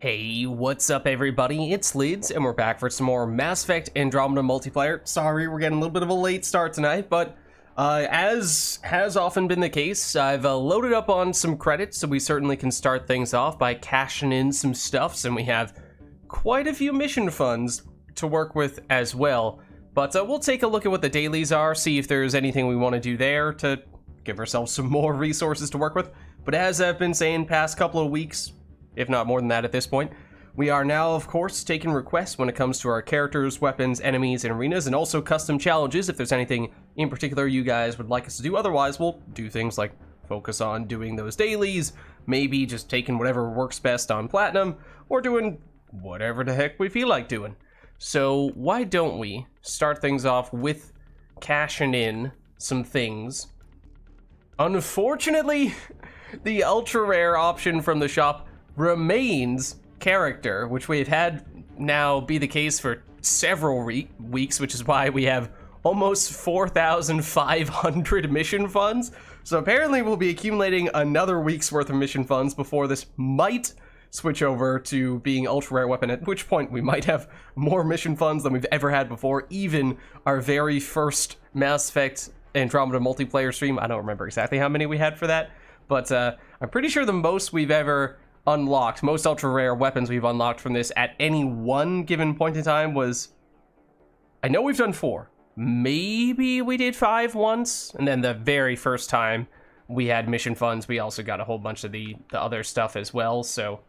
Hey, what's up everybody? It's Vids, and we're back for some more Mass Effect Andromeda multiplayer. Sorry, we're getting a little bit of a late start tonight, but as has often been the case, I've loaded up on some credits, so we certainly can start things off by cashing in some stuffs, and we have quite a few mission funds to work with as well. But we'll take a look at what the dailies are, see if there's anything we want to do there to give ourselves some more resources to work with. But as I've been saying past couple of weeks, if not more than that at this point, we are now, of course, taking requests when it comes to our characters, weapons, enemies, and arenas, and also custom challenges if there's anything in particular you guys would like us to do. Otherwise, we'll do things like focus on doing those dailies, maybe just taking whatever works best on Platinum, or doing whatever the heck we feel like doing. So why don't we start things off with cashing in some things. Unfortunately, the ultra rare option from the shop remains character, which we've had now be the case for several weeks, which is why we have almost 4,500 mission funds. So apparently we'll be accumulating another week's worth of mission funds before this might switch over to being ultra rare weapon, at which point we might have more mission funds than we've ever had before. Even our very first Mass Effect Andromeda multiplayer stream, I don't remember exactly how many we had for that, but I'm pretty sure the most we've ever unlocked, most ultra rare weapons we've unlocked from this at any one given point in time was, I know we've done 4, maybe we did 5 once, and then the very first time we had mission funds, we also got a whole bunch of the other stuff as well. So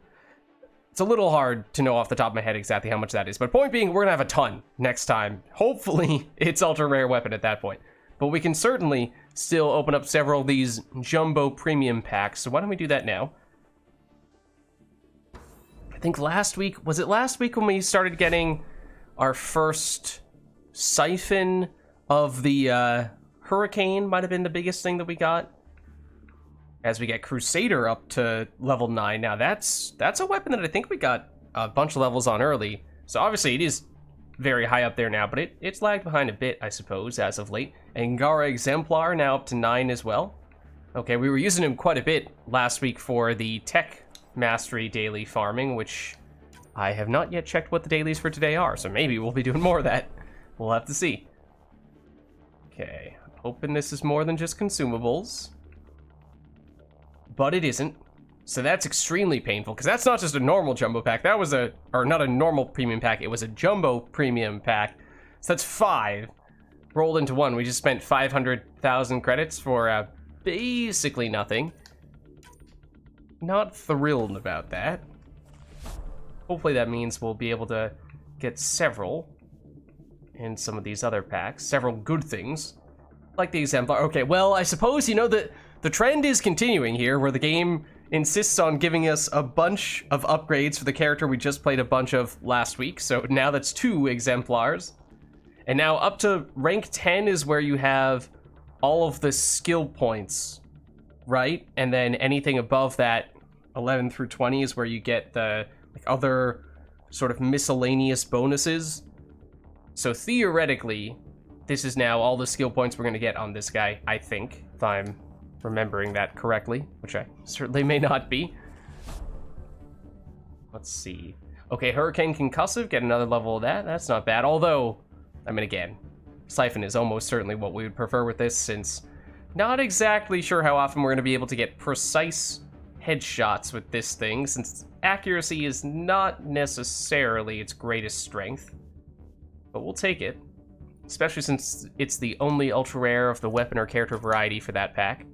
it's a little hard to know off the top of my head exactly how much that is, but point being, we're gonna have a ton next time. Hopefully it's ultra rare weapon at that point, but we can certainly still open up several of these jumbo premium packs. So why don't we do that now? I think last week, was it last week when we started getting our first siphon of the Hurricane? Might have been the biggest thing that we got. As we get Crusader up to level 9. Now that's a weapon that I think we got a bunch of levels on early. So obviously it is very high up there now, but it's lagged behind a bit, I suppose, as of late. Angara Exemplar now up to 9 as well. Okay, we were using him quite a bit last week for the Tech Mastery daily farming, which I have not yet checked what the dailies for today are, so maybe we'll be doing more of that. We'll have to see. Okay, I'm hoping this is more than just consumables. But it isn't. So that's extremely painful, because that's not just a normal jumbo pack. That was or not a normal premium pack, it was a jumbo premium pack. So that's 5 rolled into 1. We just spent 500,000 credits for basically nothing. Not thrilled about that. Hopefully that means we'll be able to get several in some of these other packs. Several good things, like the Exemplar. Okay, well, I suppose, you know, the trend is continuing here, where the game insists on giving us a bunch of upgrades for the character we just played a bunch of last week. So now that's 2 Exemplars. And now up to rank 10 is where you have all of the skill points, right? And then anything above that, 11 through 20, is where you get the other sort of miscellaneous bonuses. So theoretically, this is now all the skill points we're going to get on this guy, I think, if I'm remembering that correctly, which I certainly may not be. Let's see. Okay, Hurricane Concussive, get another level of that. That's not bad, although, I mean, again, Siphon is almost certainly what we would prefer with this, since not exactly sure how often we're going to be able to get precise headshots with this thing, since accuracy is not necessarily its greatest strength. But we'll take it, especially since it's the only ultra rare of the weapon or character variety for that pack.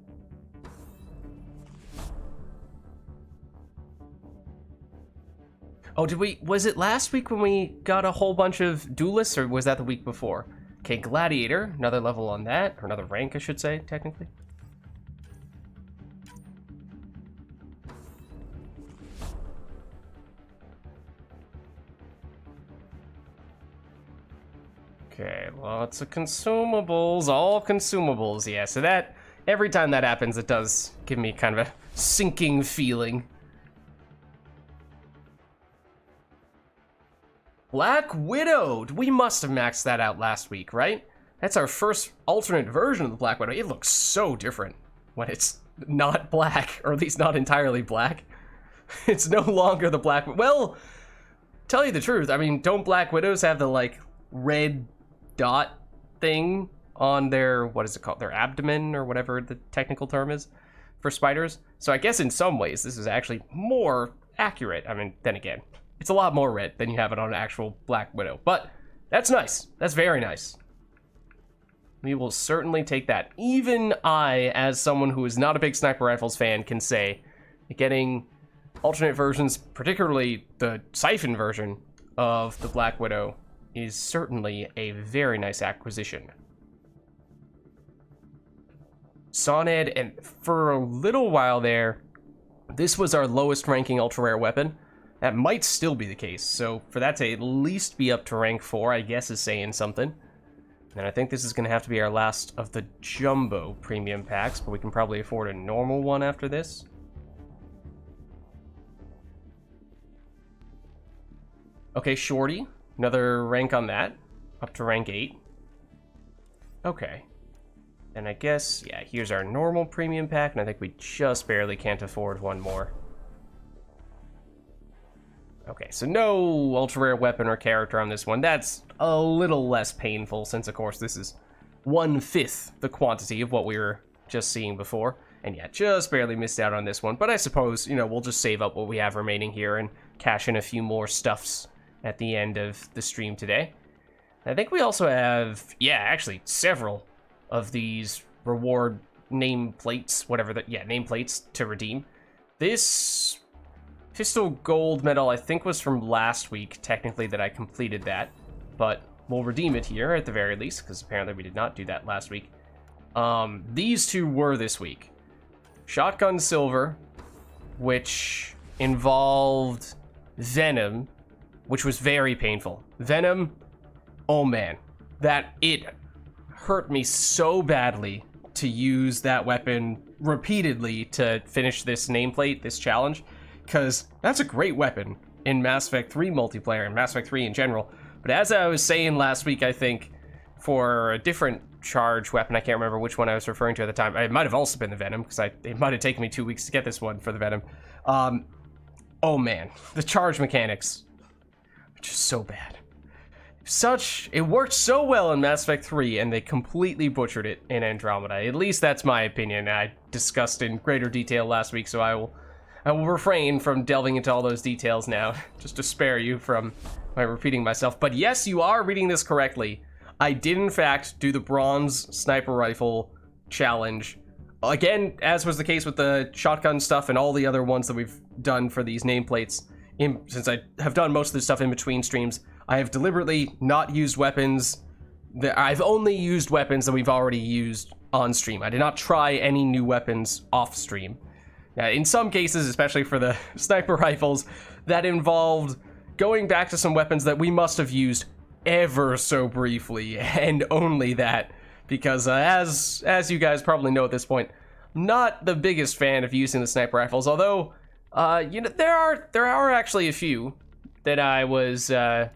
Oh, was it last week when we got a whole bunch of duelists, or was that the week before? Okay, Gladiator, another level on that, or another rank, I should say, technically. Okay, lots of consumables, all consumables, yeah, so that, every time that happens, it does give me kind of a sinking feeling. Black Widow! We must have maxed that out last week, right? That's our first alternate version of the Black Widow. It looks so different when it's not black, or at least not entirely black. It's no longer the Black... Well, tell you the truth, I mean, don't Black Widows have the, like, red dot thing on their, what is it called, their abdomen, or whatever the technical term is for spiders? So I guess in some ways, this is actually more accurate. I mean, then again, it's a lot more red than you have it on an actual Black Widow. But that's nice. That's very nice. We will certainly take that. Even I, as someone who is not a big sniper rifles fan, can say getting alternate versions, particularly the Siphon version of the Black Widow, is certainly a very nice acquisition. Soned, and for a little while there, this was our lowest ranking ultra rare weapon. That might still be the case, so for that to at least be up to rank 4, I guess is saying something. And I think this is going to have to be our last of the jumbo premium packs, but we can probably afford a normal one after this. Okay, Shorty. Another rank on that. Up to rank 8. Okay. And I guess, yeah, here's our normal premium pack, and I think we just barely can't afford one more. Okay, so no ultra-rare weapon or character on this one. That's a little less painful, since, of course, this is 1/5 the quantity of what we were just seeing before. And yeah, just barely missed out on this one. But I suppose, you know, we'll just save up what we have remaining here and cash in a few more stuffs at the end of the stream today. I think we also have, yeah, actually, several of these reward nameplates, whatever the, yeah, nameplates to redeem. This Pistol Gold medal, I think, was from last week, technically, that I completed that. But we'll redeem it here, at the very least, because apparently we did not do that last week. These two were this week. Shotgun Silver, which involved Venom, which was very painful. Venom, oh man, that it hurt me so badly to use that weapon repeatedly to finish this nameplate, this challenge, because that's a great weapon in Mass Effect 3 multiplayer and Mass Effect 3 in general. But as I was saying last week, I think, for a different charge weapon, I can't remember which one I was referring to at the time. It might have also been the Venom, because it might have taken me 2 weeks to get this one for the Venom. Oh man, the charge mechanics, just so bad. It worked so well in Mass Effect 3, and they completely butchered it in Andromeda. At least that's my opinion. I discussed in greater detail last week, so I will refrain from delving into all those details now, just to spare you from my repeating myself. But yes, you are reading this correctly. I did, in fact, do the bronze sniper rifle challenge. Again, as was the case with the shotgun stuff and all the other ones that we've done for these nameplates, since I have done most of this stuff in between streams, I have deliberately not used weapons. I've only used weapons that we've already used on stream. I did not try any new weapons off stream. In some cases, especially for the sniper rifles, that involved going back to some weapons that we must have used ever so briefly, and only that, because as you guys probably know at this point, I'm not the biggest fan of using the sniper rifles, although you know, there are actually a few that I was that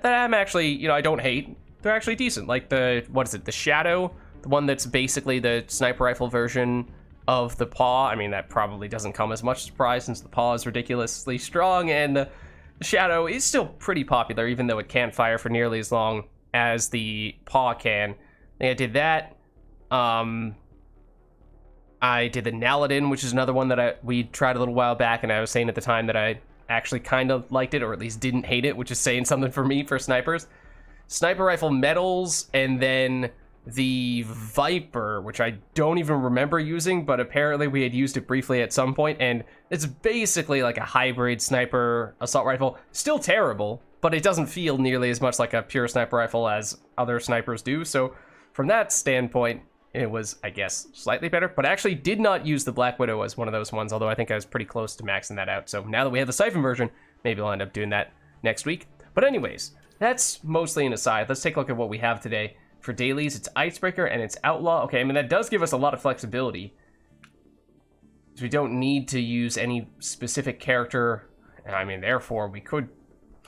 I'm actually, you know, I don't hate. They're actually decent, like the, what is it, the Shadow, the one that's basically the sniper rifle version of the Paw. I mean, that probably doesn't come as much surprise since the Paw is ridiculously strong, and the Shadow is still pretty popular, even though it can't fire for nearly as long as the Paw can. I think I did that. I did the Naladin, which is another one that we tried a little while back, and I was saying at the time that I actually kind of liked it, or at least didn't hate it, which is saying something for me for snipers. Sniper rifle medals, and then the Viper, which I don't even remember using, but apparently we had used it briefly at some point, and it's basically like a hybrid sniper assault rifle. Still terrible, but it doesn't feel nearly as much like a pure sniper rifle as other snipers do, so from that standpoint, it was, I guess, slightly better. But I actually did not use the Black Widow as one of those ones, although I think I was pretty close to maxing that out. So now that we have the Siphon version, maybe I'll end up doing that next week. But anyways, that's mostly an aside. Let's take a look at what we have today. For dailies, it's Icebreaker and it's Outlaw. Okay, I mean, that does give us a lot of flexibility, so we don't need to use any specific character. I mean, therefore, we could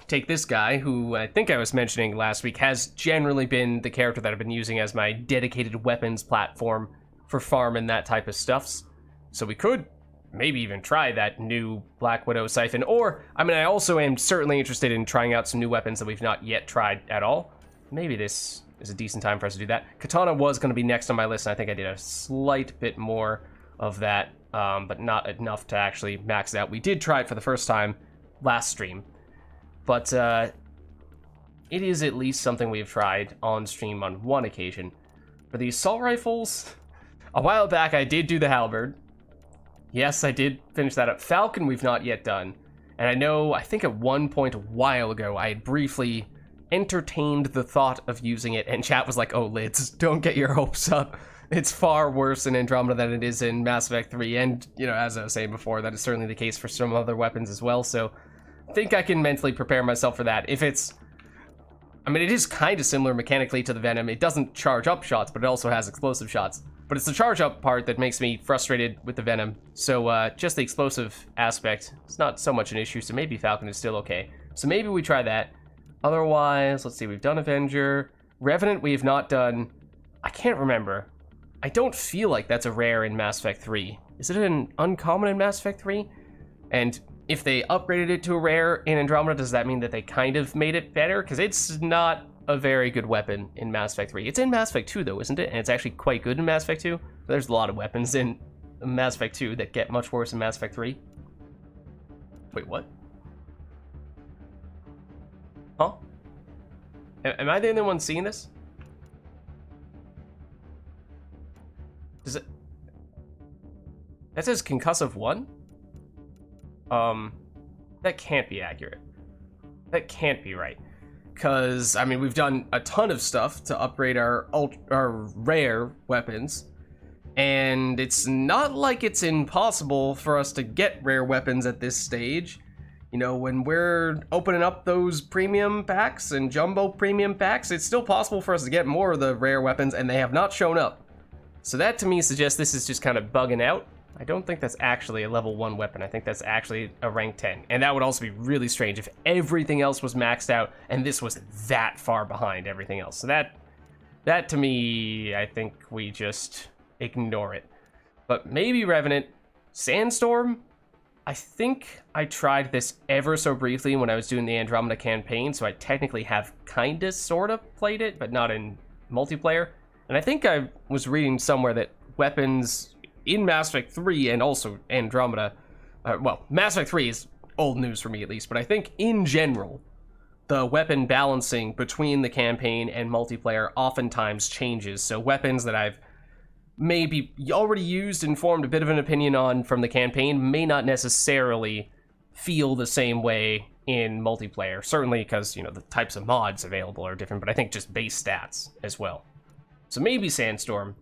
take this guy, who I think I was mentioning last week, has generally been the character that I've been using as my dedicated weapons platform for farm and that type of stuffs. So we could maybe even try that new Black Widow Siphon. Or, I mean, I also am certainly interested in trying out some new weapons that we've not yet tried at all. Maybe this is a decent time for us to do that. Katana was going to be next on my list, and I think I did a slight bit more of that, but not enough to actually max it out. We did try it for the first time last stream, but it is at least something we've tried on stream on one occasion. For the assault rifles, a while back I did do the halberd. Yes, I did finish that up. Falcon we've not yet done. And I think at one point a while ago, I had briefly entertained the thought of using it, and chat was like, oh, Lids, don't get your hopes up. It's far worse in Andromeda than it is in Mass Effect 3, and, you know, as I was saying before, that is certainly the case for some other weapons as well, so I think I can mentally prepare myself for that. If it's... I mean, it is kind of similar mechanically to the Venom. It doesn't charge up shots, but it also has explosive shots. But it's the charge up part that makes me frustrated with the Venom. So just the explosive aspect, it's not so much an issue, so maybe Falcon is still okay. So maybe we try that. Otherwise, let's see, we've done Avenger. Revenant we have not done. I can't remember. I don't feel like that's a rare in Mass Effect 3. Is it an uncommon in Mass Effect 3? And if they upgraded it to a rare in Andromeda, does that mean that they kind of made it better? Because it's not a very good weapon in Mass Effect 3. It's in Mass Effect 2 though, isn't it? And it's actually quite good in Mass Effect 2. There's a lot of weapons in Mass Effect 2 that get much worse in Mass Effect 3. Wait, what? Huh? Am I the only one seeing this? Does it... That says concussive 1? That can't be accurate. That can't be right. Because, I mean, we've done a ton of stuff to upgrade our rare weapons, and it's not like it's impossible for us to get rare weapons at this stage. You know, when we're opening up those premium packs and jumbo premium packs, it's still possible for us to get more of the rare weapons, and they have not shown up. So that, to me, suggests this is just kind of bugging out. I don't think that's actually a level 1 weapon. I think that's actually a rank 10. And that would also be really strange if everything else was maxed out and this was that far behind everything else. So that to me, I think we just ignore it. But maybe Revenant. Sandstorm? I think I tried this ever so briefly when I was doing the Andromeda campaign, so I technically have kinda sorta played it, but not in multiplayer. And I think I was reading somewhere that weapons in Mass Effect 3 and also Andromeda, well, Mass Effect 3 is old news for me at least, but I think in general, the weapon balancing between the campaign and multiplayer oftentimes changes. So weapons that I've maybe already used and formed a bit of an opinion on from the campaign may not necessarily feel the same way in multiplayer. Certainly because, you know, the types of mods available are different, but I think just base stats as well. So maybe Sandstorm.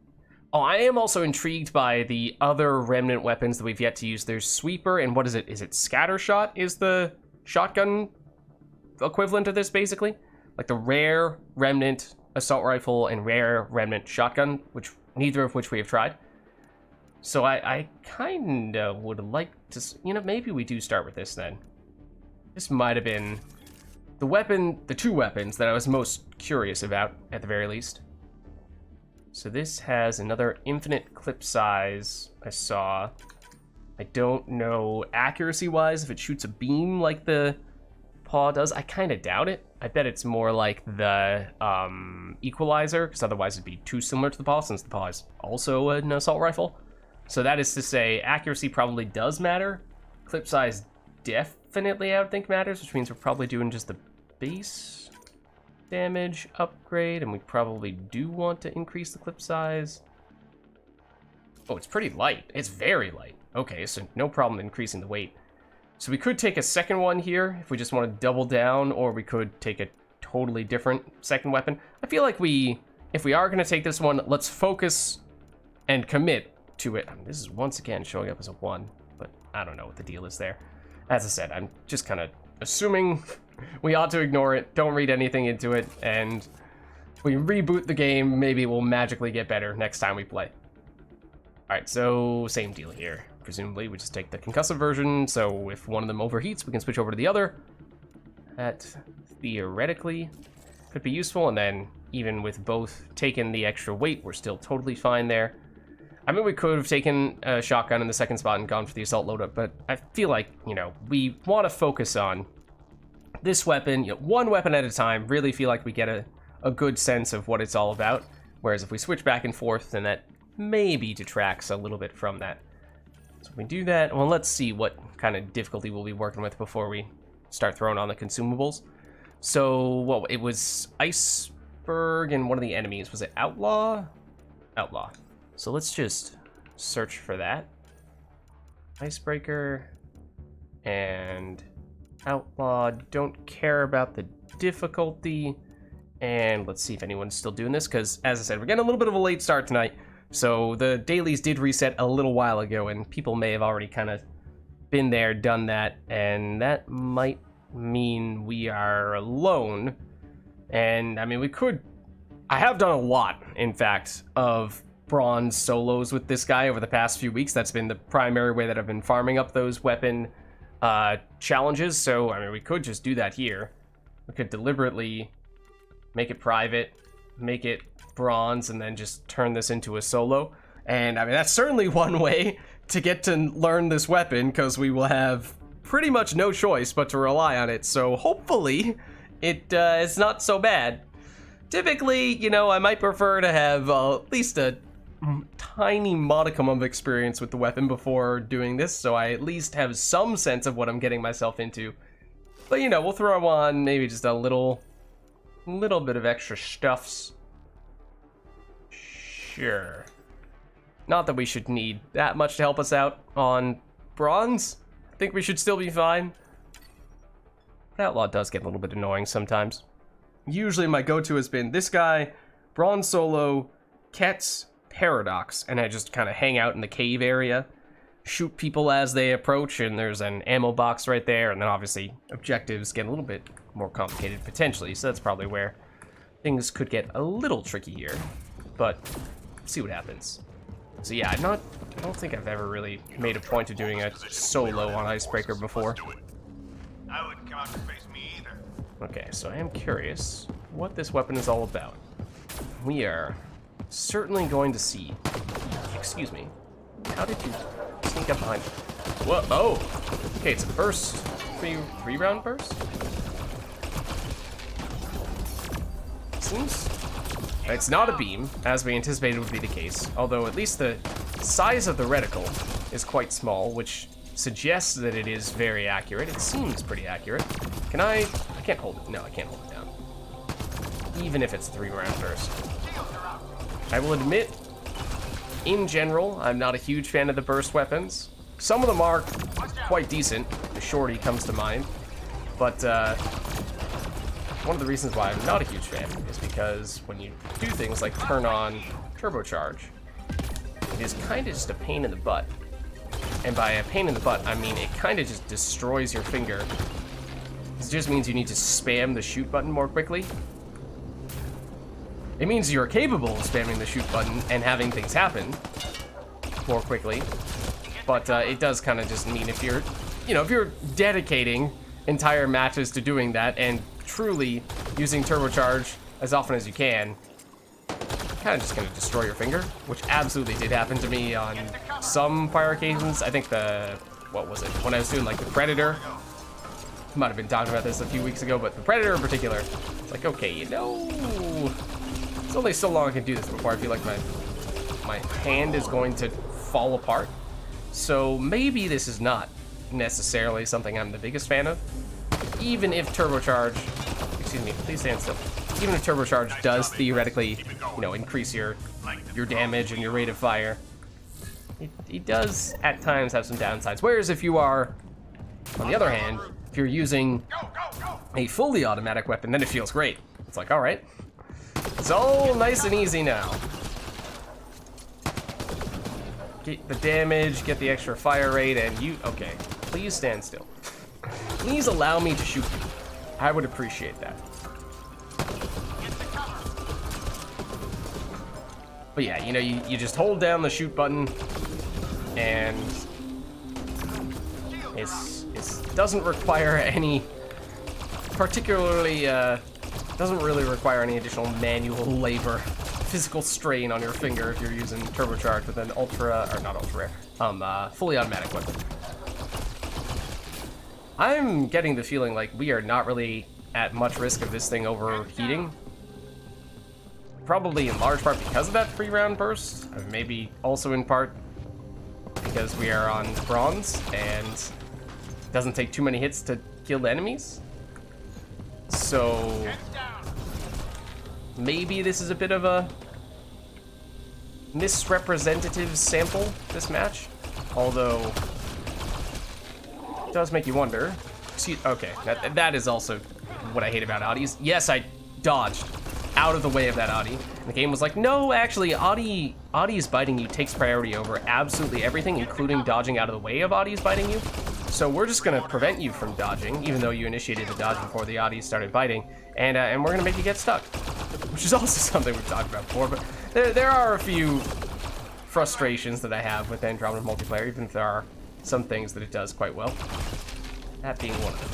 Oh, I am also intrigued by the other Remnant weapons that we've yet to use. There's Sweeper, and what is it? Is it Scattershot is the shotgun equivalent of this, basically? Like the rare Remnant assault rifle and rare Remnant shotgun, which neither of which we have tried. So I kind of would like to, you know, maybe we do start with this then. This might have been the two weapons that I was most curious about, at the very least. So this has another infinite clip size, I saw. I don't know accuracy-wise if it shoots a beam like the paw does. I kind of doubt it. I bet it's more like the equalizer, because otherwise it'd be too similar to the paw, since the paw is also an assault rifle. So that is to say, accuracy probably does matter. Clip size definitely, I would think, matters, which means we're probably doing just the base damage upgrade, and we probably do want to increase the clip size. Oh, it's pretty light. It's very light. Okay, so no problem increasing the weight. So we could take a second one here if we just want to double down, or we could take a totally different second weapon. I feel like if we are going to take this one, let's focus and commit to it. I mean, this is once again showing up as a 1, but I don't know what the deal is there. As I said, I'm just kind of assuming we ought to ignore it, don't read anything into it, and we reboot the game, maybe we'll magically get better next time we play. Alright, so same deal here. Presumably we just take the concussive version, so if one of them overheats, we can switch over to the other. That theoretically could be useful, and then even with both taking the extra weight, we're still totally fine there. I mean, we could have taken a shotgun in the second spot and gone for the assault loadout, but I feel like, you know, we want to focus on this weapon, you know, one weapon at a time, really feel like we get a good sense of what it's all about. Whereas if we switch back and forth, then that maybe detracts a little bit from that. So if we do that, well, let's see what kind of difficulty we'll be working with before we start throwing on the consumables. So, well, it was Iceberg and one of the enemies. Was it Outlaw? Outlaw. So let's just search for that. Icebreaker and Outlaw. Don't care about the difficulty. And let's see if anyone's still doing this, because as I said, we're getting a little bit of a late start tonight. So the dailies did reset a little while ago, and people may have already kind of been there, done that, and that might mean we are alone. And I mean, I have done a lot, in fact, of bronze solos with this guy over the past few weeks. That's been the primary way that I've been farming up those weapon challenges. So I mean, we could just do that here. We could deliberately make it private, make it bronze, and then just turn this into a solo. And I mean, that's certainly one way to get to learn this weapon, because we will have pretty much no choice but to rely on it. So hopefully it's not so bad. Typically, you know, I might prefer to have at least a tiny modicum of experience with the weapon before doing this, so I at least have some sense of what I'm getting myself into. But you know, we'll throw on maybe just a little bit of extra stuffs. Sure. Not that we should need that much to help us out on bronze. I think we should still be fine. But Outlaw does get a little bit annoying sometimes. Usually my go-to has been this guy, bronze solo, Ket's Paradox, and I just kind of hang out in the cave area, shoot people as they approach, and there's an ammo box right there, and then obviously objectives get a little bit more complicated potentially, so that's probably where things could get a little tricky here, but see what happens. So yeah, I don't think I've ever really made a point of doing a solo on Icebreaker before. I wouldn't come out to face me either. Okay, so I am curious what this weapon is all about. We are certainly going to see. Excuse me. How did you sneak up behind me? What? Oh! Okay, it's a burst. Three round burst? Seems... It's not a beam, as we anticipated would be the case, although at least the size of the reticle is quite small, which suggests that it is very accurate. It seems pretty accurate. Can I can't hold it. No, I can't hold it down. Even if it's 3-round burst. I will admit, in general, I'm not a huge fan of the burst weapons. Some of them are quite decent. The shorty comes to mind. But one of the reasons why I'm not a huge fan is because when you do things like turn on turbocharge, it is kind of just a pain in the butt. And by a pain in the butt, I mean it kind of just destroys your finger. This just means you need to spam the shoot button more quickly. It means you're capable of spamming the shoot button and having things happen more quickly. But it does kind of just mean if you're, if you're dedicating entire matches to doing that and truly using turbocharge as often as you can, kind of just gonna destroy your finger, which absolutely did happen to me on some prior occasions. I think what was it? When I was doing like the Predator, might have been talking about this a few weeks ago, but the Predator in particular, it's like, okay, it's only so long I can do this before I feel like my hand is going to fall apart. So maybe this is not necessarily something I'm the biggest fan of. Even if turbocharge, excuse me, please stand still. Even if turbocharge does theoretically, increase your damage and your rate of fire, it does at times have some downsides. Whereas if you are, on the other hand, if you're using a fully automatic weapon, then it feels great. It's like, all right, it's all nice and easy now. Get the damage, get the extra fire rate, and okay, please stand still. Please allow me to shoot you. I would appreciate that. But yeah, you just hold down the shoot button, and it doesn't require any particularly, doesn't really require any additional manual labor physical strain on your finger if you're using turbocharged with an fully automatic weapon. I'm getting the feeling like we are not really at much risk of this thing overheating. Probably in large part because of that 3-round burst, maybe also in part because we are on bronze and it doesn't take too many hits to kill the enemies. So maybe this is a bit of a misrepresentative sample, this match. Although, it does make you wonder. Okay, that is also what I hate about Audis. Yes, I dodged out of the way of that Audi. And the game was like, no, actually, Audis biting you takes priority over absolutely everything, including dodging out of the way of Audis biting you. So we're just gonna prevent you from dodging, even though you initiated the dodge before the Audis started biting, and we're gonna make you get stuck. Which is also something we've talked about before, but there are a few frustrations that I have with Andromeda multiplayer, even if there are some things that it does quite well. That being one of them.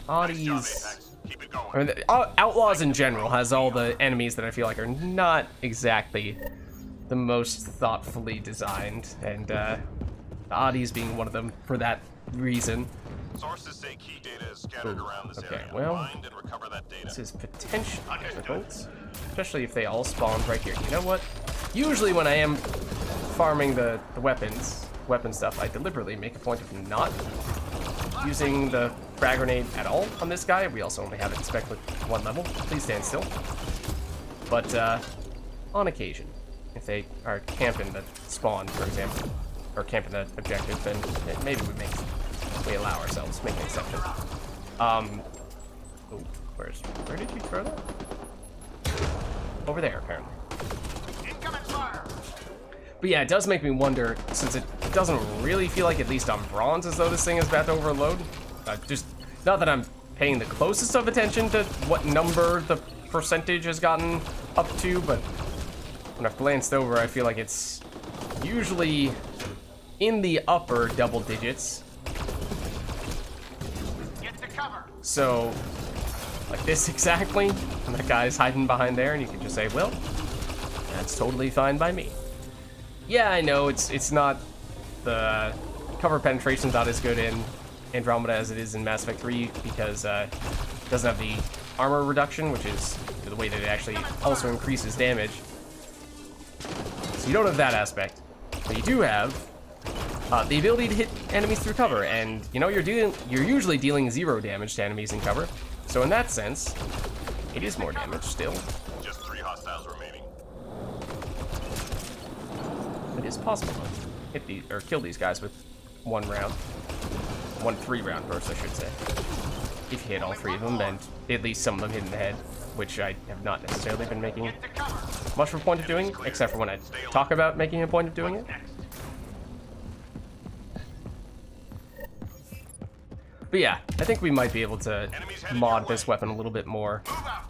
Audis... I mean, Outlaws in general has all the enemies that I feel like are not exactly the most thoughtfully designed, and Audis being one of them for that reason. Sources say key data is scattered around this area. Well, find and recover that data. This is potentially difficult, especially if they all spawned right here. You know what? Usually when I am farming the weapon stuff, I deliberately make a point of not using the frag grenade at all on this guy. We also only have it spec with 1 level. Please stand still. But on occasion, if they are camping the spawn, for example, or camping the objective, then maybe we allow ourselves make an exception. Ooh, where did you throw that? Over there, apparently. Incoming fire. But yeah, it does make me wonder, since it doesn't really feel like, at least on bronze, as though this thing is about to overload. Just, not that I'm paying the closest of attention to what number the percentage has gotten up to, but when I've glanced over, I feel like it's usually in the upper double digits. Get to cover. So, like this exactly, and that guy's hiding behind there, and you can just say, well, that's totally fine by me. Yeah, I know it's not the cover penetration's not as good in Andromeda as it is in Mass Effect 3 because it doesn't have the armor reduction, which is the way that it actually also increases damage. So you don't have that aspect, but you do have the ability to hit enemies through cover, and you know you're usually dealing 0 damage to enemies in cover. So in that sense, it is more damage still. Just 3 hostiles remaining. It is possible to hit kill these guys with 1 round. 1 3-round burst, I should say. If you hit all 3 of them, and at least some of them hit in the head, which I have not necessarily been making much of a point of doing, except for when I talk about making a point of doing it. But yeah, I think we might be able to mod this weapon a little bit more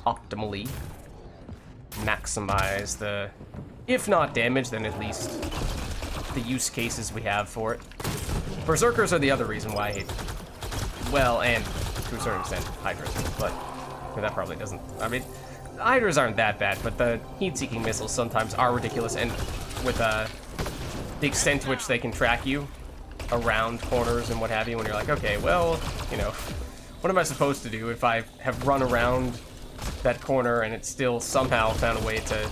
optimally. Maximize the, if not damage, then at least the use cases we have for it. Berserkers are the other reason why I hate, well, and to a certain extent, Hydras, but that probably doesn't, I mean, Hydras aren't that bad, but the heat-seeking missiles sometimes are ridiculous, and with the extent to which they can track you around corners and what have you, when you're like, okay, well, you know, what am I supposed to do if I have run around that corner and it's still somehow found a way to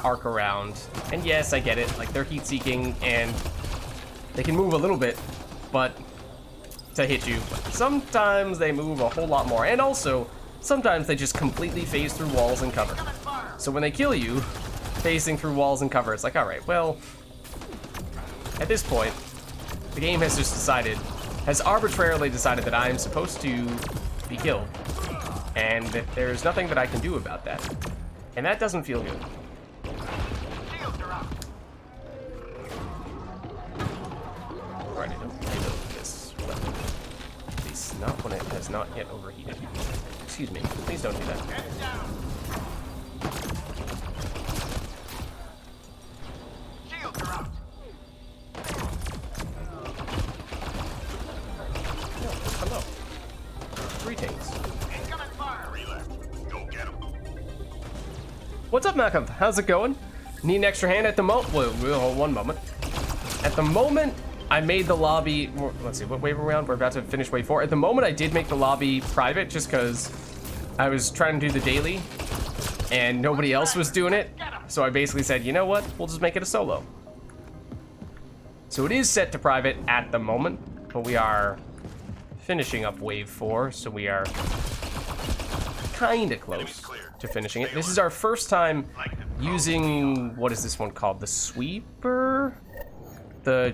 arc around? And yes, I get it, like, they're heat-seeking, and they can move a little bit, but to hit you. But sometimes they move a whole lot more, and also, sometimes they just completely phase through walls and cover. So when they kill you, phasing through walls and cover, it's like, alright, well, at this point, the game has just decided, has arbitrarily decided that I'm supposed to be killed, and that there's nothing that I can do about that. And that doesn't feel good. Alright, I don't reload this weapon. At least not when it has not yet overheated. Excuse me, please don't do that. Shields are out. Hello. Greetings. Incoming fire. Relax. Go get him. What's up, Malcolm? How's it going? Need an extra hand at the moment? Well, one moment. At the moment, I made the lobby. Let's see, what wave are we on? We're about to finish wave 4. At the moment, I did make the lobby private just because I was trying to do the daily and nobody else was doing it. So I basically said, you know what? We'll just make it a solo. So it is set to private at the moment, but we are finishing up wave 4, so we are kind of close to finishing it. This is our first time using, what is this one called? The sweeper? The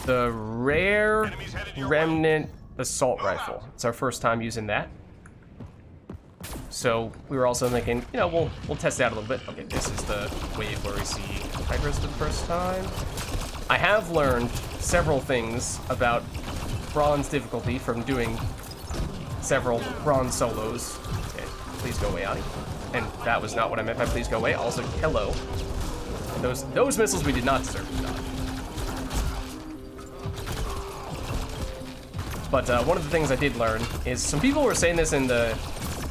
rare remnant assault rifle. It's our first time using that. So we were also thinking, you know, we'll test it out a little bit. Okay, this is the wave where we see Hydras for the first time. I have learned several things about bronze difficulty from doing several bronze solos. Okay, please go away, Ani. And that was not what I meant by please go away. Also, hello. Those missiles we did not deserve to dodge. But one of the things I did learn is some people were saying this in the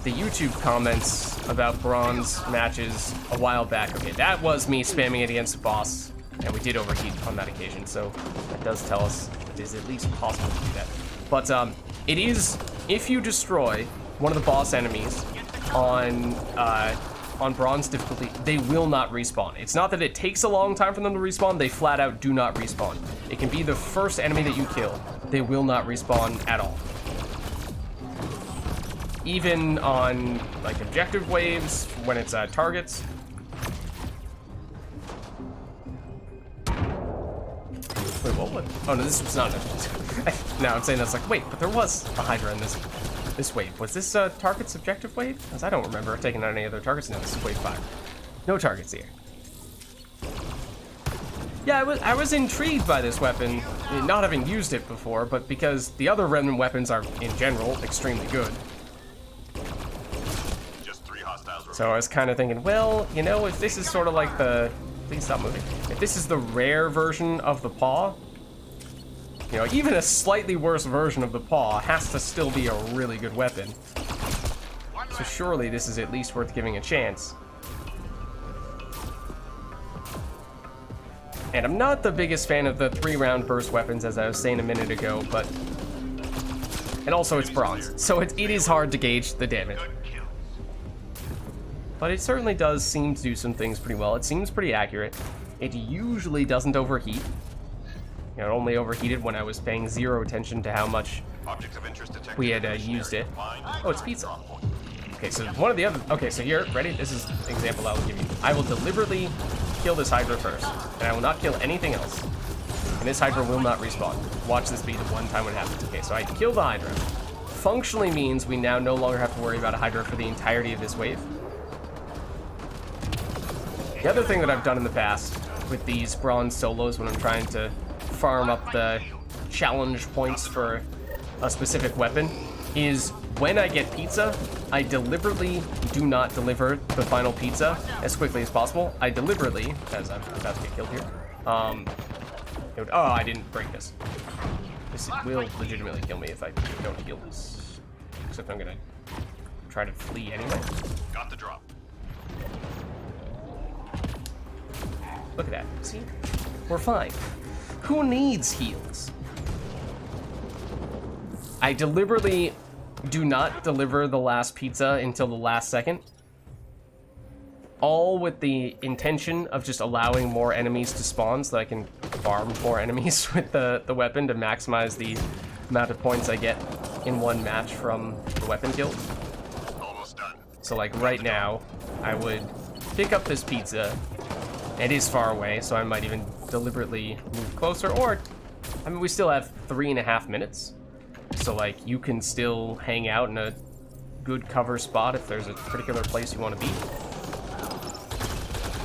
YouTube comments about bronze matches a while back. Okay, that was me spamming it against a boss, and we did overheat on that occasion, so that does tell us it is at least possible to do that. But it is, if you destroy one of the boss enemies on bronze difficulty, they will not respawn. It's not that it takes a long time for them to respawn, they flat out do not respawn. It can be the first enemy that you kill, they will not respawn at all. Even on like objective waves, when it's targets. Wait, what? Oh no, this was not it. No, I'm saying that's like, wait, but there was a Hydra in this wave. Was this target's objective wave? Because I don't remember taking out any other targets. No, this is wave 5. No targets here. Yeah, I was intrigued by this weapon, not having used it before, but because the other remnant weapons are, in general, extremely good. So I was kind of thinking, well, you know, if this is sort of like the... Please stop moving. If this is the rare version of the paw, you know, even a slightly worse version of the paw has to still be a really good weapon. So surely this is at least worth giving a chance. And I'm not the biggest fan of the 3-round burst weapons, as I was saying a minute ago, but... And also it's bronze, so it is hard to gauge the damage. But it certainly does seem to do some things pretty well. It seems pretty accurate. It usually doesn't overheat. You know, it only overheated when I was paying 0 attention to how much we had used it. Oh, it's pizza. Okay, so one of the other... Okay, so here, ready? This is an example I will give you. I will deliberately kill this Hydra first, and I will not kill anything else. And this Hydra will not respawn. Watch this be the one time when it happens. Okay, so I kill the Hydra. Functionally means we now no longer have to worry about a Hydra for the entirety of this wave. The other thing that I've done in the past with these bronze solos when I'm trying to farm up the challenge points for a specific weapon is when I get pizza, I deliberately do not deliver the final pizza as quickly as possible. I deliberately, as I'm about to get killed here, oh, I didn't break this. This will legitimately kill me if I don't heal this. Except I'm gonna try to flee anyway. Got the drop. Look at that. See? We're fine. Who needs heals? I deliberately do not deliver the last pizza until the last second. All with the intention of just allowing more enemies to spawn so that I can farm more enemies with the weapon to maximize the amount of points I get in one match from the weapon kill. Almost done. So like right now, I would pick up this pizza. It is far away, so I might even deliberately move closer, or, I mean, we still have 3.5 minutes. So, like, you can still hang out in a good cover spot if there's a particular place you want to be.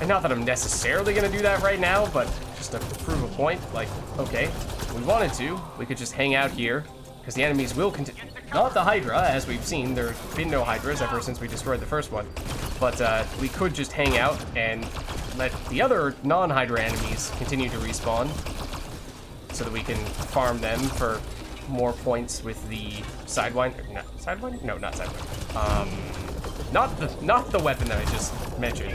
And not that I'm necessarily going to do that right now, but just to prove a point, like, okay, if we wanted to, we could just hang out here, because the enemies will continue. Not the Hydra, as we've seen, there's been no Hydras ever since we destroyed the first one. But we could just hang out and let the other non-Hydra enemies continue to respawn so that we can farm them for more points with the Sidewinder. No, Sidewinder? No, not Sidewinder. Not the weapon that I just mentioned.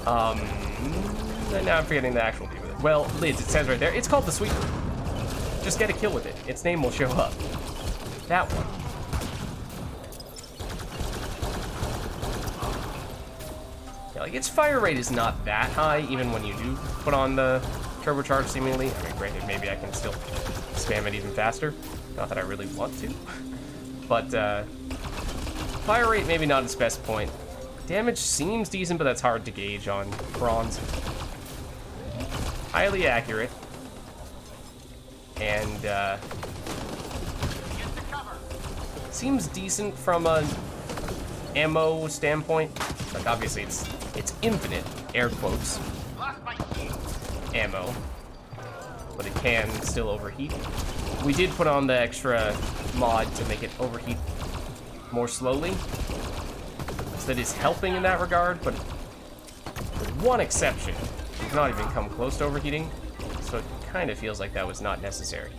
And now I'm forgetting the actual name of it. Well, Lids, it says right there. It's called the Sweeper. Just get a kill with it. Its name will show up. That one. Yeah, like, its fire rate is not that high, even when you do put on the turbocharge, seemingly. I mean, granted, maybe I can still spam it even faster. Not that I really want to. But, fire rate, maybe not its best point. Damage seems decent, but that's hard to gauge on bronze. Highly accurate. And, seems decent from a ammo standpoint. Like, obviously, it's infinite, air quotes, ammo. But it can still overheat. We did put on the extra mod to make it overheat more slowly. So that is helping in that regard, but with one exception, we've not even come close to overheating, so it kind of feels like that was not necessary.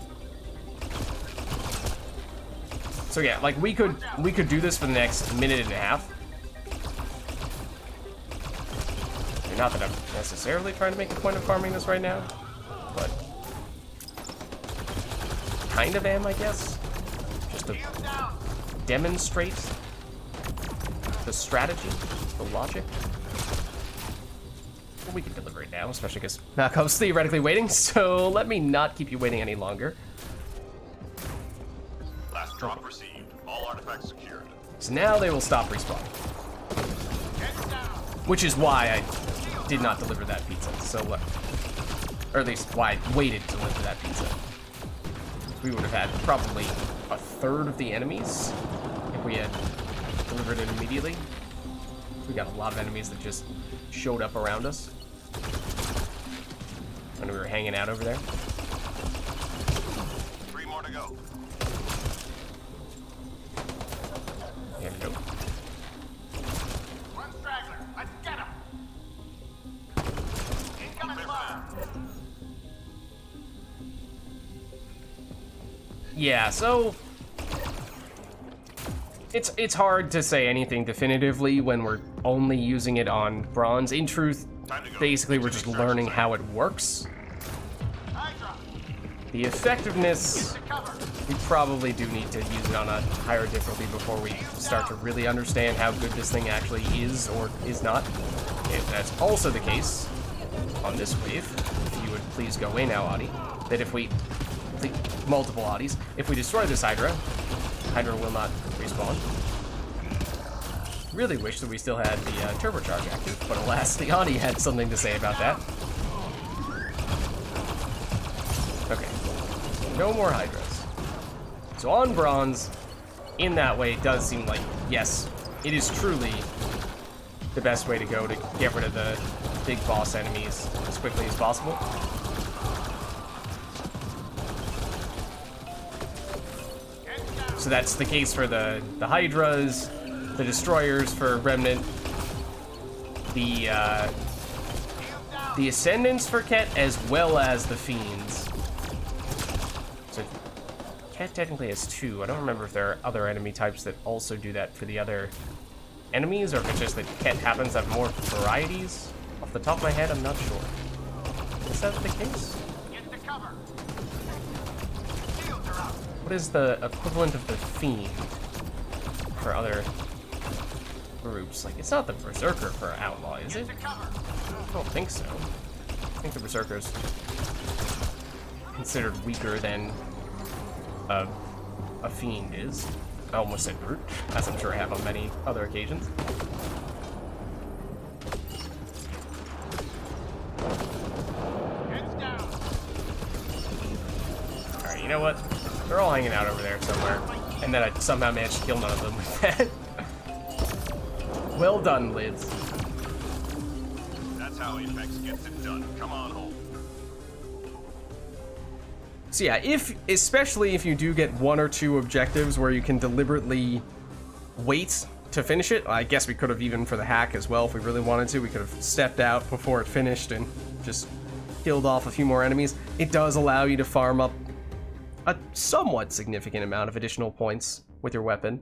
So yeah, like we could do this for the next minute and a half. I mean, not that I'm necessarily trying to make a point of farming this right now, but kind of am, I guess. Just to demonstrate the strategy, the logic. Well, we can deliver it now, especially because Malcolm's theoretically waiting, so let me not keep you waiting any longer. Last drop received. All artifacts secured. So now they will stop respawning. Which is why I did not deliver that pizza, so or at least why I waited to deliver that pizza. We would have had probably a third of the enemies if we had delivered it immediately. We got a lot of enemies that just showed up around us when we were hanging out over there. 3 more to go. Yeah, nope. One straggler. Let's get him. Incoming fire. Yeah, so it's hard to say anything definitively when we're only using it on bronze. In truth, basically we're just learning how it works. The effectiveness, we probably do need to use it on a higher difficulty before we start to really understand how good this thing actually is or is not. If that's also the case on this wave, if you would please go away now, Audi, that if we, multiple Audis, if we destroy this Hydra will not respawn. Really wish that we still had the turbocharge active, but alas, the Audi had something to say about that. Okay, no more Hydras. So on bronze, in that way, it does seem like, yes, it is truly the best way to go to get rid of the big boss enemies as quickly as possible. So that's the case for the Hydras, the Destroyers for Remnant, the Ascendants for Ket, as well as the Fiends. So Ket technically has 2. I don't remember if there are other enemy types that also do that for the other enemies, or if it's just that Ket happens to have more varieties. Off the top of my head, I'm not sure. Is that the case? Get to cover. What is the equivalent of the Fiend for other groups? Like, it's not the Berserker for Outlaw, is it? I don't think so. I think the Berserker's considered weaker than a Fiend is. I almost said Brute, as I'm sure I have on many other occasions. Alright, you know what? They're all hanging out over there somewhere. And then I somehow managed to kill none of them with that. Well done, Lids. That's how Apex gets it done. Come on home. So yeah, especially if you do get 1 or 2 objectives where you can deliberately wait to finish it. I guess we could have, even for the hack as well, if we really wanted to, we could have stepped out before it finished and just killed off a few more enemies. It does allow you to farm up a somewhat significant amount of additional points with your weapon.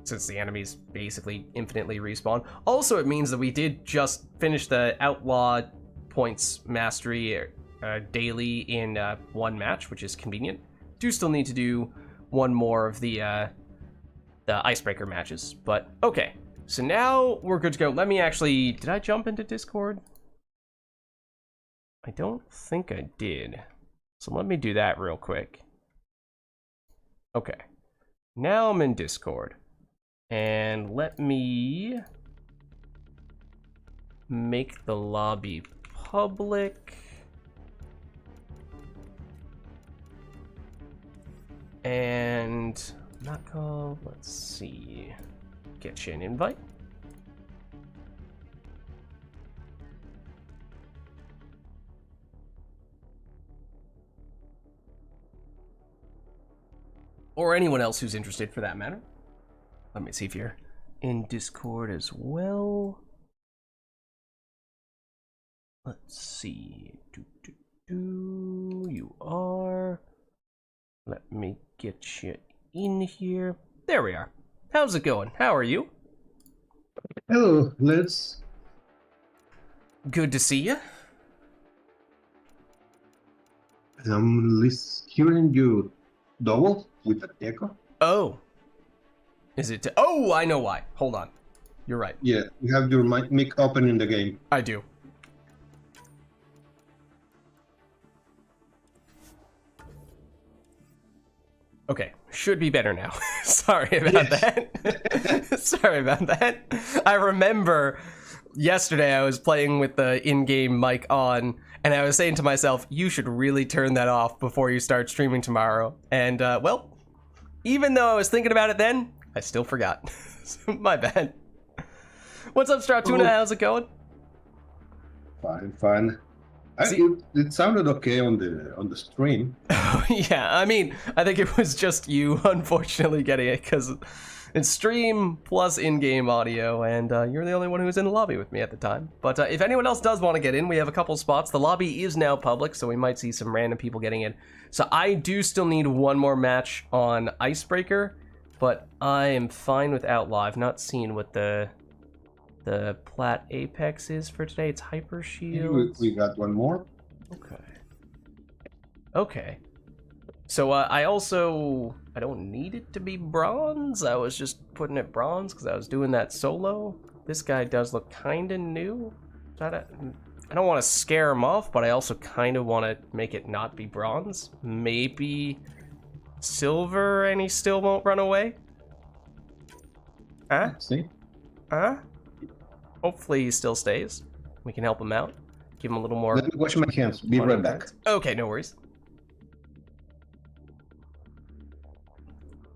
since the enemies basically infinitely respawn. Also, it means that we did just finish the Outlaw points mastery daily in one match, which is convenient. Do still need to do one more of the icebreaker matches, but okay. So now we're good to go. Let me actually, did I jump into Discord? I don't think I did. So let me do that real quick. Okay. Now I'm in Discord. And let me make the lobby public. And not called, let's see. Get you an invite. Or anyone else who's interested for that matter. Let me see if you're in Discord as well. Let's see. You are. Let me get you in here. There we are. How's it going? How are you? Hello, let's. Good to see you. I'm hearing you double with the echo. Oh. Is it? Oh, I know why. Hold on. You're right. Yeah, you have your mic open in the game. I do. Okay, should be better now. Sorry about that. Sorry about that. I remember yesterday I was playing with the in-game mic on, and I was saying to myself, you should really turn that off before you start streaming tomorrow. And, well, even though I was thinking about it then, I still forgot. My bad. What's up, Stratuna? How's it going? Fine. It sounded okay on the stream. Yeah, I mean, I think it was just you, unfortunately, getting it, because it's stream plus in-game audio, and you're the only one who was in the lobby with me at the time. But if anyone else does want to get in, we have a couple spots. The lobby is now public, so we might see some random people getting in. So I do still need one more match on Icebreaker, but I am fine with Outlaw. I've not seen what the Plat Apex is for today. It's Hyper Shield. We got one more. Okay. So I don't need it to be bronze. I was just putting it bronze because I was doing that solo. This guy does look kind of new. I don't want to scare him off, but I also kind of want to make it not be bronze. Maybe silver and he still won't run away? Huh? Let's see. Huh? Hopefully he still stays. We can help him out. Give him a little more. Let me wash my hands. Be right back. Okay, no worries.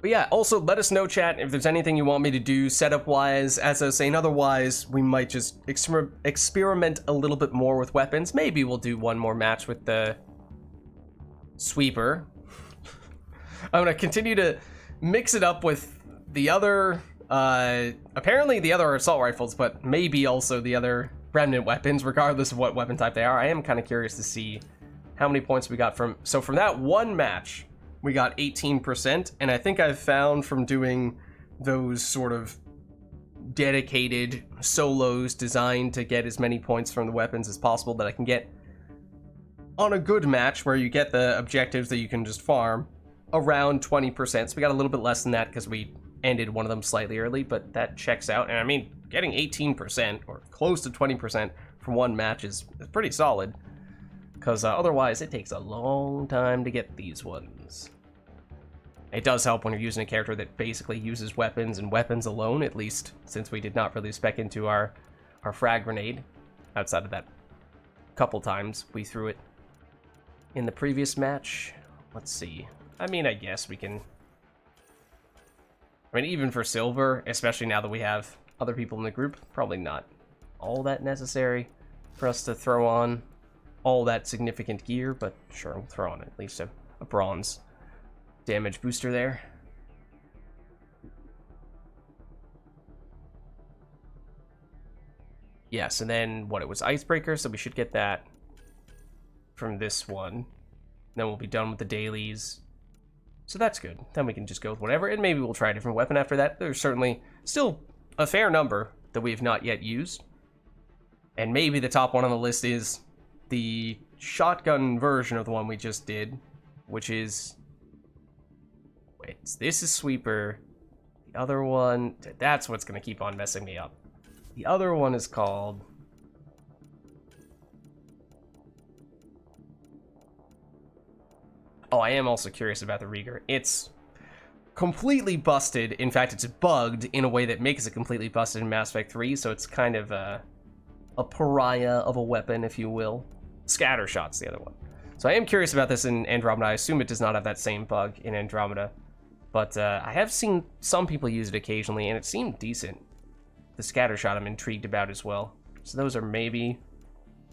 But yeah, also let us know, chat, if there's anything you want me to do setup-wise. As I was saying, otherwise, we might just experiment a little bit more with weapons. Maybe we'll do one more match with the sweeper. I'm gonna continue to mix it up with the other, apparently the other assault rifles, but maybe also the other remnant weapons, regardless of what weapon type they are. I am kind of curious to see how many points we got from that one match. We got 18%, and I think I've found from doing those sort of dedicated solos designed to get as many points from the weapons as possible that I can get on a good match where you get the objectives that you can just farm around 20%. So we got a little bit less than that because we ended one of them slightly early, but that checks out. And I mean, getting 18% or close to 20% from one match is pretty solid. Because otherwise, it takes a long time to get these ones. It does help when you're using a character that basically uses weapons and weapons alone, at least since we did not really spec into our frag grenade. Outside of that couple times we threw it in the previous match. Let's see. I mean, I guess we can... I mean, even for silver, especially now that we have other people in the group, probably not all that necessary for us to throw on all that significant gear, but sure, we'll throw on at least a bronze damage booster there. Yes, and then what, it was Icebreaker, so we should get that from this one. Then we'll be done with the dailies. So that's good. Then we can just go with whatever, and maybe we'll try a different weapon after that. There's certainly still a fair number that we've not yet used. And maybe the top one on the list is the shotgun version of the one we just did, which is... Wait, this is Sweeper. The other one... That's what's going to keep on messing me up. The other one is called... Oh, I am also curious about the Reegar. It's completely busted. In fact, it's bugged in a way that makes it completely busted in Mass Effect 3, so it's kind of a pariah of a weapon, if you will. Scattershot's the other one. So I am curious about this in Andromeda. I assume it does not have that same bug in Andromeda. But I have seen some people use it occasionally, and it seemed decent. The Scattershot I'm intrigued about as well. So those are maybe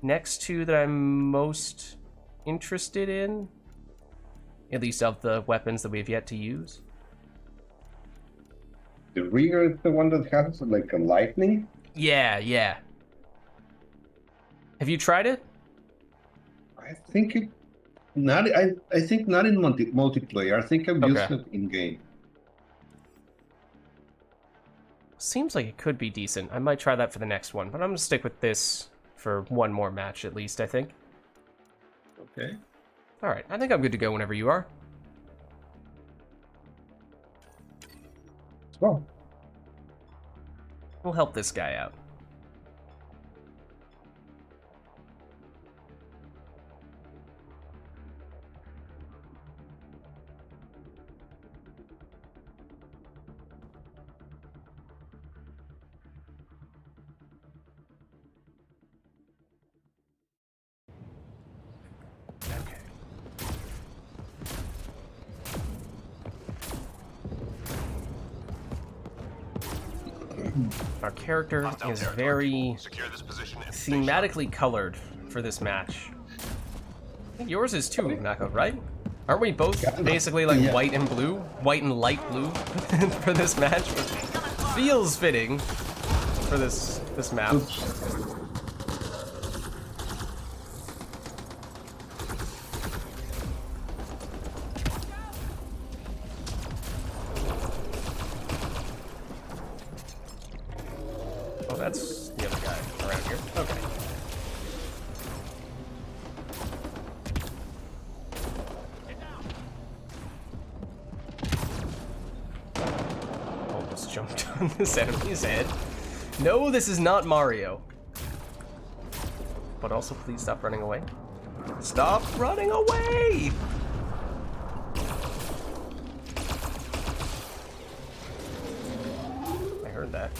next two that I'm most interested in. At least of the weapons that we've yet to use. The Reegar is the one that has like a lightning? Yeah, yeah. Have you tried it? I think it not. I think not in multiplayer. I think I've used it in game. Seems like it could be decent. I might try that for the next one, but I'm gonna stick with this for one more match at least, I think. Okay. Alright, I think I'm good to go whenever you are. Well, We'll help this guy out. Our character is very Secure this position and stay sharp. thematically colored for this match. I think yours is too, Nako, right? Aren't we both basically like white and blue? White and light blue for this match? Feels fitting for this map. oops. Oh, that's the other guy around here. Okay. Almost jumped on this enemy's head. No, this is not Mario. But also, please stop running away. Stop running away! I heard that.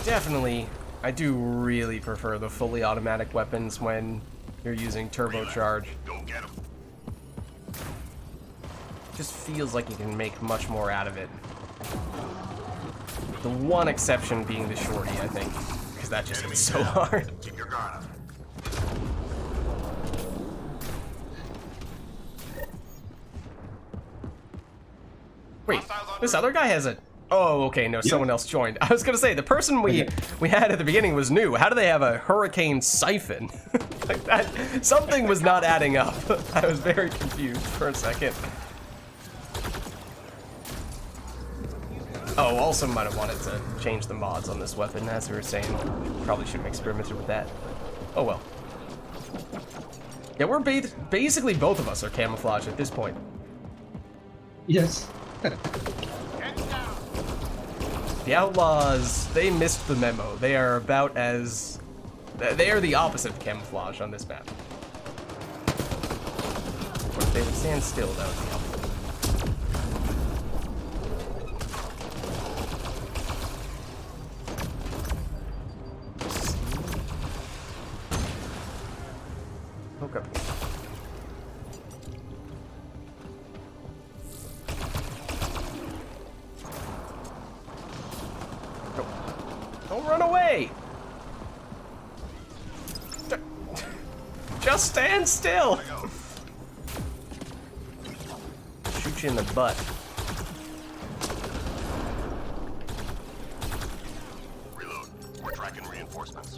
Definitely, I do really prefer the fully automatic weapons when you're using turbocharge. Go get him. Just feels like you can make much more out of it. The one exception being the shorty, I think, because that just hits so hard. Keep your guard up. Wait, this other guy has a... Oh, okay, no, someone else joined. I was gonna say, the person we had at the beginning was new. How do they have a hurricane siphon? Like that, something was not adding up. I was very confused for a second. Oh, also might have wanted to change the mods on this weapon, as we were saying. Probably should have experimented with that. Oh well. Yeah, we're basically both of us are camouflaged at this point. Yes. Heads down. The Outlaws, they missed the memo. They are about as... They are the opposite of camouflage on this map. Or if they would stand still, that would be helpful. Hook up. Don't run away! Just stand still! Shoot you in the butt. Reload. We're tracking reinforcements.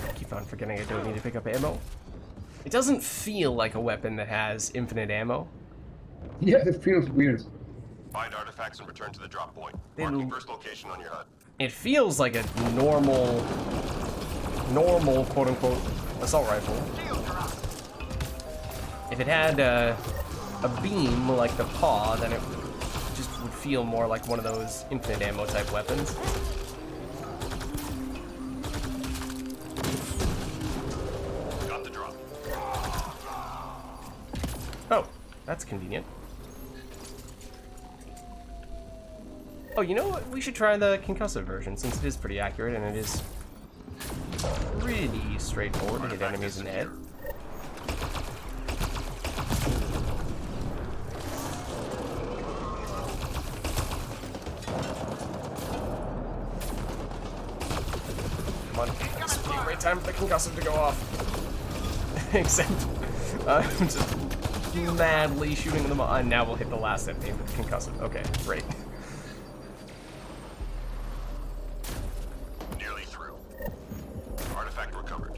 I keep on forgetting I don't need to pick up ammo. It doesn't feel like a weapon that has infinite ammo. Yeah, it feels weird. Find artifacts and return to the drop point. Marking first location on your HUD. It feels like a normal quote-unquote assault rifle. If it had a beam like the paw, then it just would feel more like one of those infinite ammo type weapons. Got the drop. Oh, that's convenient. Oh, you know what? We should try the concussive version, since it is pretty accurate and it is pretty straightforward to hit enemies in the head. Come on, this would be a great time for the concussive to go off. Except, I'm just madly shooting them on. Now we'll hit the last enemy with the concussive. Okay, great. Nearly through. Artifact recovered.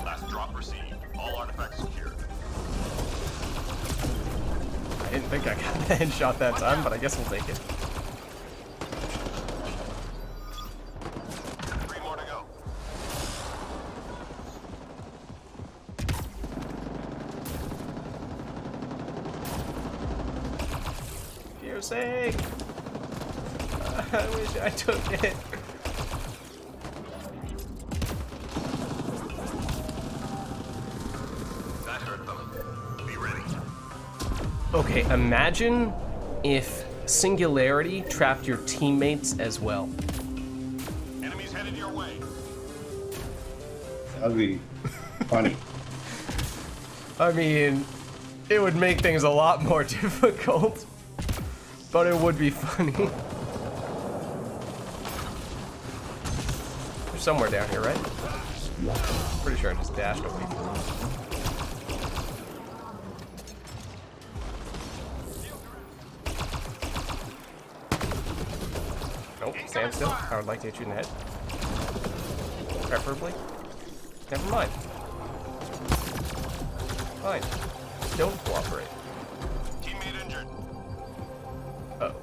Last drop received. All artifacts secured. I didn't think I got the headshot that time, but I guess we'll take it. 3 more to go. For your sake. I wish I took it. That hurt them. Be ready. Okay, imagine if Singularity trapped your teammates as well. Enemies headed your way. That'd be funny. I mean, it would make things a lot more difficult, but it would be funny. They're somewhere down here, right? Pretty sure I just dashed away from them. Nope, stand still. I would like to hit you in the head. Preferably. Never mind. Fine. Don't cooperate. Teammate injured. Uh-oh.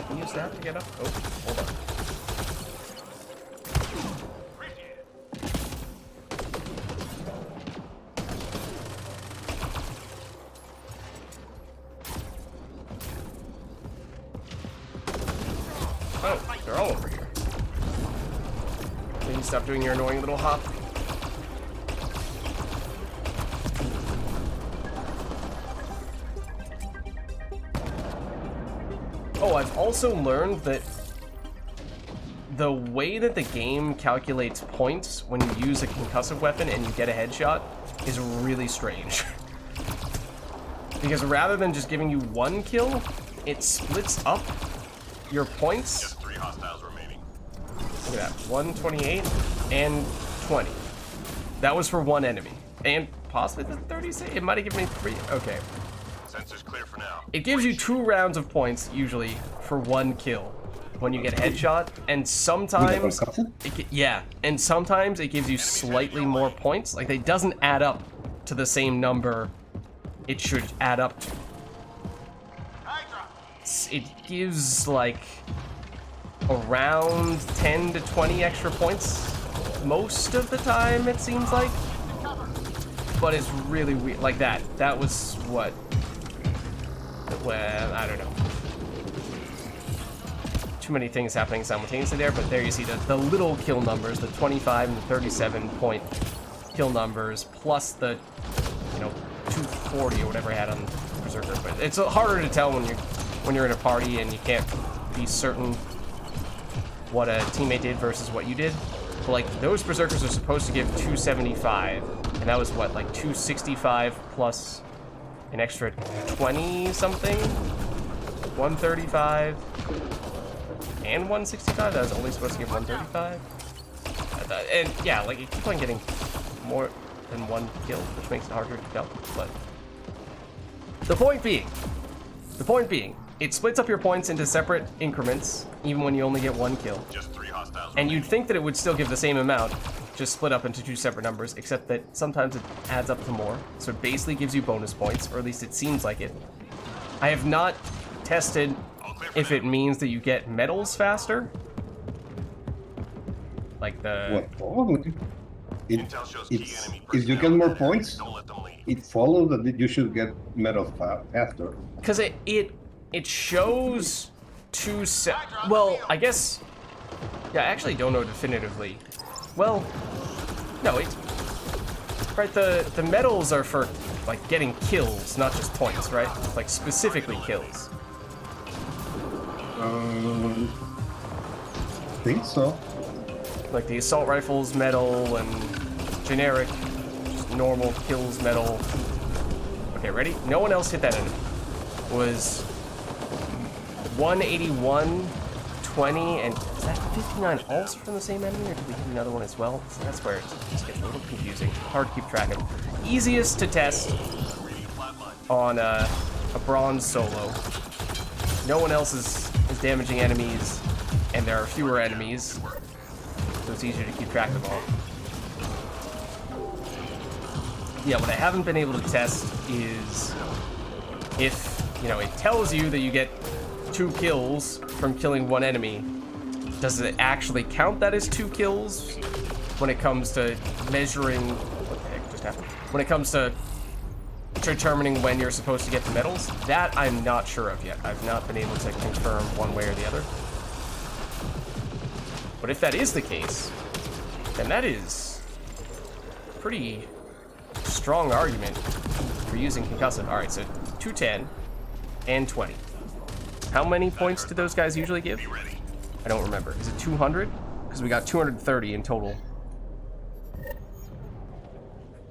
Can you use that to get up? Oh, hold on. Oh, they're all over here. Can you stop doing your annoying little hop? Oh, I've also learned that the way that the game calculates points when you use a concussive weapon and you get a headshot is really strange. Because rather than just giving you one kill, it splits up your points. Just 3 hostiles remaining. Look at that, 128 and 20. That was for one enemy. And possibly the 36, it might have given me 3, okay. Sensors clear for now. It gives you 2 rounds of points, usually, for one kill when you get a headshot, and sometimes, and sometimes it gives you slightly more points. Like, it doesn't add up to the same number it should add up to. It gives, like, around 10 to 20 extra points most of the time, it seems like. But it's really weird. Like that. That was what? Well, I don't know. Too many things happening simultaneously there, but there you see the little kill numbers, the 25 and the 37 point kill numbers, plus the, 240 or whatever I had on Berserker. But it's harder to tell when you're in a party and you can't be certain what a teammate did versus what you did. But like those Berserkers are supposed to give 275, And that was what, like 265 plus an extra 20 something? 135 and 165? That was only supposed to give 135? And yeah, like you keep on getting more than one kill, which makes it harder to tell. But the point being, it splits up your points into separate increments, even when you only get one kill. Just 3 hostiles. And you'd think that it would still give the same amount, just split up into 2 separate numbers, except that sometimes it adds up to more. So it basically gives you bonus points, or at least it seems like it. I have not tested if it means that you get medals faster. Like the... What? Oh, Intel shows key enemy if you get more personnel. points, Don't let them leave. it follows that you should get medals faster. Because it shows well, I guess... Yeah, I actually don't know definitively. Well, no, right, the medals are for, like, getting kills, not just points, right? Like, specifically kills. I think so. Like the assault rifles medal and generic, just normal kills medal. Okay, ready? No one else hit that enemy. Was 181, 20, and is that 59 also from the same enemy, or did we hit another one as well? So that's where it just gets a little confusing. Hard to keep track of. Easiest to test on a bronze solo. No one else is damaging enemies, and there are fewer enemies, so it's easier to keep track of all. Yeah, what I haven't been able to test is if, you know, it tells you that you get 2 kills from killing one enemy. Does it actually count that as 2 kills when it comes to measuring... What the heck just happened? When it comes to determining when you're supposed to get the medals? That I'm not sure of yet. I've not been able to confirm one way or the other. But if that is the case, then that is a pretty strong argument for using concussive. Alright, so 210 and 20. How many points do those guys usually give? I don't remember. Is it 200? Because we got 230 in total.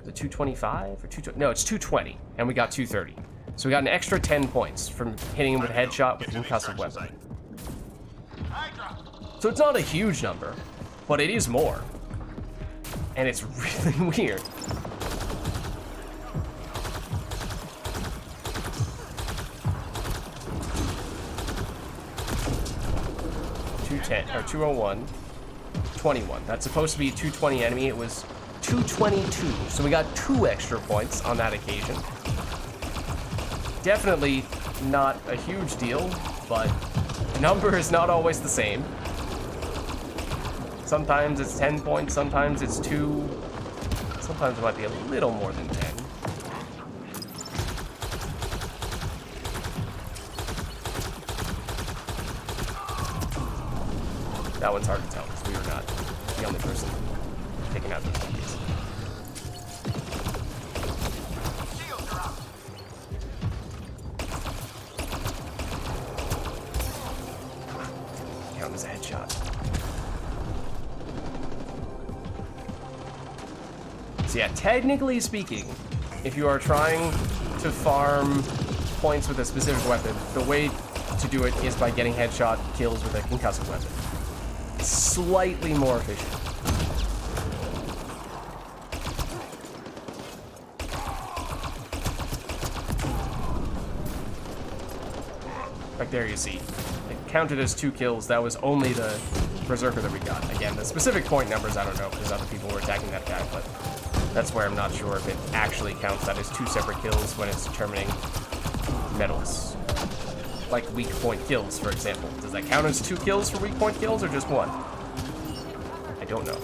Is it 225 or 220? No, it's 220, and we got 230. So we got an extra 10 points from hitting him with a headshot with a concussive weapon. So it's not a huge number, but it is more. And it's really weird. Or 201, 21. That's supposed to be a 220 enemy. It was 222, so we got 2 extra points on that occasion. Definitely not a huge deal, but the number is not always the same. Sometimes it's 10 points, sometimes it's 2, sometimes it might be a little more than 10. That one's hard to tell because we were not the only person taking out those zombies. Count as a headshot. So yeah, technically speaking, if you are trying to farm points with a specific weapon, the way to do it is by getting headshot kills with a concussive weapon. Slightly more efficient. Like there you see, it counted as 2 kills. That was only the berserker that we got. Again, the specific point numbers I don't know because other people were attacking that guy, but that's where I'm not sure if it actually counts that as 2 separate kills when it's determining medals. Like weak point kills, for example. Does that count as 2 kills for weak point kills or just 1? I don't know.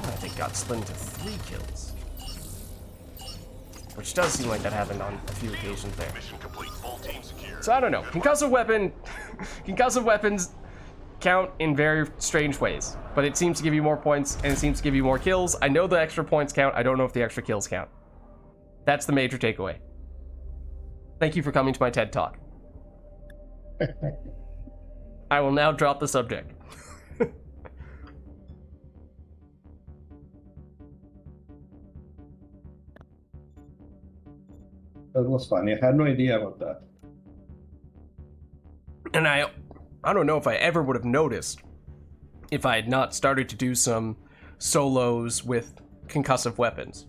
I think got slim to 3 kills. Which does seem like that happened on a few occasions there. Mission complete. Full team secure. So I don't know. Concussive weapons count in very strange ways, but it seems to give you more points and it seems to give you more kills. I know the extra points count. I don't know if the extra kills count. That's the major takeaway. Thank you for coming to my TED Talk. I will now drop the subject. That was funny. I had no idea about that. And I don't know if I ever would have noticed if I had not started to do some solos with concussive weapons.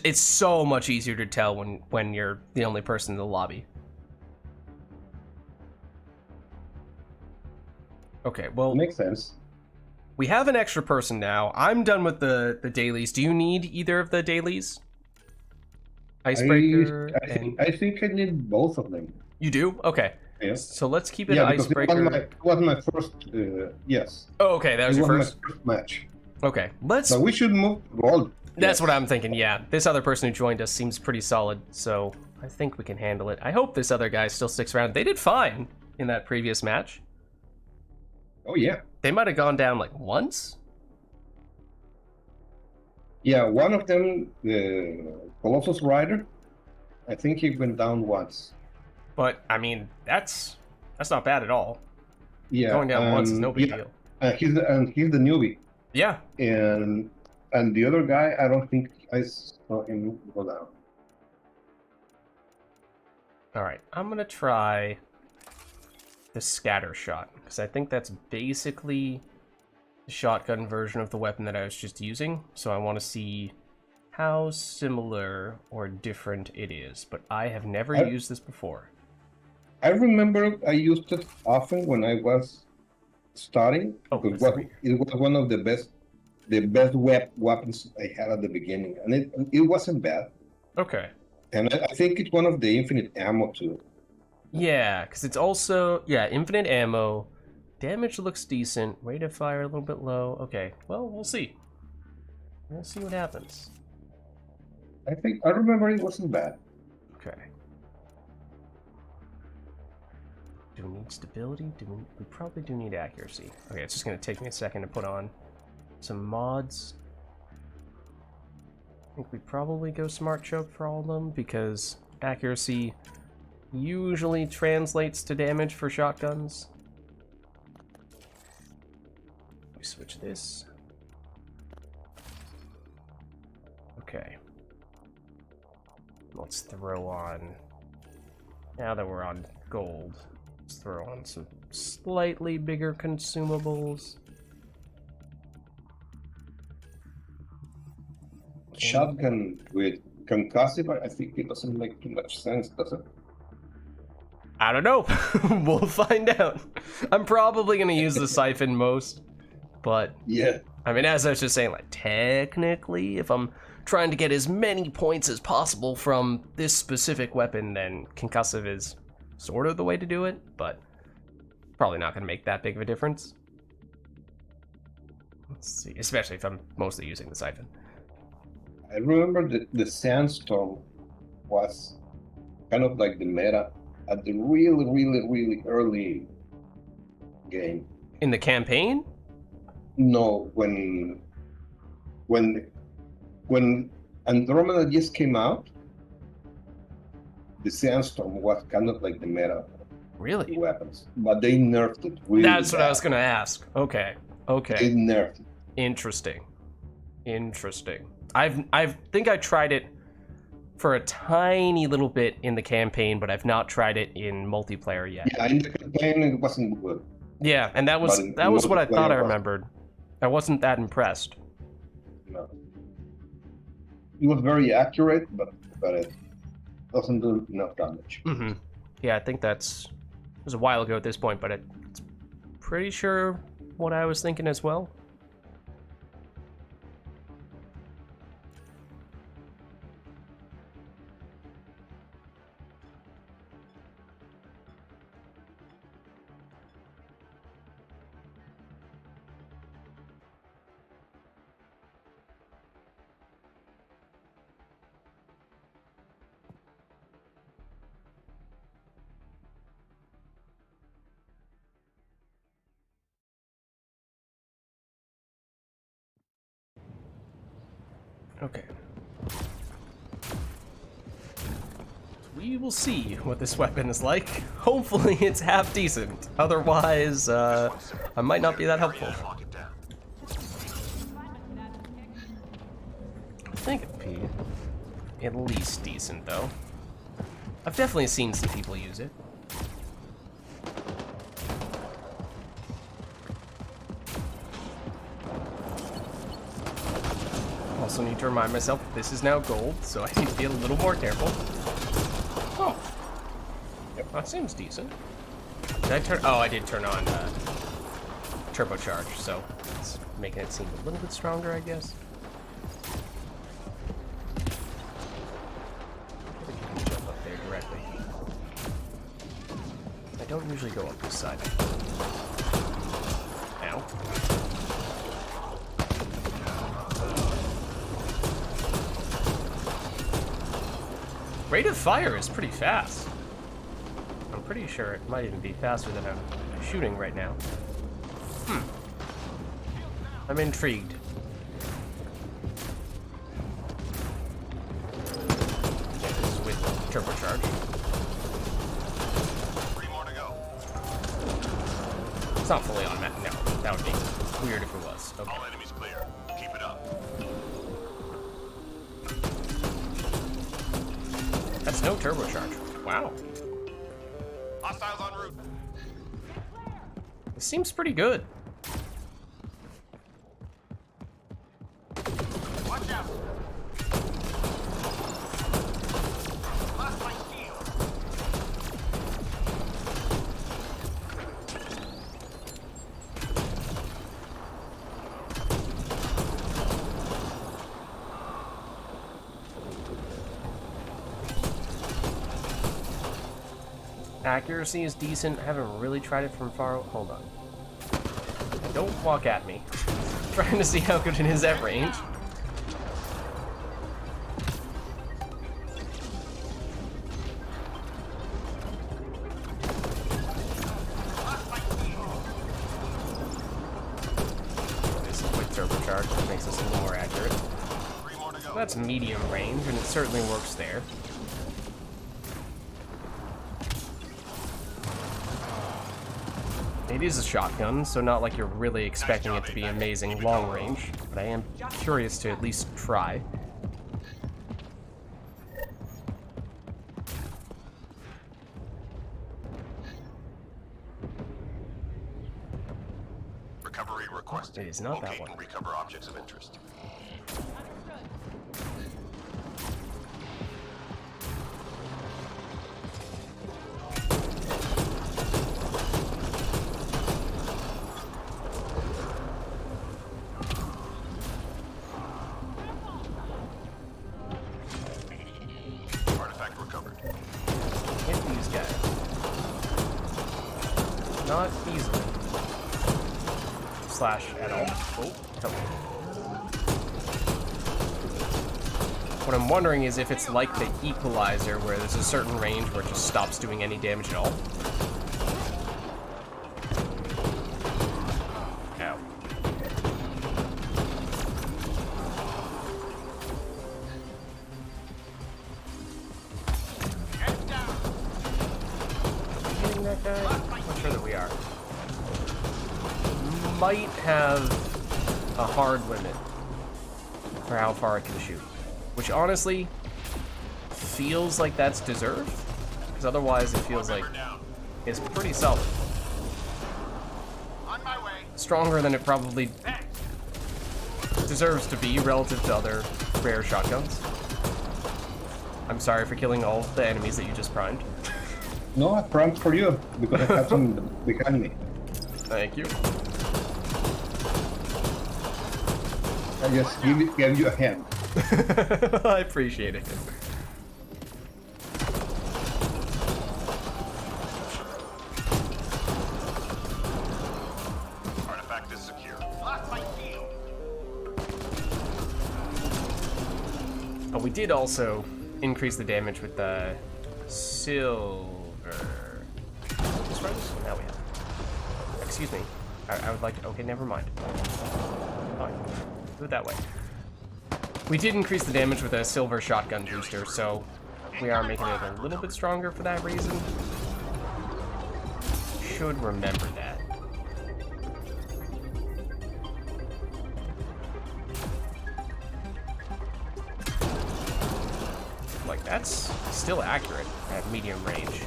It's so much easier to tell when you're the only person in the lobby. Okay, well, Makes sense. we have an extra person now. I'm done with the dailies. Do you need either of the dailies? Icebreaker. I think I need both of them. You do? Okay. Yeah. So let's keep it Yeah, because icebreaker. it was my first. Yes. Oh, okay, that was It your was first. my first match. Okay, let's. So we should move to gold. That's Yes. what I'm thinking. Yeah, this other person who joined us seems pretty solid, so I think we can handle it. I hope this other guy still sticks around. They did fine in that previous match. Oh yeah. They might have gone down like once. Yeah, one of them, the Colossus Rider, I think he went down once. But I mean, that's not bad at all. Yeah, Going down once is no big yeah, deal. he's the newbie, Yeah. and the other guy, I don't think I saw him go down. All right, I'm gonna try the scatter shot because I think that's basically the shotgun version of the weapon that I was just using. So I want to see how similar or different it is. But I have never used this before. I remember I used it often when I was starting. Oh, Because that's it was one of the best weapons I had at the beginning, and it wasn't bad. Okay. And I think it's one of the infinite ammo too. Yeah, because it's also, yeah, infinite ammo. Damage looks decent. Rate of fire a little bit low. Okay, well, we'll see. We'll see what happens. I remember it wasn't bad. Okay. Do we need stability? We probably do need accuracy. Okay, it's just going to take me a second to put on some mods. I think we probably go smart choke for all of them because accuracy usually translates to damage for shotguns. We switch this. Okay. Let's throw on, now that we're on gold, let's throw on some slightly bigger consumables. Shotgun with concussive, I think it doesn't make too much sense, does it? I don't know. We'll find out. I'm probably going to use the siphon most, but Yeah. I mean, as I was just saying, like, technically, if I'm trying to get as many points as possible from this specific weapon, then concussive is sort of the way to do it, but probably not going to make that big of a difference. Let's see, especially if I'm mostly using the siphon. I remember the sandstorm was kind of like the meta at the really, really, really early game. In the campaign? No, when Andromeda just came out, the sandstorm was kind of like the meta of Really? the weapons, but they nerfed it really That's what I bad. was going to ask. Okay. They Okay. nerfed it. Interesting. Interesting. I think I tried it for a tiny little bit in the campaign, but I've not tried it in multiplayer yet. Yeah, in the campaign it wasn't good. Yeah, and that was But in what I thought I multiplayer, remembered. I wasn't that impressed. No. It was very accurate, but it doesn't do enough damage. Mm-hmm. Yeah, I think it was a while ago at this point, but it's pretty sure what I was thinking as well. Okay. we will see what this weapon is like. Hopefully it's half decent. Otherwise, I might not be that helpful. Lock it down. I think it'd be at least decent, though. I've definitely seen some people use it. Also need to remind myself this is now gold, so I need to be a little more careful. Oh. Yep, that seems decent. Did I turn? Oh, I did turn on turbocharge, so it's making it seem a little bit stronger, I guess. I think you can jump up there directly. I don't usually go up this side. Ow. Rate of fire is pretty fast. I'm pretty sure it might even be faster than I'm shooting right now. I'm intrigued. Yeah, this is with turbocharge. 3 more to go. It's not fully on that. No, that would be weird if it was. Okay. All enemies clear. Keep it up. That's no turbocharge. Wow. Hostiles en route. This seems pretty good. Watch out. Lost my shield. Accuracy is decent. I haven't really tried it from far. Hold on. Don't walk at me. Trying to see how good it is at range. This is with turbocharge, that makes us a little more accurate. 3 more to go. That's medium range, and it certainly works there. It is a shotgun, so not like you're really expecting it to be amazing long range, but I am curious to at least try. Recovery requested. It is not that Locate one. and recover objects of interest. Artifact recovered. Hit these guys. Not easily. Slash at all. Oh, come on. What I'm wondering is if it's like the equalizer, where there's a certain range where it just stops doing any damage at all. Ow. Head down. Are we hitting that guy? I'm not sure that we are. Might have a hard limit for how far it can shoot. Which honestly feels like that's deserved. Because otherwise it feels like Down. it's pretty solid. On my way. Stronger than it probably deserves to be relative to other rare shotguns. I'm sorry for killing all the enemies that you just primed. No, I prompt for you because I have some behind me. Thank you. I just gave you a hand. I appreciate it. Artifact is secure. Lost my shield. But we did also increase the damage with the silver. Just right? Now we have. Excuse me. I would like to. Okay, never mind. Fine. Do it that way. We did increase the damage with a silver shotgun booster, so we are making it a little bit stronger for that reason. Should remember that. Like, that's still accurate at medium range.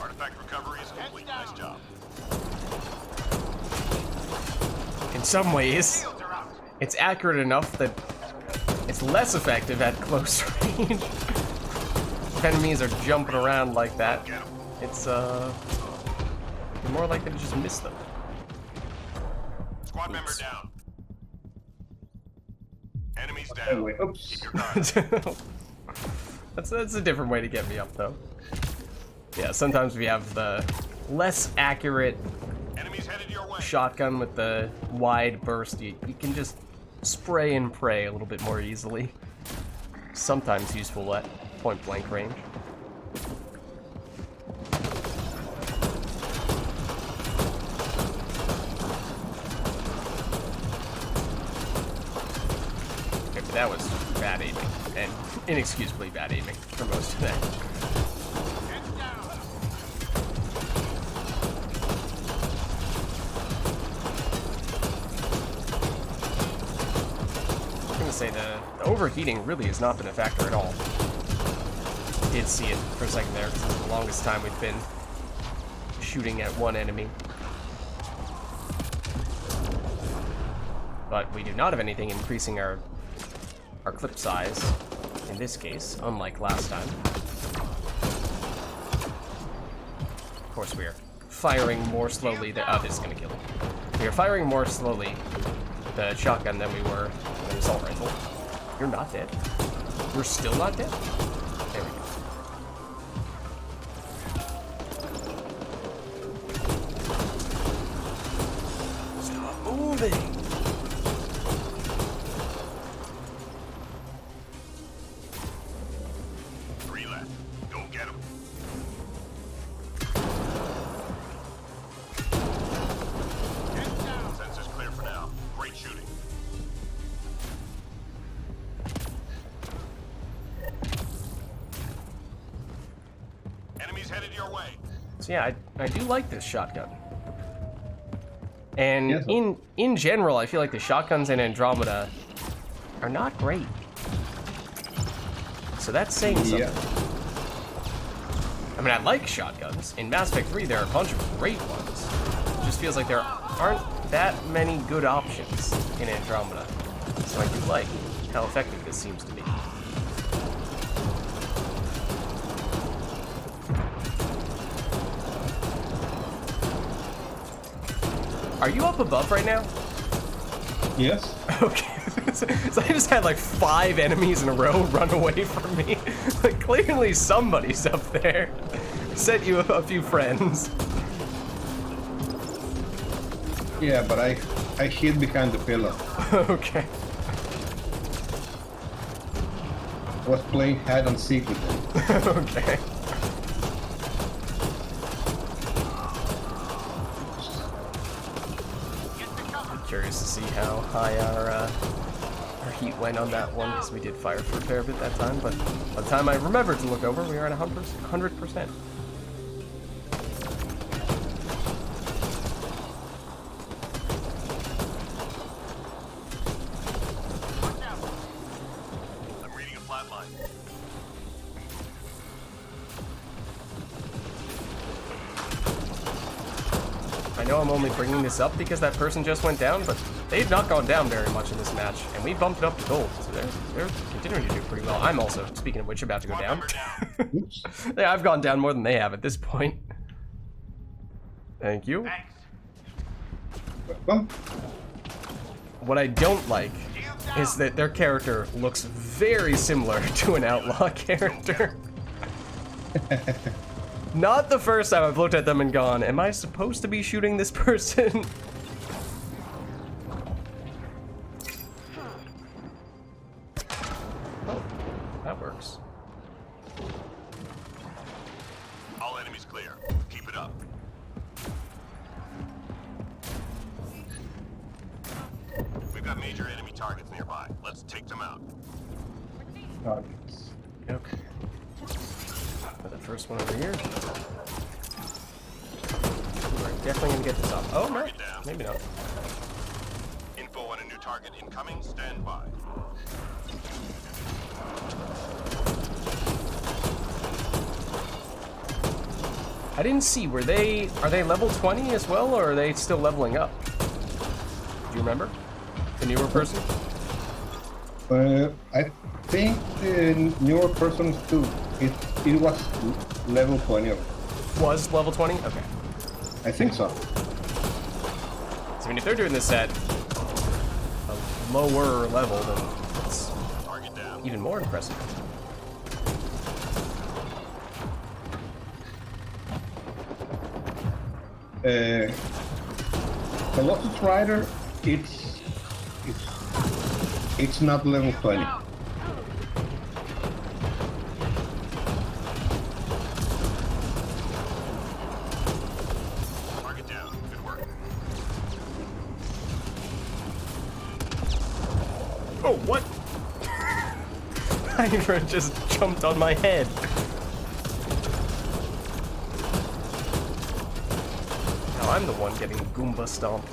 Artifact recovery is complete. Nice job. In some ways, it's accurate enough that it's less effective at close range. If enemies are jumping around like that, it's you're more likely to just miss them. Squad member down. Enemies down. Anyway, oops. Keep your guard. That's a different way to get me up, though. Yeah, sometimes we have the less accurate Enemies headed your way. shotgun with the wide burst. You can just spray and pray a little bit more easily. Sometimes useful at point blank range. Okay, but that was bad aiming, and inexcusably bad aiming for most of that. Say the overheating really has not been a factor at all. Did see it for a second there, because it's the longest time we've been shooting at one enemy. But we do not have anything increasing our clip size in this case, unlike last time. Of course, we are firing more slowly. Oh, this is gonna kill him. We are firing more slowly with the shotgun than we were with the assault rifle. You're not dead. You're still not dead? There we go. Stop moving! Three left. Go get them. Sensors clear for now. Great shooting. Enemies headed your way. So yeah, I do like this shotgun. And Yes. in general, I feel like the shotguns in Andromeda are not great. So that's saying something. Yeah. I mean, I like shotguns. In Mass Effect 3, there are a bunch of great ones. It just feels like there aren't that many good options in Andromeda. So I do like how effective this seems to be. Are you up above right now? Yes. Okay. So I just had like 5 enemies in a row run away from me. Like, clearly somebody's up there. Sent you a few friends. Yeah, but I hid behind the pillar. Okay. I was playing hide and seek with them. Okay. I'm curious to see how high our heat went on that one, because we did fire for a fair bit that time, but by the time I remembered to look over, we were at 100%. I'm reading a flat line. I know I'm only bringing this up because that person just went down, but they've not gone down very much in this match, and we bumped it up to gold, so they're continuing to do pretty well. I'm also, speaking of which, about to go down. Oops. Yeah, I've gone down more than they have at this point. Thank you. Welcome. What I don't like is that their character looks very similar to an outlaw character. Not the first time I've looked at them and gone, am I supposed to be shooting this person? Oh, that works. All enemies clear. Keep it up. We've got major enemy targets nearby. Let's take them out. Targets. Okay. first one over here. We're definitely gonna get this off. Oh no, maybe not. Info on a new target incoming. Stand by. I didn't see, are they level 20 as well, or are they still leveling up? Do you remember? The newer person? I think the newer person too. It was level 20. Was level 20? Okay. I think so. So I mean, if they're doing this at a lower level, then it's Target down. even more impressive. Colossus Rider, it's not level 20. Target down. Good work. Oh, what? Hydra just jumped on my head. Now I'm the one getting Goomba stomped.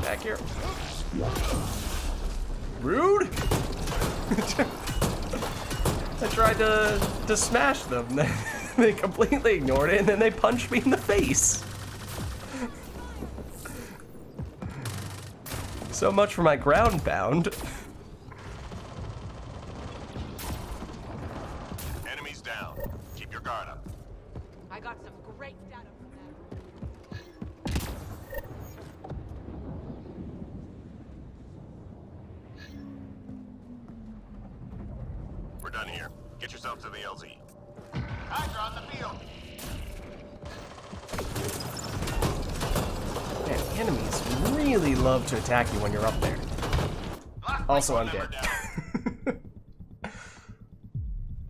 Back here. Rude! I tried to smash them. They completely ignored it, and then they punched me in the face. So much for my ground pound. Enemies down. Keep your guard up. I got some great data from that. We're done here. Get yourself to the LZ. Hydra on the field. Man, enemies really love to attack you when you're up there. Also, I'm dead.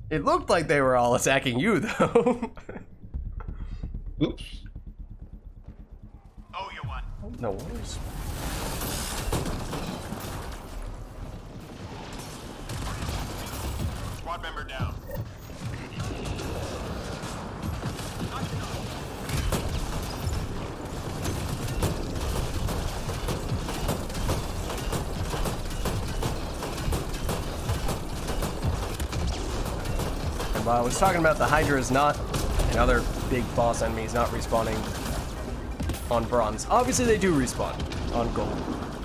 It looked like they were all attacking you, though. Oops. Oh, you won. No worries. Squad member down. And while I was talking about the Hydra is not, and other big boss enemies not respawning on bronze. Obviously they do respawn on gold.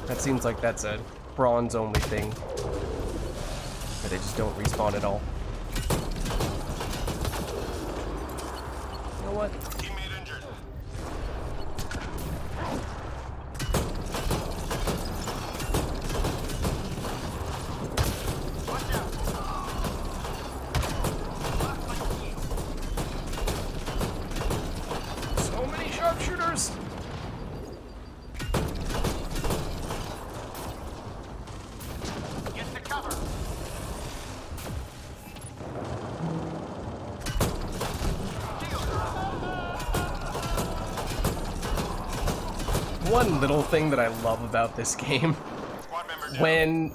That seems like that's a bronze only thing. But they just don't respawn at all. You know what? Teammate injured. Watch out. So many sharpshooters! Get to cover. One little thing that I love about this game, Squad member down. when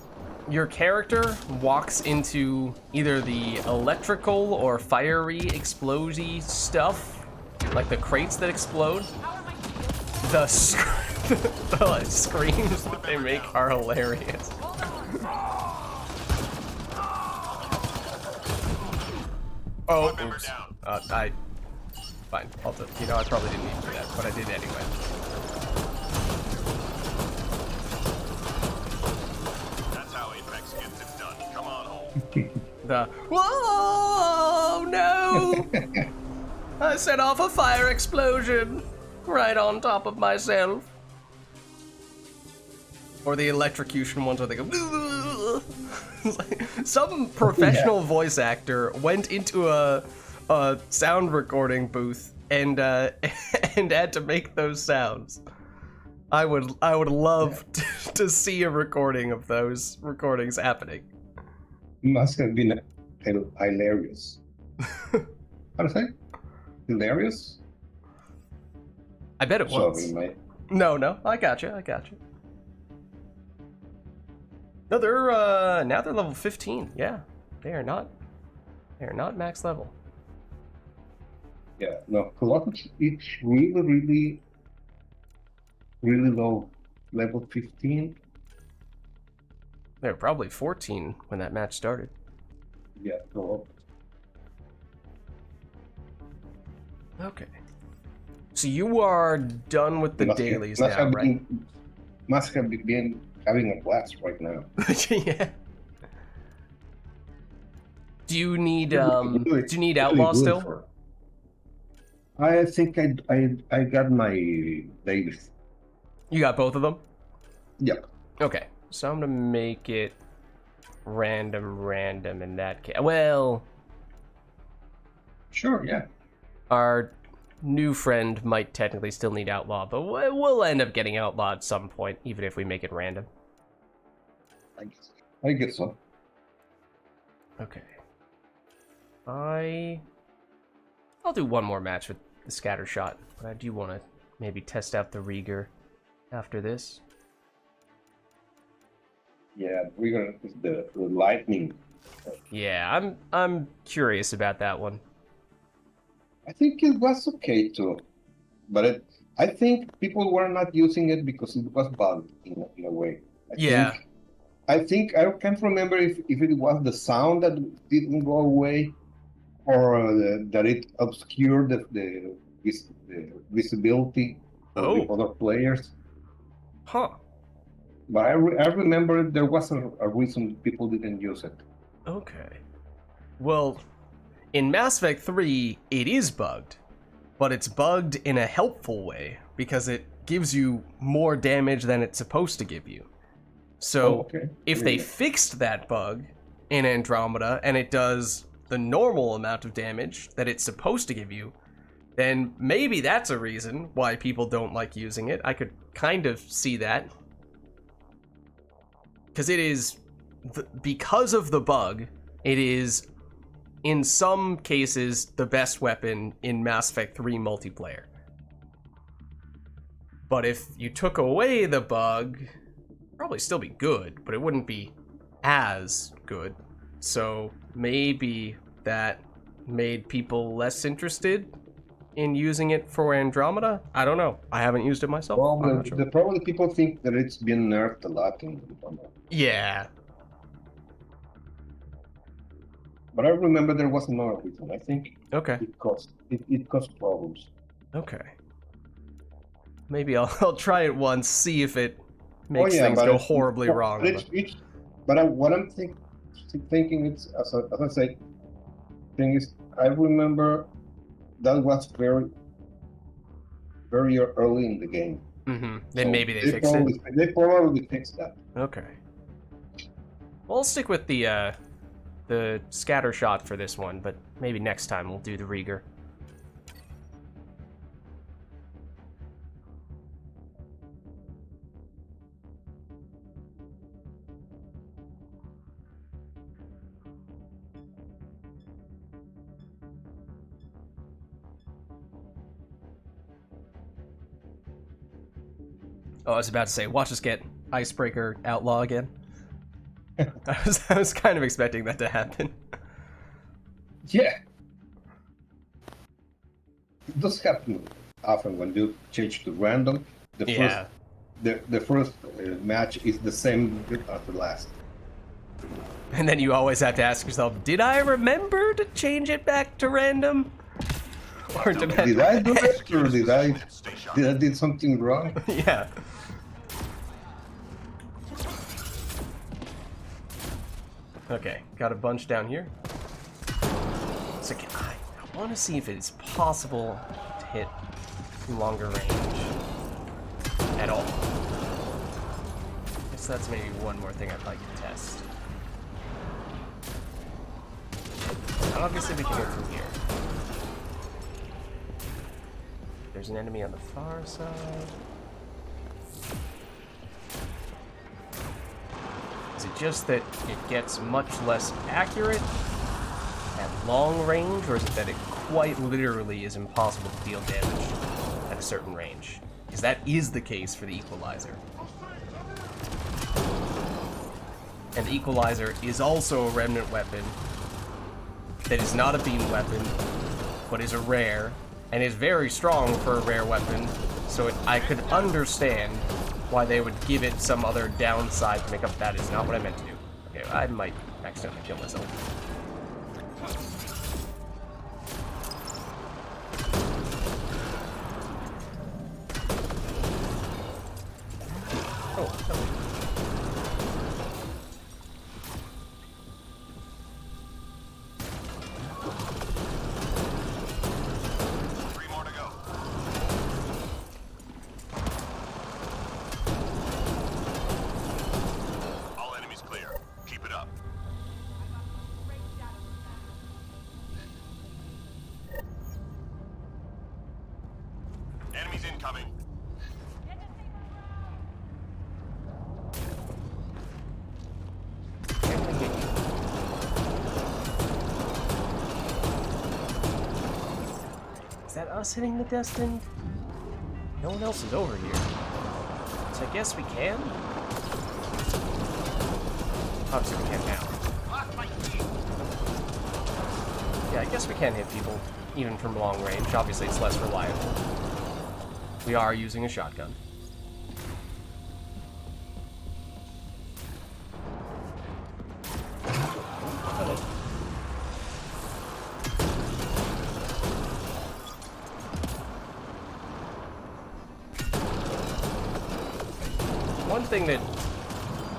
your character walks into either the electrical or fiery explosy stuff, like the crates that explode, the screams that they make are hilarious. Oh, Squad member oops. down. Fine. You know, I probably didn't need to do that, but I did anyway. That's how Apex gets it done. Come on home. The whoa no! I set off a fire explosion right on top of myself. Or the electrocution ones where they go. It's like some professional voice actor went into a sound recording booth and and had to make those sounds. I would love to see a recording of those recordings happening. Must have been hilarious. How to say? hilarious. I bet it was. Sorry, mate. No, I got you. No, they're now they're level 15. Yeah, they are not max level. Yeah, no, Colossus it's really low, level 15. They were probably 14 when that match started. Yeah, no. Okay. So you are done with the dailies now, right? Must have been having a blast right now. Yeah. Do you need Really outlaw good still? for- I think I got my dailies. You got both of them? Yep. Okay. So I'm gonna make it random in that case. Well, Sure, yeah. our new friend might technically still need outlaw, but we'll end up getting outlaw at some point, even if we make it random. I guess so. Okay. I'll do one more match with the scatter shot, but I do want to maybe test out the Reegar after this. Yeah, we're gonna the lightning. Yeah, I'm curious about that one. I think it was okay too, but I think people were not using it because it was bugged in a way. Yeah. I think I can't remember if it was the sound that didn't go away, or that it obscured the visibility of the Oh. other players. Huh. But I remember there was a reason people didn't use it. Okay. Well, in Mass Effect 3, it is bugged, but it's bugged in a helpful way because it gives you more damage than it's supposed to give you. So, if they fixed that bug in Andromeda and it does the normal amount of damage that it's supposed to give you, then maybe that's a reason why people don't like using it. I could kind of see that. Because it is, because of the bug, it is, in some cases, the best weapon in Mass Effect 3 multiplayer. But if you took away the bug, it'd probably still be good, but it wouldn't be as good. So maybe that made people less interested in using it for Andromeda? I don't know. I haven't used it myself. Probably people think that it's been nerfed a lot in Andromeda. Yeah. But I remember there was another reason. I think Okay. it caused problems. Okay. Maybe I'll try it once, see if it makes things go horribly wrong. What I'm thinking is, as I say, thing is, I remember that was very early in the game. Mm-hmm. Then so maybe they fixed it. They probably fixed that. Okay. Well, I'll stick with the scatter shot for this one, but maybe next time we'll do the Reegar. Oh, I was about to say, watch us get Icebreaker Outlaw again. I was kind of expecting that to happen. Yeah. It does happen often when you change to random. The first match is the same as the last. And then you always have to ask yourself, did I remember to change it back to random? Or did I do it, or did I did something wrong? Yeah. Okay, got a bunch down here. So I want to see if it's possible to hit longer range at all. I guess that's maybe one more thing I'd like to test. Obviously we can go from here. There's an enemy on the far side. Is it just that it gets much less accurate at long range, or is it that it quite literally is impossible to deal damage at a certain range. Because that is the case for the Equalizer. And the Equalizer is also a remnant weapon that is not a beam weapon, but is a rare, and is very strong for a rare weapon, so I could understand why they would give it some other downside to make up. That is not what I meant to do. Okay, I might accidentally kill myself. Oh, hello. Enemies incoming. Is that us hitting the destined? No one else is over here. So I guess we can? Obviously we can now. Yeah, I guess we can hit people, even from long range. Obviously it's less reliable. We are using a shotgun. Hello. One thing that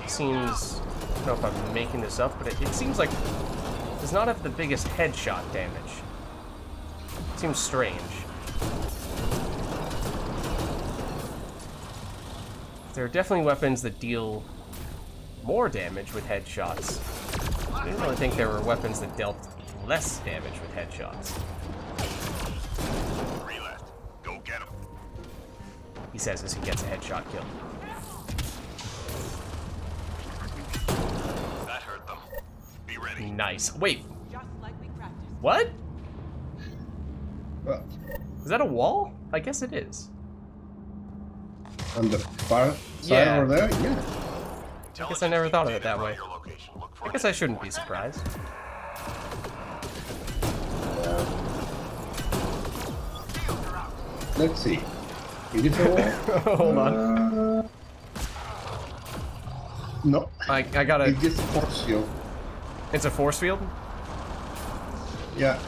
seems, I don't know if I'm making this up, but it seems like it does not have the biggest headshot damage. It seems strange. There are definitely weapons that deal more damage with headshots. I didn't really think there were weapons that dealt less damage with headshots. 3 left. Go get him. He says as he gets a headshot kill. That hurt them. Be ready. Nice. Wait, Just like we practiced. what? Well, Is that a wall? I guess it is. on the far side Yeah. over there, yeah. I guess I never thought of it that way. Your location. Look for I guess I shouldn't be surprised. Let's see. Is it a wall? Hold on. No. I got It's a... just force field. It's a force field? Yeah.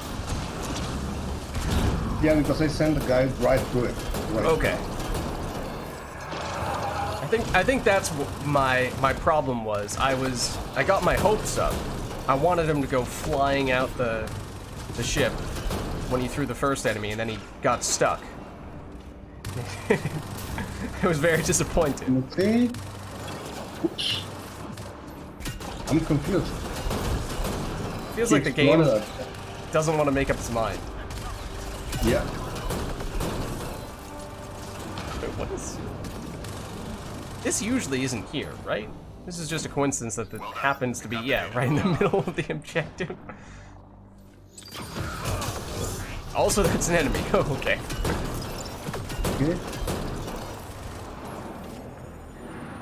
Yeah, because I sent the guy right through it. Right. Okay. I think that's what my problem was. I got my hopes up. I wanted him to go flying out the ship when he threw the first enemy, and then he got stuck. I was very disappointed. Okay. Oops. I'm confused. Feels like the game doesn't want to make up its mind. Yeah. Wait, what is... This usually isn't here, right? This is just a coincidence that it happens to be, yeah, right in the middle of the objective. Also, that's an enemy. Oh, okay. Okay.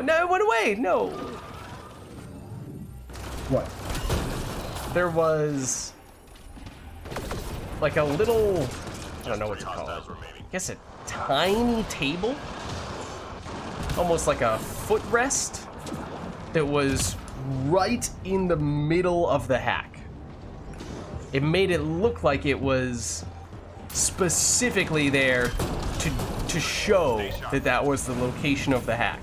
No, it went away! No! What? There was... like a little... I don't know what to call it. I guess a tiny table? Almost like a footrest that was right in the middle of the hack. It made it look like it was specifically there to show that that was the location of the hack.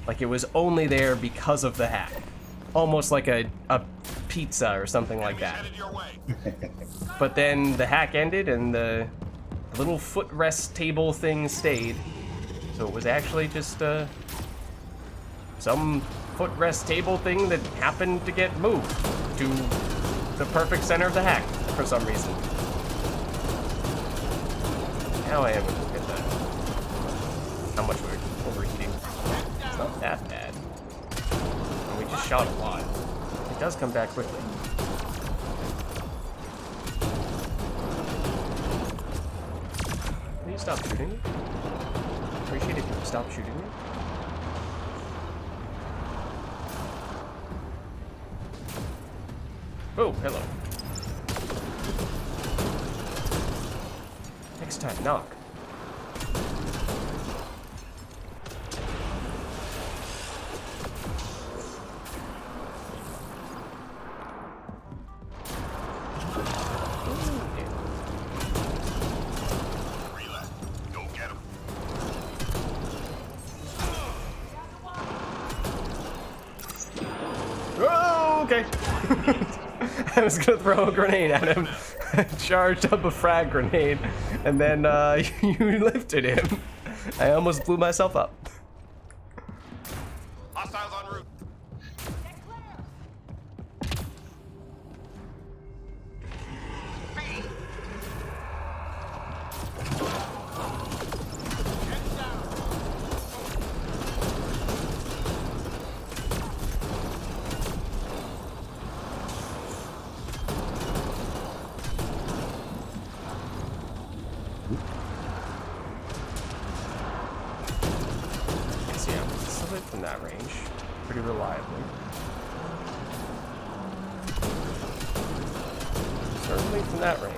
Like it was only there because of the hack. Almost like a pizza or something like that. Headed your way. But then the hack ended and the little footrest table thing stayed. So it was actually just some footrest table thing that happened to get moved to the perfect center of the hack for some reason. Now I am gonna look at that. How much we're overheating. It's not that bad. And we just shot a lot. It does come back quickly. stop shooting me? Appreciate it if you would stop shooting me. Oh, hello. Next time, knock. Relax. Go get him. Oh, okay. I was gonna throw a grenade at him. I charged up a frag grenade, and then you lifted him. I almost blew myself up. Hostiles en route. So yeah, still hit from that range, pretty reliably. Certainly from that range.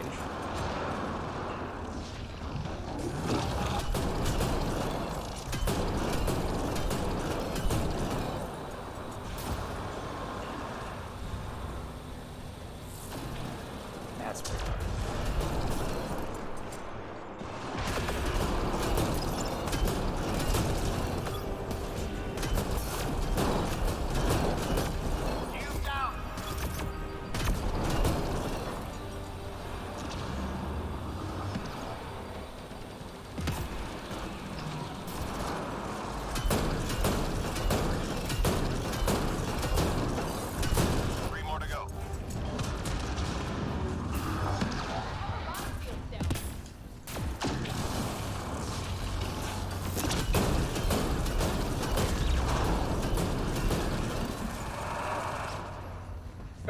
That's pretty hard. You down. Three more to go.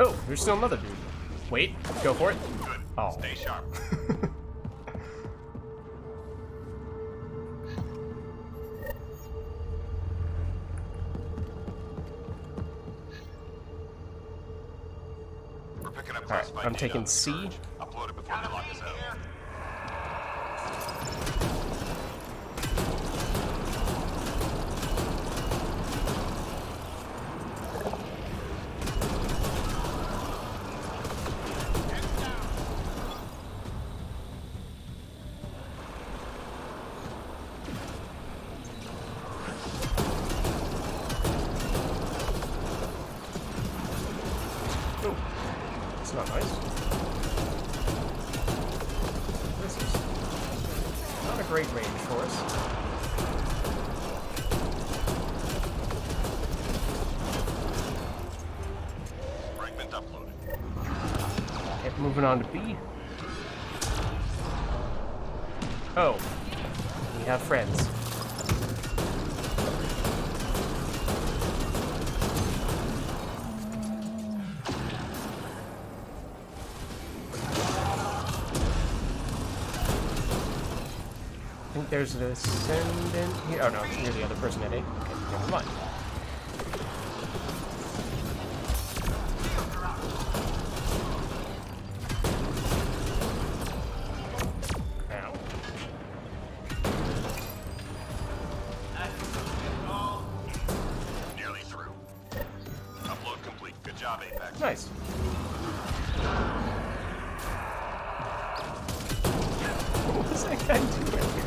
Oh, there's still another dude. Wait, go for it. Good. Oh. Stay sharp. We're picking up Alright, classified I'm data taking on the C. Scourge. Upload it before they lock us out. Oh, it's not nice. This is not a great range for us. Fragment uploaded. Okay, moving on to B. Oh, we have friends. I think there's an ascendant here. Oh no, you're the other person at A. Okay, never mind. Ow. Nearly through. Upload complete. Good job, Apex. Nice. What was that guy doing here?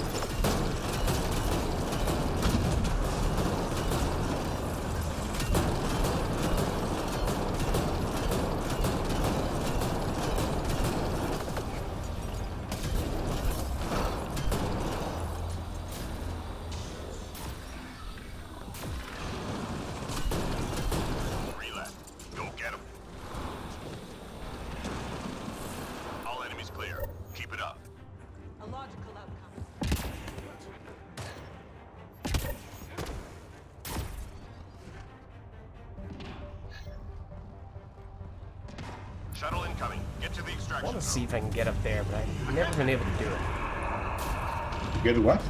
Relax. Go get him. All enemies clear. Keep it up. A logical outcome. Shuttle incoming. Get to the I extraction want to zone. see if I can get up there, but I've never been able to do it. Get what?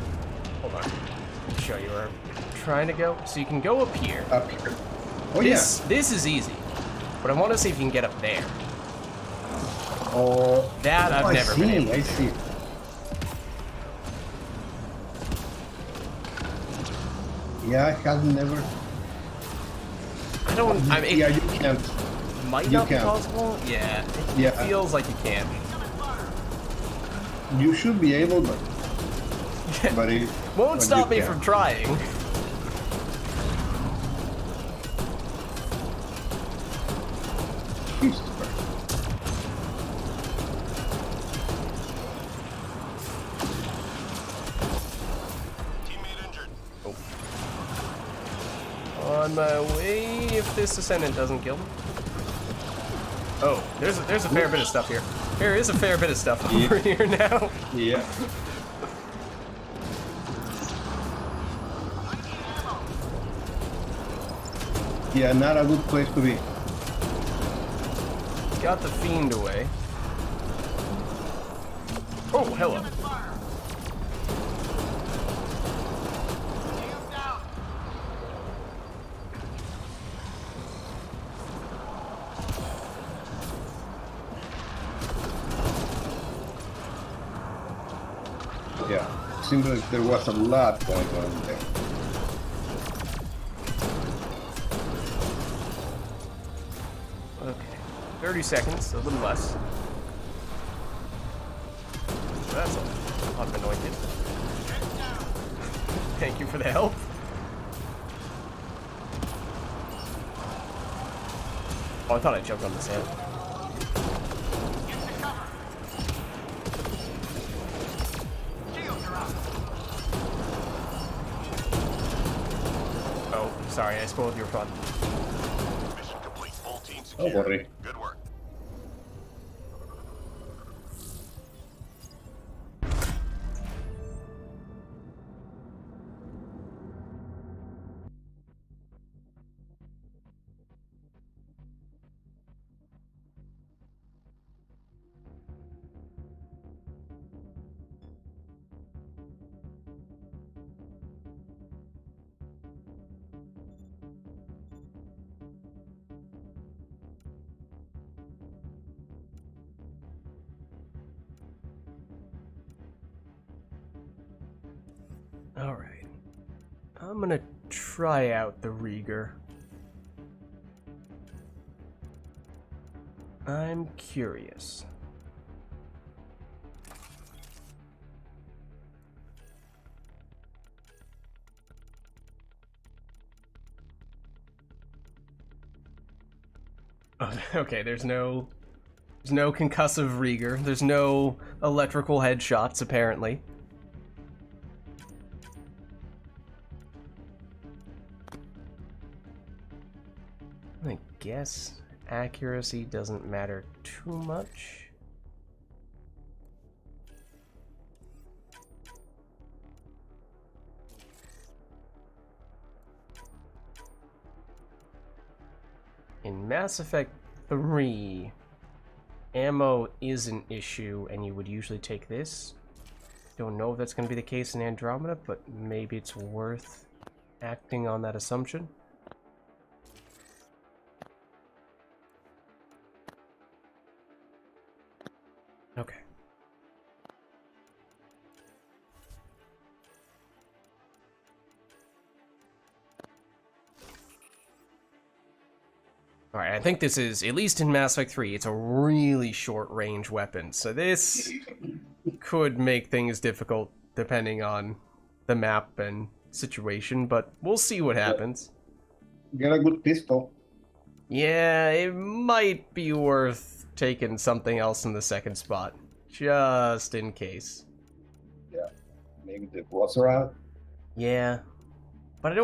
Hold on. Let me show you where I'm trying to go. So you can go up here. Up here. Oh This is easy. But I want to see if you can get up there. yeah. Oh. That I've never been able to I do. see. Yeah, I have never. I don't. I mean, Yeah, you can't. might you not be can't. possible. Yeah. It Yeah. feels like you can't. You should be able, but it Won't but stop you me can't. from trying. Jesus Christ. Teammate injured. On my way, if this Ascendant doesn't kill me. Oh, there's a fair bit of stuff here. There is a fair bit of stuff over here now. Yeah. Yeah, not a good place to be. Got the fiend away. Oh, hello. Yeah. Seems like there was a lot going on there. Okay. 30 seconds, a little less. That's a lot of anointed. Thank you for the help. Oh, I thought I jumped on the sand. Oh, sorry, I spoiled your fun. Mission complete. Full team Don't secure. worry. Good work. Alright. I'm gonna try out the Reegar. I'm curious. Okay, there's no concussive Reegar. There's no electrical headshots, apparently. I guess accuracy doesn't matter too much. In Mass Effect 3, ammo is an issue, and you would usually take this. Don't know if that's going to be the case in Andromeda, but maybe it's worth acting on that assumption. Okay. Alright, I think this is, at least in Mass Effect 3, it's a really short range weapon, so this could make things difficult depending on the map and situation, but we'll see what happens. Get a good pistol. Yeah, it might be worth taking something else in the second spot, just in case. Yeah. Maybe the buzzer out. Yeah, but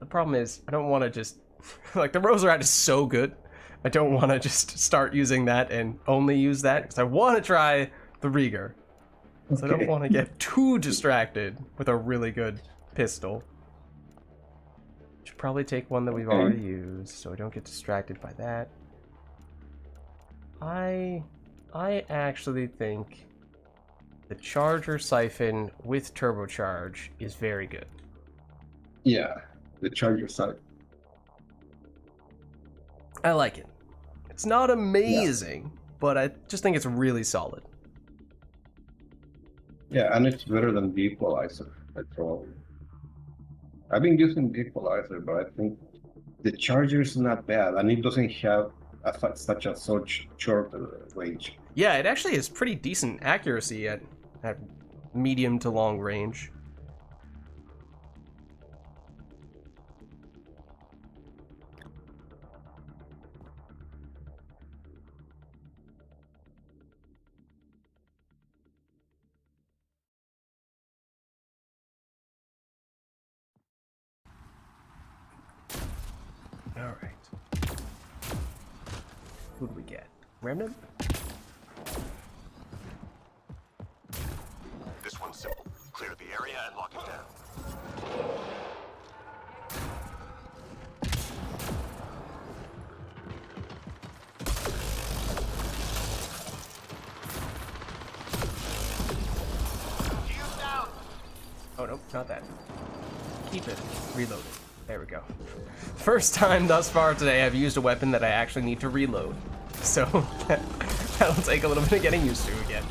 the problem is, I don't want to just, like, the Rosarat is so good, I don't want to just start using that and only use that, because I want to try the Reegar. So I don't want to get too distracted with a really good pistol. Should probably take one that we've already used, so I don't get distracted by that. I actually think the charger siphon with turbocharge is very good. Yeah, the charger side. I like it. It's not amazing, but I just think it's really solid. Yeah, and it's better than the equalizer. That's all. I've been using the equalizer, but I think the charger is not bad, and it doesn't have such short range. Yeah, it actually has pretty decent accuracy at medium to long range. All right. Who do we get? Remnant? This one's simple. Clear the area and lock it down. Fuse down. Oh, nope, not that. Keep it reloaded. There we go. First time thus far today I've used a weapon that I actually need to reload. So that'll take a little bit of getting used to again.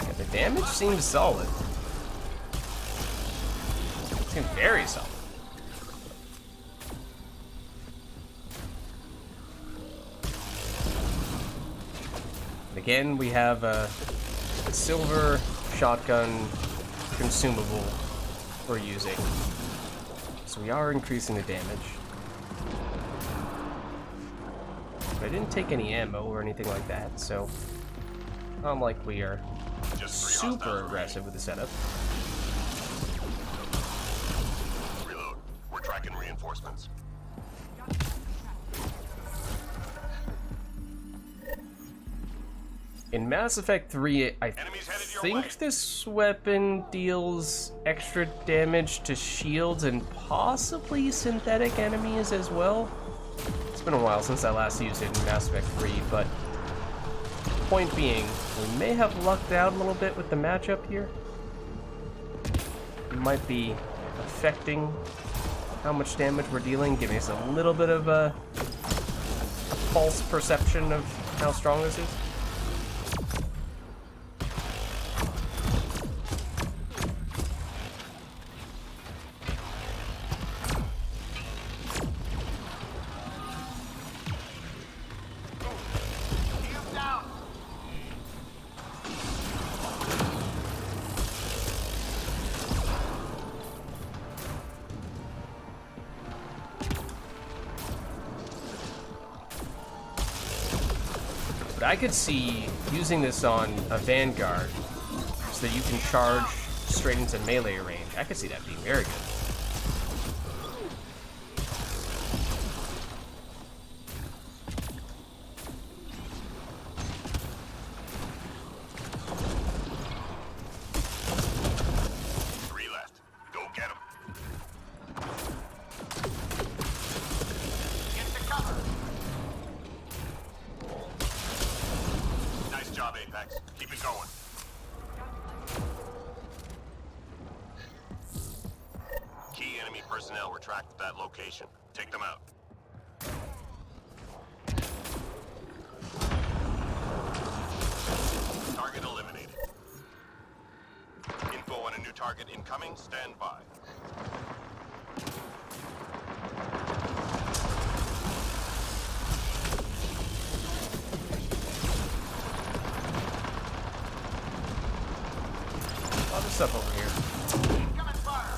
Yeah, the damage seems solid. It seems very solid. And again, we have a silver shotgun consumable we're using. So we are increasing the damage. But I didn't take any ammo or anything like that, so not like we are Just 3 super hostiles aggressive with the setup. remaining. Reload. We're tracking reinforcements. In Mass Effect 3, I Enemies headed your way. think this weapon deals extra damage to shields and possibly synthetic enemies as well. It's been a while since I last used it in Mass Effect 3, but point being, we may have lucked out a little bit with the matchup here. It might be affecting how much damage we're dealing, giving us a little bit of a false perception of how strong this is. Fuse down. But I could see using this on a Vanguard so that you can charge straight into melee range. I could see that being very good. Three left. Go get them. Get to cover. Nice job, Apex. Keep it going. Key enemy personnel were tracked at that location. Take them out. Target eliminated. Info on a new target incoming. Stand by. A lot of stuff over here. Incoming fire.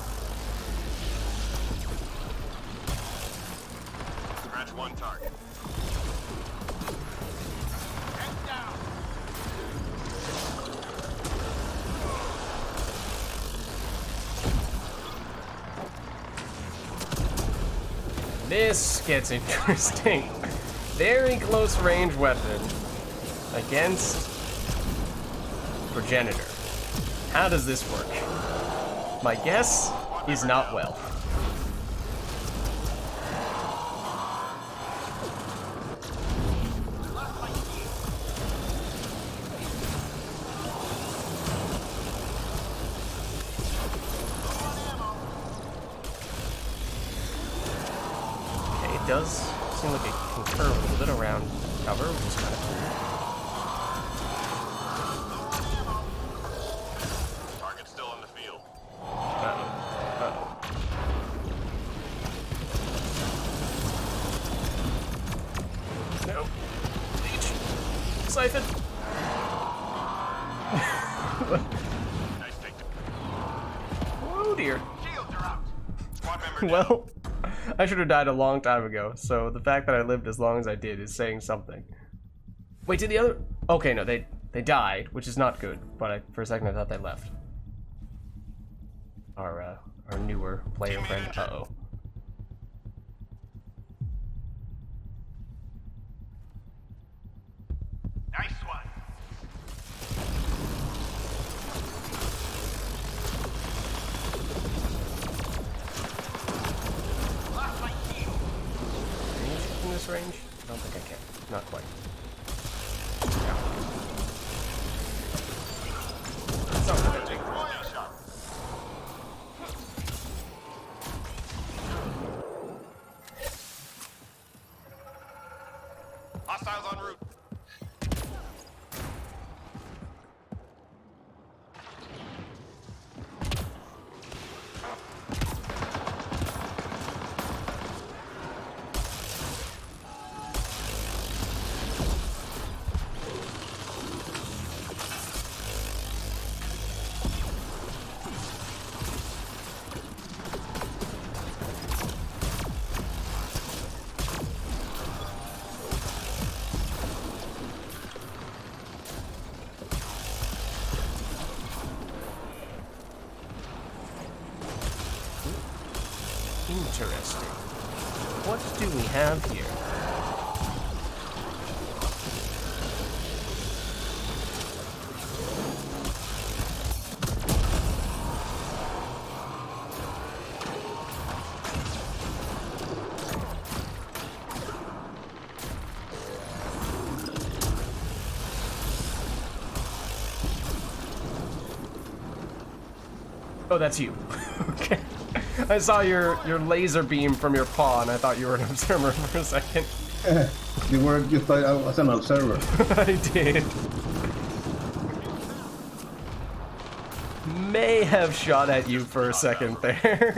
Scratch one target. Head down. This gets interesting. Very close range weapon against Progenitor. How does this work? My guess is not well. does seem like it can curve a little bit around cover, which is kind of cool. Target's still in the field. Uh-oh. Uh-oh. No. Leech. Siphon. Nice take. Oh dear. Shields are out. Squad member down. Well, I should have died a long time ago, so the fact that I lived as long as I did is saying something. Wait, did the other... Okay, no, they died, which is not good, but for a second I thought they left. Our newer player friend. Uh-oh. Nice one. Lost my shield. Can you shoot from this range? I don't think I can. Not quite. Something. Warning shot. Hostiles en route. Interesting. What do we have here? Oh, that's you. Okay. I saw your laser beam from your paw, and I thought you were an observer for a second. You thought I was an observer. I did. May have shot at you for a second there.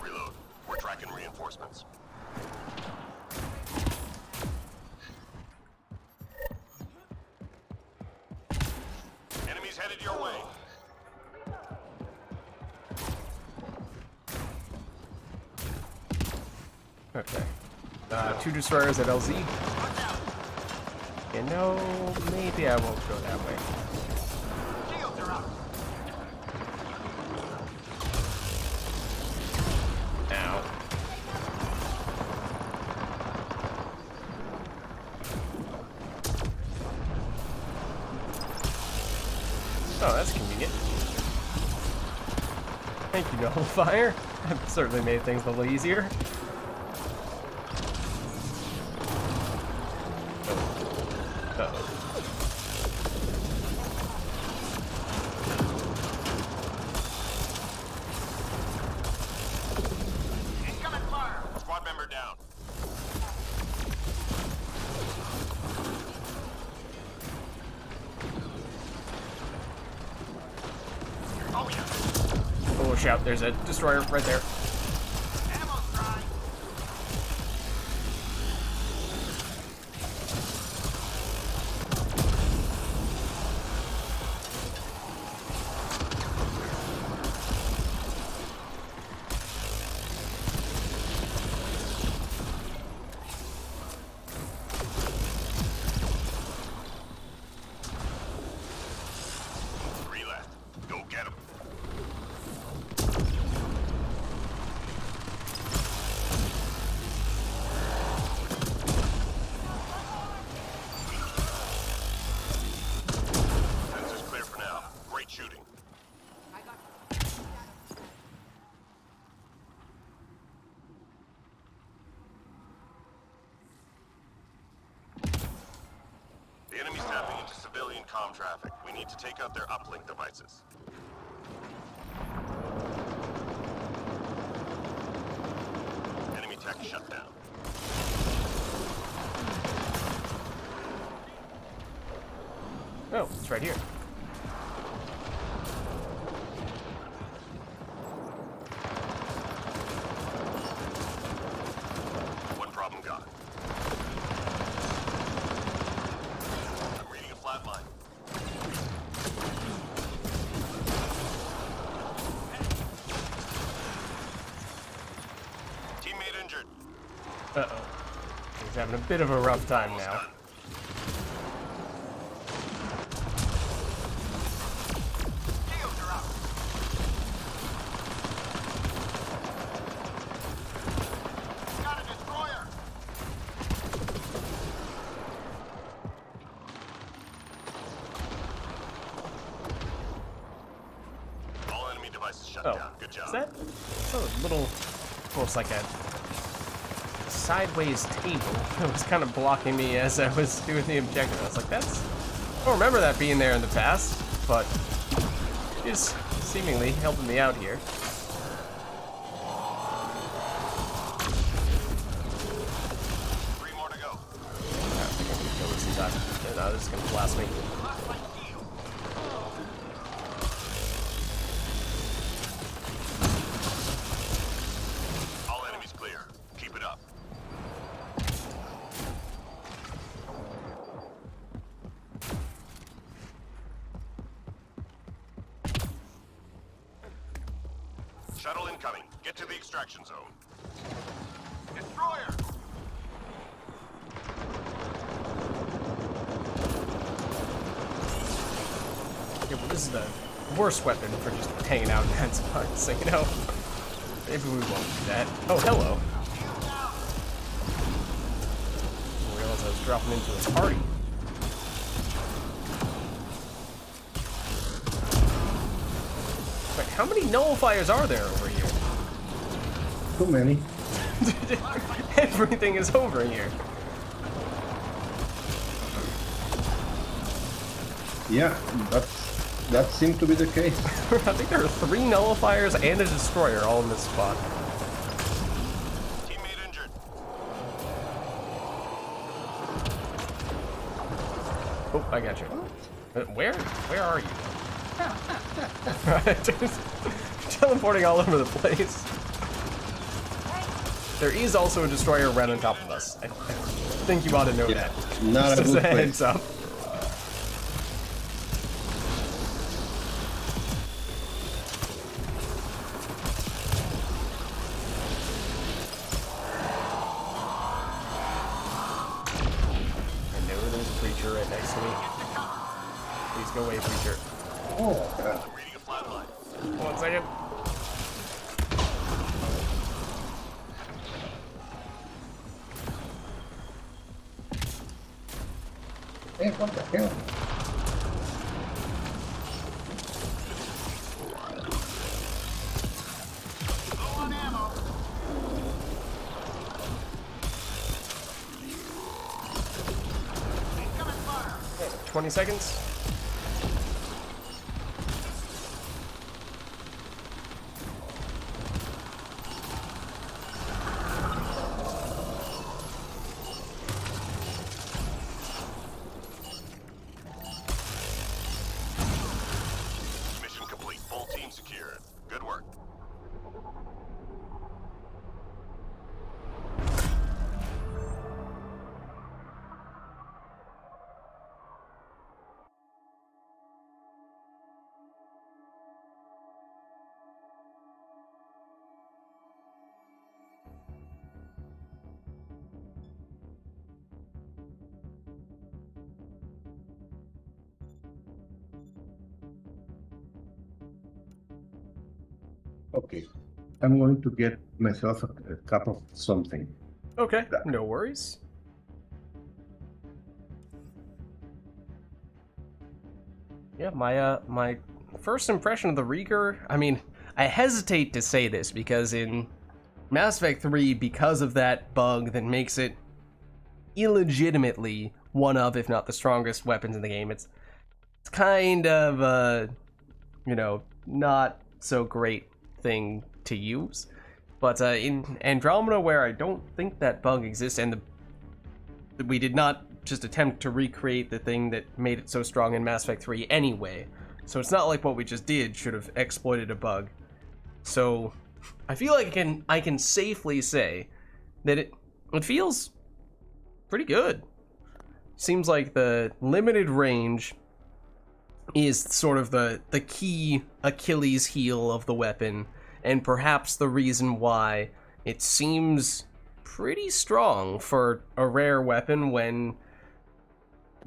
Reload. We're tracking reinforcements. Enemies headed your way. Okay. 2 destroyers at LZ. You know, maybe I won't go that way. Shields are out. Ow. Oh, that's convenient. Thank you, Nullifier. That certainly made things a little easier. Uh-oh. Incoming fire. Squad member down. Oh yeah. Oh, shout, there's a destroyer right there. Ammo's dry. Three left. Go get 'em. into civilian comm traffic. We need to take out their uplink devices. Enemy tech shut down. Oh, it's right here. One problem gone. I'm reading a flat line. Teammate injured. Uh-oh. He's having a bit of a rough time Almost now. done. Shields are up. Got a destroyer. All enemy devices shut Oh, down. Good job. is that a little, almost like a sideways table? It was kind of blocking me as I was doing the objective. I was like, I don't remember that being there in the past, but it is seemingly helping me out here. Three more to go. I think I'm gonna kill this in time. No, this is gonna blast me. All enemies clear. Keep it up. Shuttle incoming. Get to the extraction zone. Destroyer! Yeah, but this is the worst weapon for just hanging out in that spot, so you know, maybe we won't do that. Oh, hello. Didn't realize I was dropping into a party. Wait, how many nullifiers are there over here? Too many. Everything is over here. Yeah, that seemed to be the case. I think there are 3 nullifiers and a destroyer all in this spot. Teammate injured. Oh, I got you. Where are you? Just teleporting all over the place. There is also a destroyer right on top of us. I think you ought to know that. Not Just a as good a heads place. up. I know there's a creature right next to me. Please go away, creature. Oh, God. I'm reading a flat line. 1 second. Hey, what the hell? Low on ammo. 20 seconds. Mission complete. Full team secured. Good work. Okay. I'm going to get myself a cup of something. Okay, no worries. Yeah, my first impression of the Reegar, I mean, I hesitate to say this because in Mass Effect 3, because of that bug that makes it illegitimately one of, if not the strongest weapons in the game. It's kind of you know, not so great thing to use. But in Andromeda, where I don't think that bug exists, and we did not just attempt to recreate the thing that made it so strong in Mass Effect 3 anyway, so it's not like what we just did should have exploited a bug. So I feel like I can safely say that it feels pretty good. Seems like the limited range is sort of the key Achilles heel of the weapon, and perhaps the reason why it seems pretty strong for a rare weapon when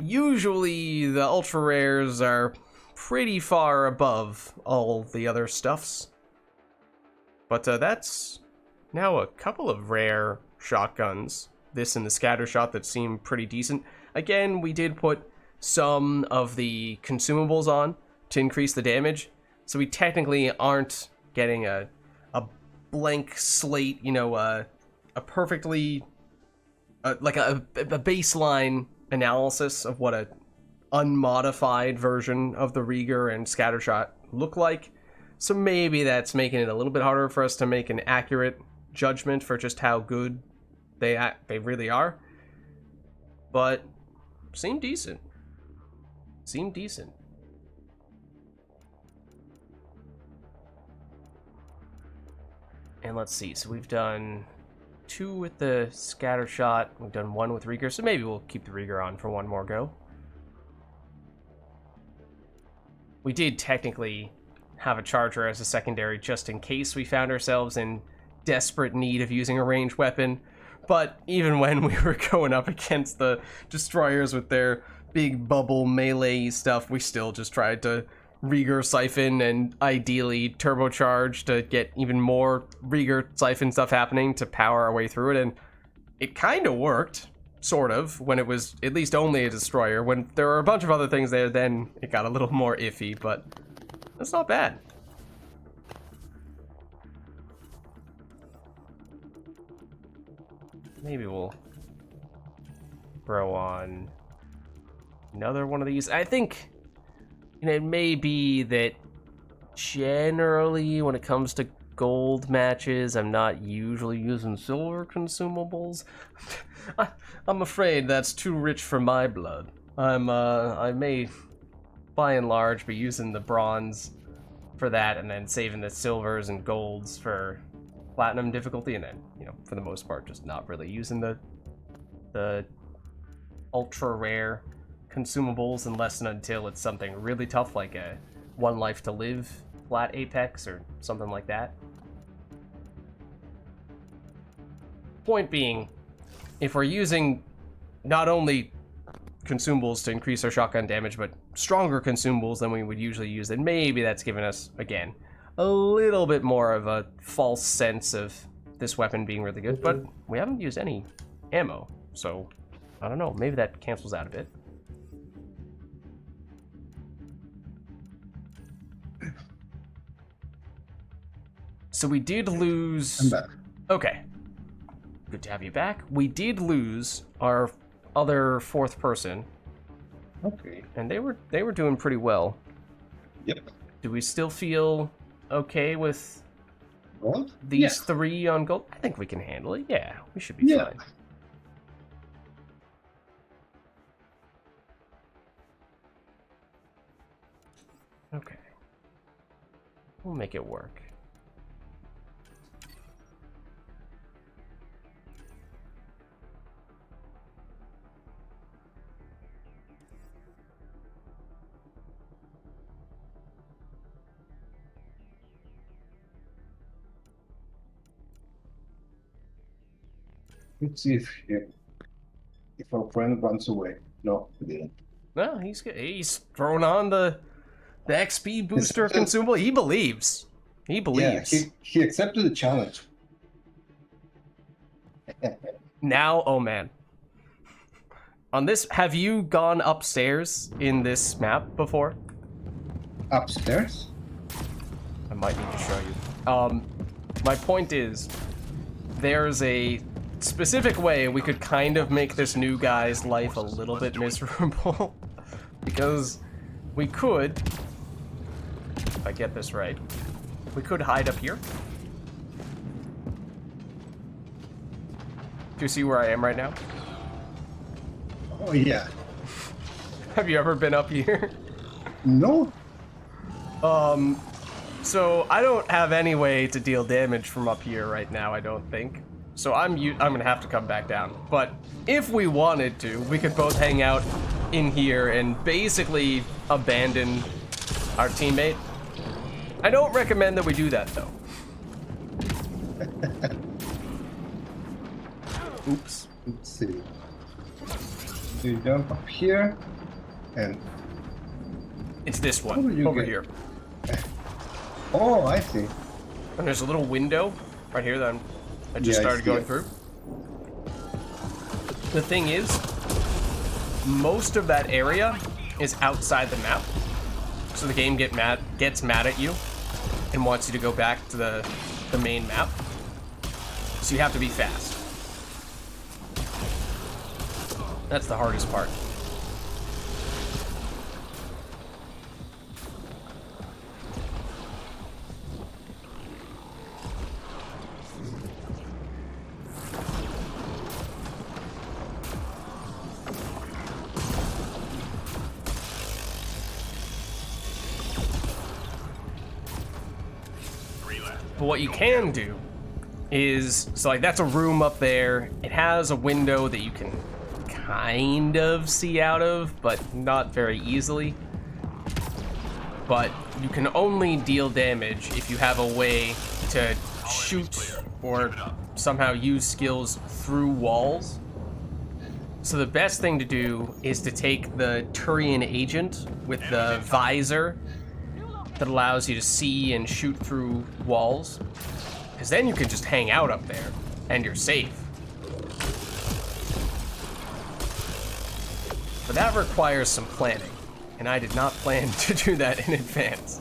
usually the ultra rares are pretty far above all the other stuffs. But that's now a couple of rare shotguns, this and the scatter shot, that seem pretty decent. Again, we did put some of the consumables on to increase the damage, so we technically aren't getting a blank slate, you know, a perfectly like a baseline analysis of what a unmodified version of the Reegar and scattershot look like. So maybe that's making it a little bit harder for us to make an accurate judgment for just how good they really are. But seem decent. Seem decent. And let's see, so we've done 2 with the scatter shot, we've done 1 with Reegar, so maybe we'll keep the Reegar on for one more go. We did technically have a charger as a secondary just in case we found ourselves in desperate need of using a ranged weapon, but even when we were going up against the destroyers with their big bubble melee stuff, we still just tried to Reegar siphon and ideally turbocharge to get even more Reegar siphon stuff happening to power our way through it, and it kind of worked, sort of, when it was at least only a destroyer. When there were a bunch of other things there, then it got a little more iffy, but that's not bad. Maybe we'll throw on another one of these. I think, you know, it may be that generally when it comes to gold matches, I'm not usually using silver consumables. I'm afraid that's too rich for my blood. I may, by and large, be using the bronze for that, and then saving the silvers and golds for platinum difficulty, and then, you know, for the most part, just not really using the ultra rare consumables unless and until it's something really tough, like a 1 life to live flat apex or something like that. Point being, if we're using not only consumables to increase our shotgun damage, but stronger consumables than we would usually use, then maybe that's given us, again, a little bit more of a false sense of this weapon being really good. But we haven't used any ammo, so I don't know, maybe that cancels out a bit. So we did lose... I'm back. Okay. Good to have you back. We did lose our other 4th person. Okay. And they were doing pretty well. Yep. Do we still feel okay with What? these 3 on gold? I think we can handle it. Yeah, we should be fine. Okay. We'll make it work. Let's see if our friend runs away. No, he didn't. No, he's throwing on the XP booster consumable. He believes. He believes. Yeah, he accepted the challenge. Now, oh man. On this, have you gone upstairs in this map before? Upstairs? I might need to show you. My point is, there's a specific way, we could kind of make this new guy's life a little bit miserable. Because we could, if I get this right, we could hide up here. Do you see where I am right now? Oh yeah. Have you ever been up here? No. So I don't have any way to deal damage from up here right now, I don't think. So I'm gonna have to come back down. But if we wanted to, we could both hang out in here and basically abandon our teammate. I don't recommend that we do that though. Oops. Let's see. You jump up here, and It's this How one did you over get- here. oh, I see. And there's a little window right here that I just Yeah, I started see going it. through. The thing is, most of that area is outside the map. So the game gets mad at you and wants you to go back to the main map. So you have to be fast. That's the hardest part. But what you can do is, so like that's a room up there. It has a window that you can kind of see out of, but not very easily. But you can only deal damage if you have a way to shoot or somehow use skills through walls. So the best thing to do is to take the Turian agent with the visor that allows you to see and shoot through walls, because then you can just hang out up there and you're safe. But that requires some planning, and I did not plan to do that in advance.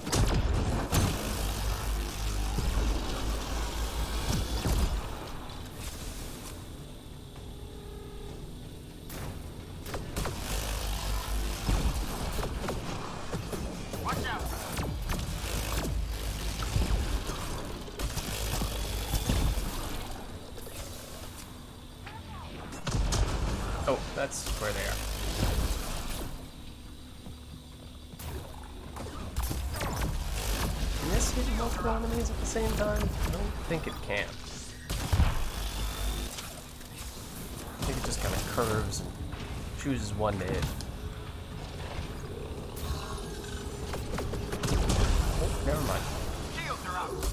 Watch out! Oh, that's where they are. Can this hit multiple enemies at the same time? I don't think it can. I think it just kind of curves and chooses one to hit. Oh, never mind. Shields are out!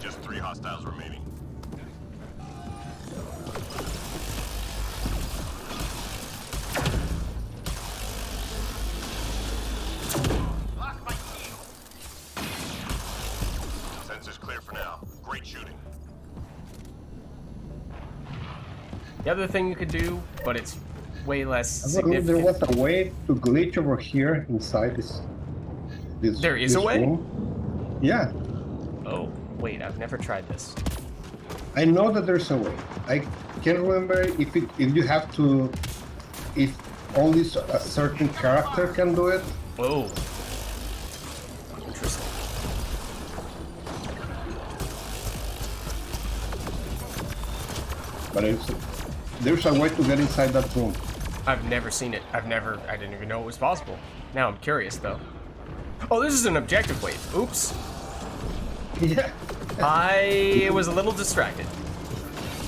Just 3 hostiles remaining. Lost my shield. Sensors clear for now. Great shooting. The other thing you could do, but it's way less I believe there significant. was a way to glitch over here inside this. There is a this way? room. Yeah, Oh, wait, I've never tried this. I know that there's a way. I can't remember if you have to, if only a certain character can do it. Whoa. Interesting. But there's a way to get inside that room. I've never seen it. I didn't even know it was possible. Now I'm curious, though. Oh, this is an objective wave. Oops. Yeah. I was a little distracted.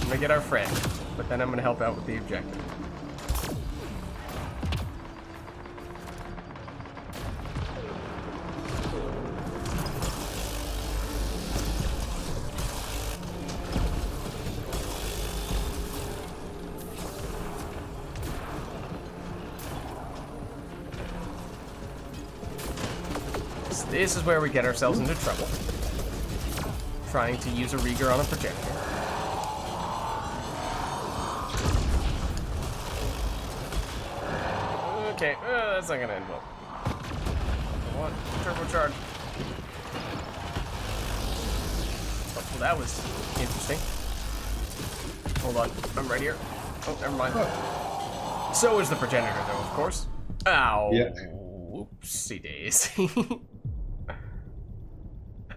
I'm gonna get our friend, but then I'm gonna help out with the objective. This is where we get ourselves into trouble. Trying to use a Reegar on a projector. Okay, that's not gonna end well. One, turbocharge. Oh, well, that was interesting. Hold on, I'm right here. Oh, never mind. So is the progenitor, though, of course. Ow. Yeah. Whoopsie daisy.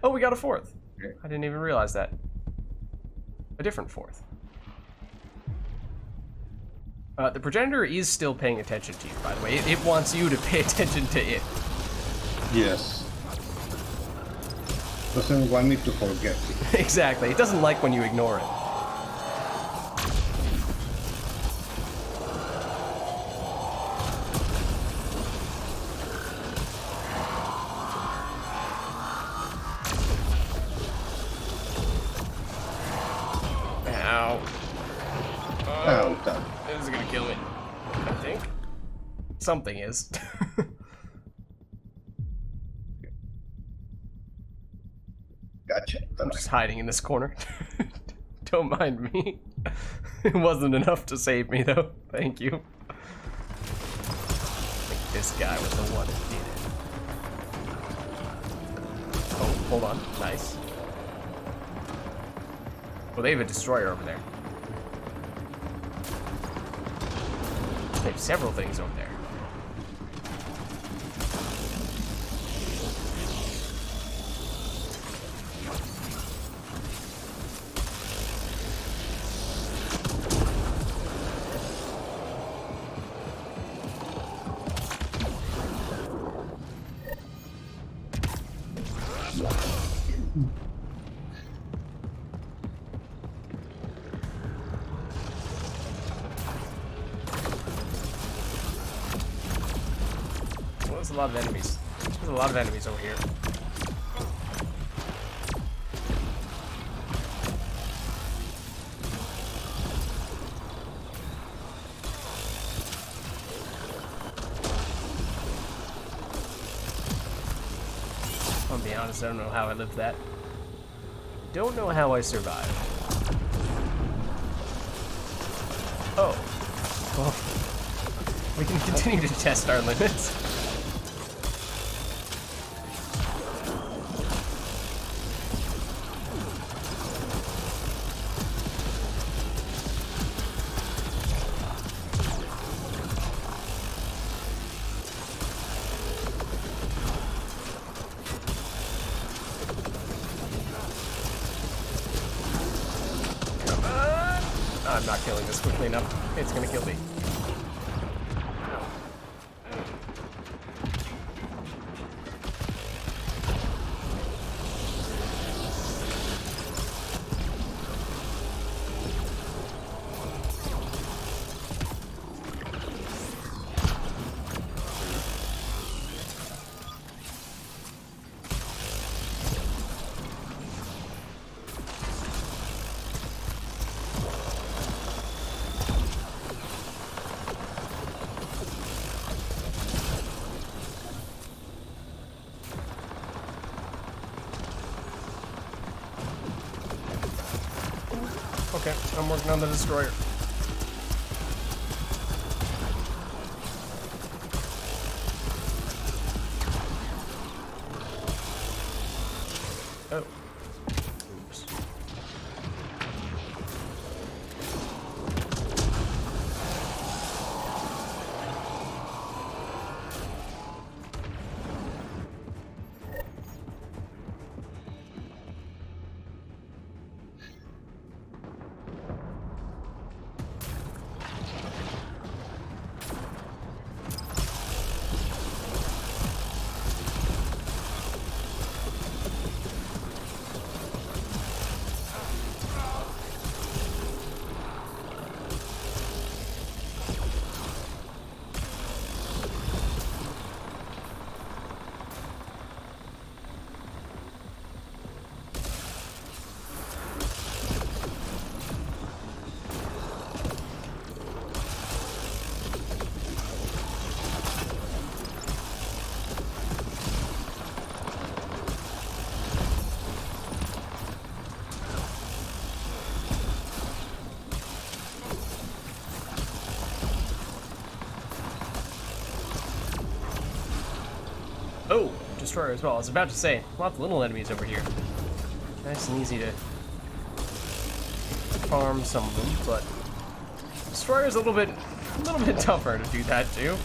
Oh, we got a fourth. Okay. I didn't even realize that. A different fourth. The progenitor is still paying attention to you, by the way. It wants you to pay attention to it. Yes. Doesn't want me to forget it. Exactly. It doesn't like when you ignore it. Ow. Oh, done. This is gonna kill me. I think. Something is. Gotcha. I'm just hiding in this corner. Don't mind me. It wasn't enough to save me, though. Thank you. I think this guy was the one who did it. Oh, hold on. Nice. Well, they have a destroyer over there. They have several things over there. Well, there's a lot of enemies. There's a lot of enemies over here. I'll be honest, I don't know how I lived that. Don't know how I survived. Oh. Well, we can continue to test our limits. I'm not killing this quickly enough. It's gonna kill me. Okay, I'm working on the destroyer. Oh. Oops. Oh, destroyer as well. I was about to say, lots of little enemies over here. Nice and easy to farm some of them, but destroyer's a little bit tougher to do that too.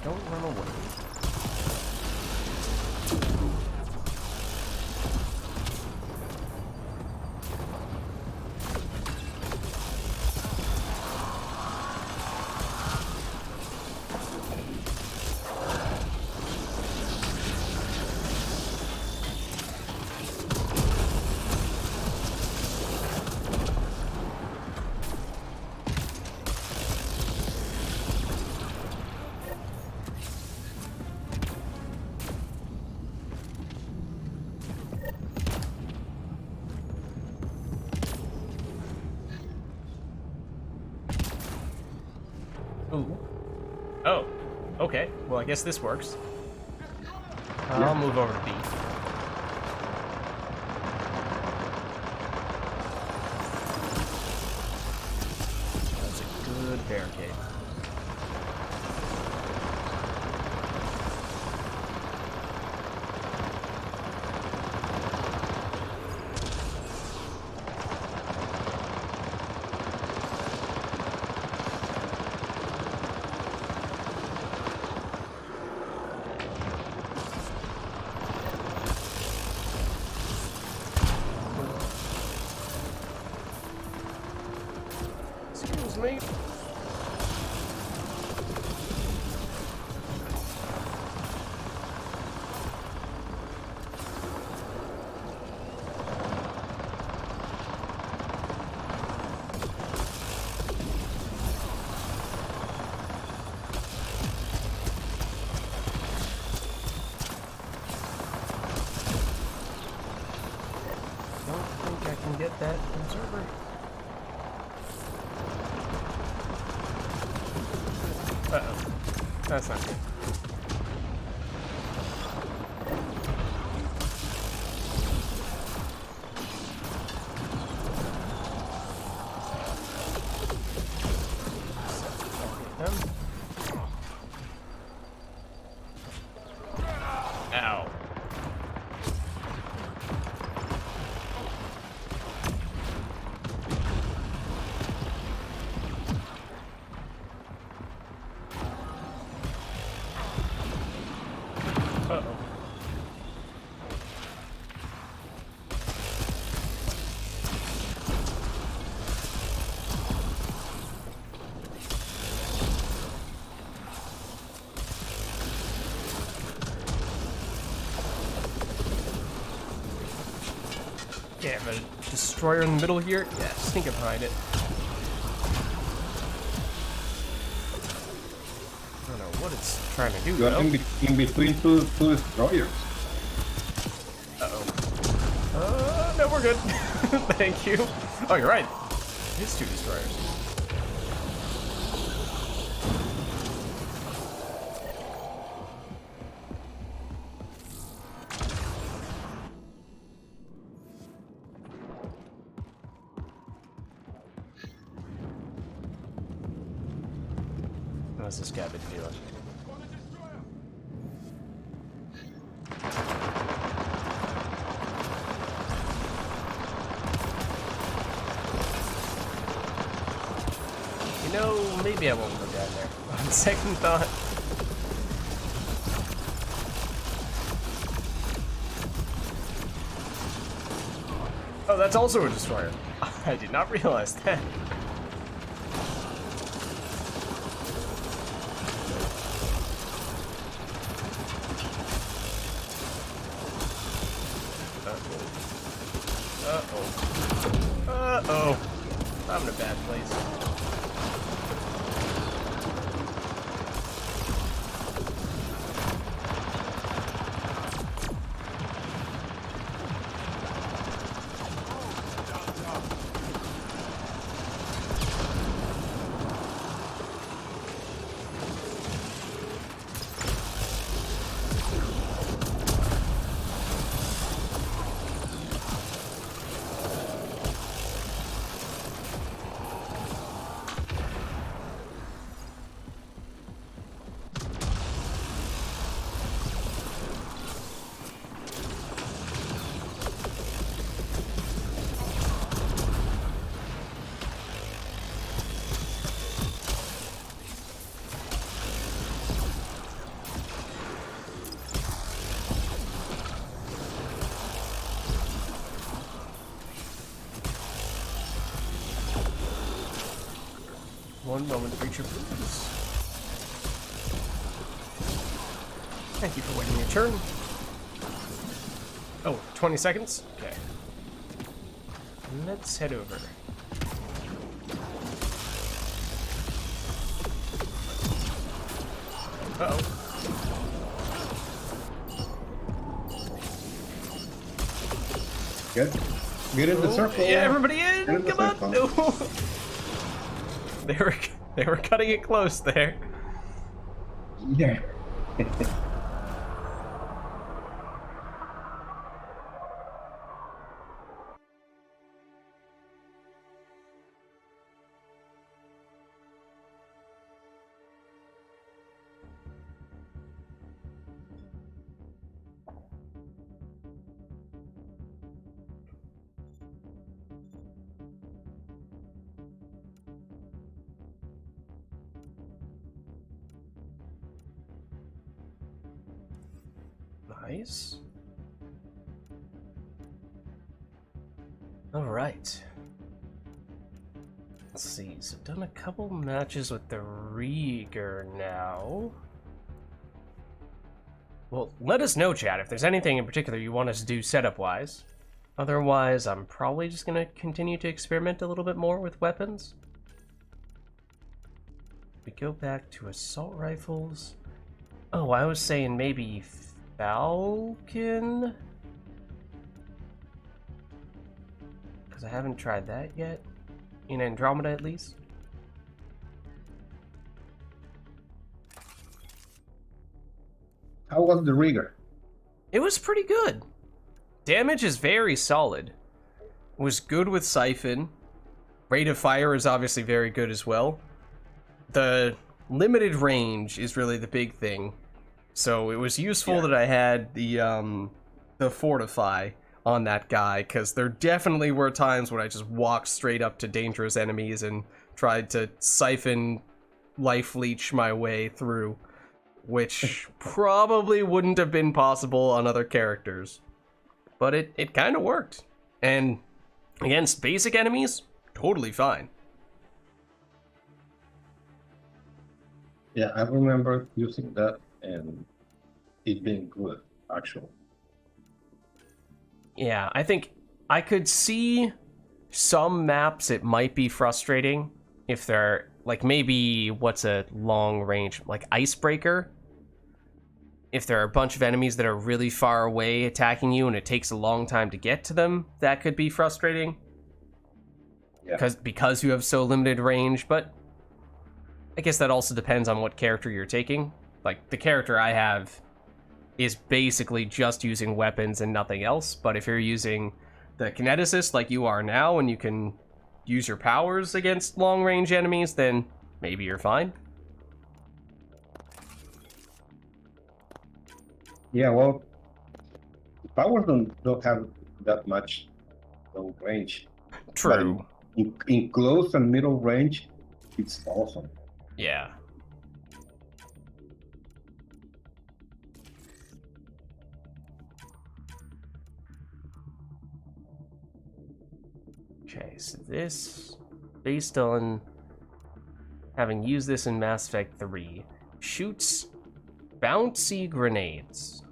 Don't run away. Ooh. Oh. Okay. Well, I guess this works. I'll move over to B. That's a good barricade. Excuse me. Don't think I can get that observer. Uh-oh. That's not good. Ow. Uh-oh. Yeah, but a destroyer in the middle here? Yeah, sneak up behind it. I don't know what it's trying to do, You are though. in between two destroyers. Uh-oh. No, we're good. Thank you. Oh, you're right. It's two destroyers. What's this guy been doing? You know, maybe I won't go down there. On second thought. Oh, that's also a destroyer. I did not realize that. Uh-oh. Uh-oh. I'm in a bad place. One moment, creature, please. Thank you for waiting your turn. Oh, 20 seconds? Okay. Let's head over. Uh-oh. Get in the circle. Yeah, everybody in! Get in the Come on! No. They were cutting it close there. Yeah. Nice. All right. Let's see. So I've done a couple matches with the Reegar now. Well, let us know, chat, if there's anything in particular you want us to do setup-wise. Otherwise, I'm probably just going to continue to experiment a little bit more with weapons. We go back to assault rifles. Oh, I was saying maybe Falcon? Because I haven't tried that yet. In Andromeda, at least. How was the Reegar? It was pretty good. Damage is very solid. Was good with Siphon. Rate of fire is obviously very good as well. The limited range is really the big thing. So it was useful that I had the Fortify on that guy, because there definitely were times when I just walked straight up to dangerous enemies and tried to siphon life leech my way through, which probably wouldn't have been possible on other characters. But it kind of worked. And against basic enemies, totally fine. Yeah, I remember using that and it being good, actually. Yeah, I think I could see some maps it might be frustrating if they're, like, maybe, what's a long range, like Icebreaker? If there are a bunch of enemies that are really far away attacking you and it takes a long time to get to them, that could be frustrating. Yeah. Because you have so limited range, but I guess that also depends on what character you're taking. Like, the character I have is basically just using weapons and nothing else, but if you're using the kineticist like you are now and you can use your powers against long-range enemies, then maybe you're fine. Yeah, well, powers don't have that much long range. True. But in close and middle range, it's awesome. Yeah. Okay, so this, based on having used this in Mass Effect 3, shoots bouncy grenades.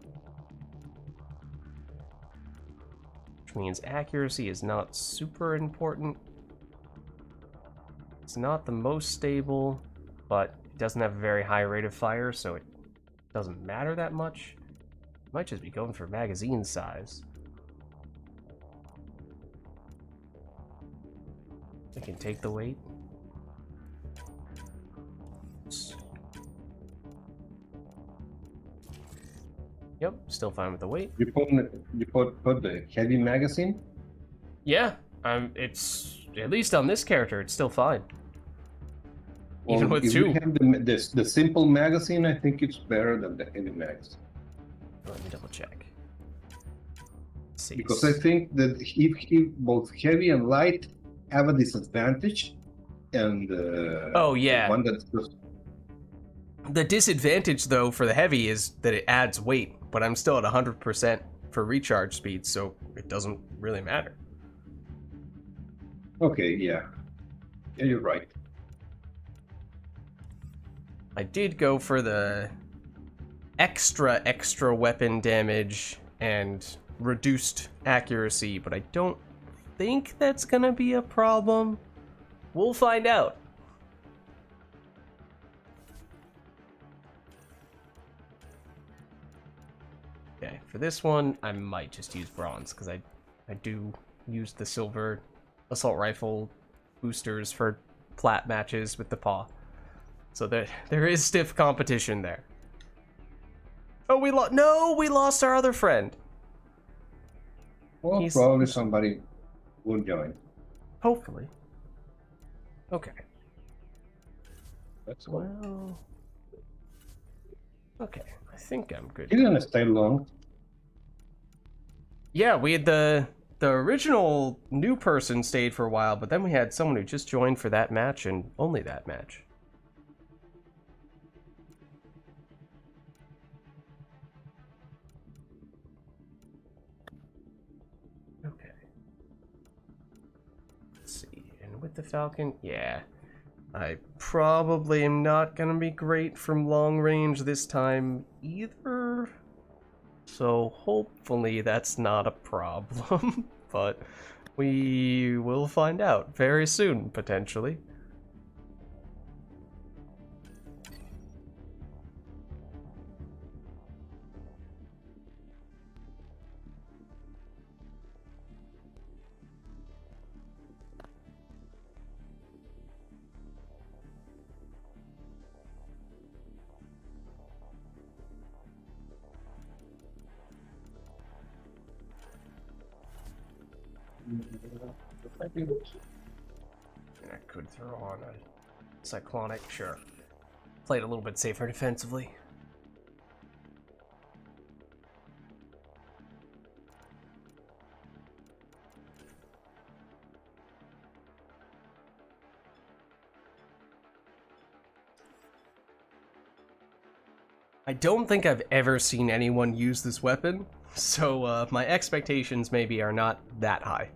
Which means accuracy is not super important. It's not the most stable, but it doesn't have a very high rate of fire, so it doesn't matter that much. Might just be going for magazine size. I can take the weight. Yep, still fine with the weight. You put the heavy magazine? Yeah, it's, at least on this character, it's still fine. Even with if two. you have the simple magazine, I think it's better than the heavy magazine. Let me double check. Let's see. Because I think that if both heavy and light have a disadvantage, and oh yeah, the one that's just... The disadvantage though for the heavy is that it adds weight, but I'm still at 100% for recharge speed, so it doesn't really matter. Okay, yeah, you're right. I did go for the extra weapon damage and reduced accuracy, but I don't think that's gonna be a problem. We'll find out. Okay, for this one, I might just use bronze, because I do use the silver assault rifle boosters for plat matches with the paw. So there is stiff competition there. Oh, we lost our other friend. Well, probably somebody will join. Hopefully. Okay. That's all. Well. Okay, I think I'm good. He didn't stay long. Yeah, we had the original new person stayed for a while, but then we had someone who just joined for that match and only that match. Okay. Let's see. And with the Falcon, yeah. I probably am not gonna be great from long range this time either. So hopefully that's not a problem, but we will find out very soon, potentially. I could throw on a cyclonic, sure. Played a little bit safer defensively. I don't think I've ever seen anyone use this weapon, so my expectations maybe are not that high.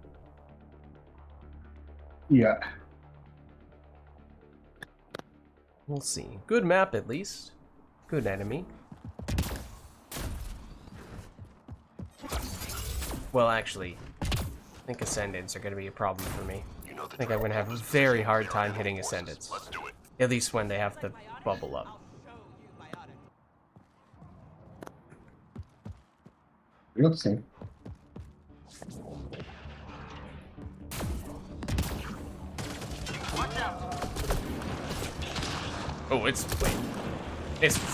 Yeah. We'll see. Good map, at least. Good enemy. Well, actually, I think Ascendants are going to be a problem for me. I think I'm going to have a very hard time hitting Ascendants. Let's do it. At least when they have to bubble up. We'll see. Watch out. Oh, it's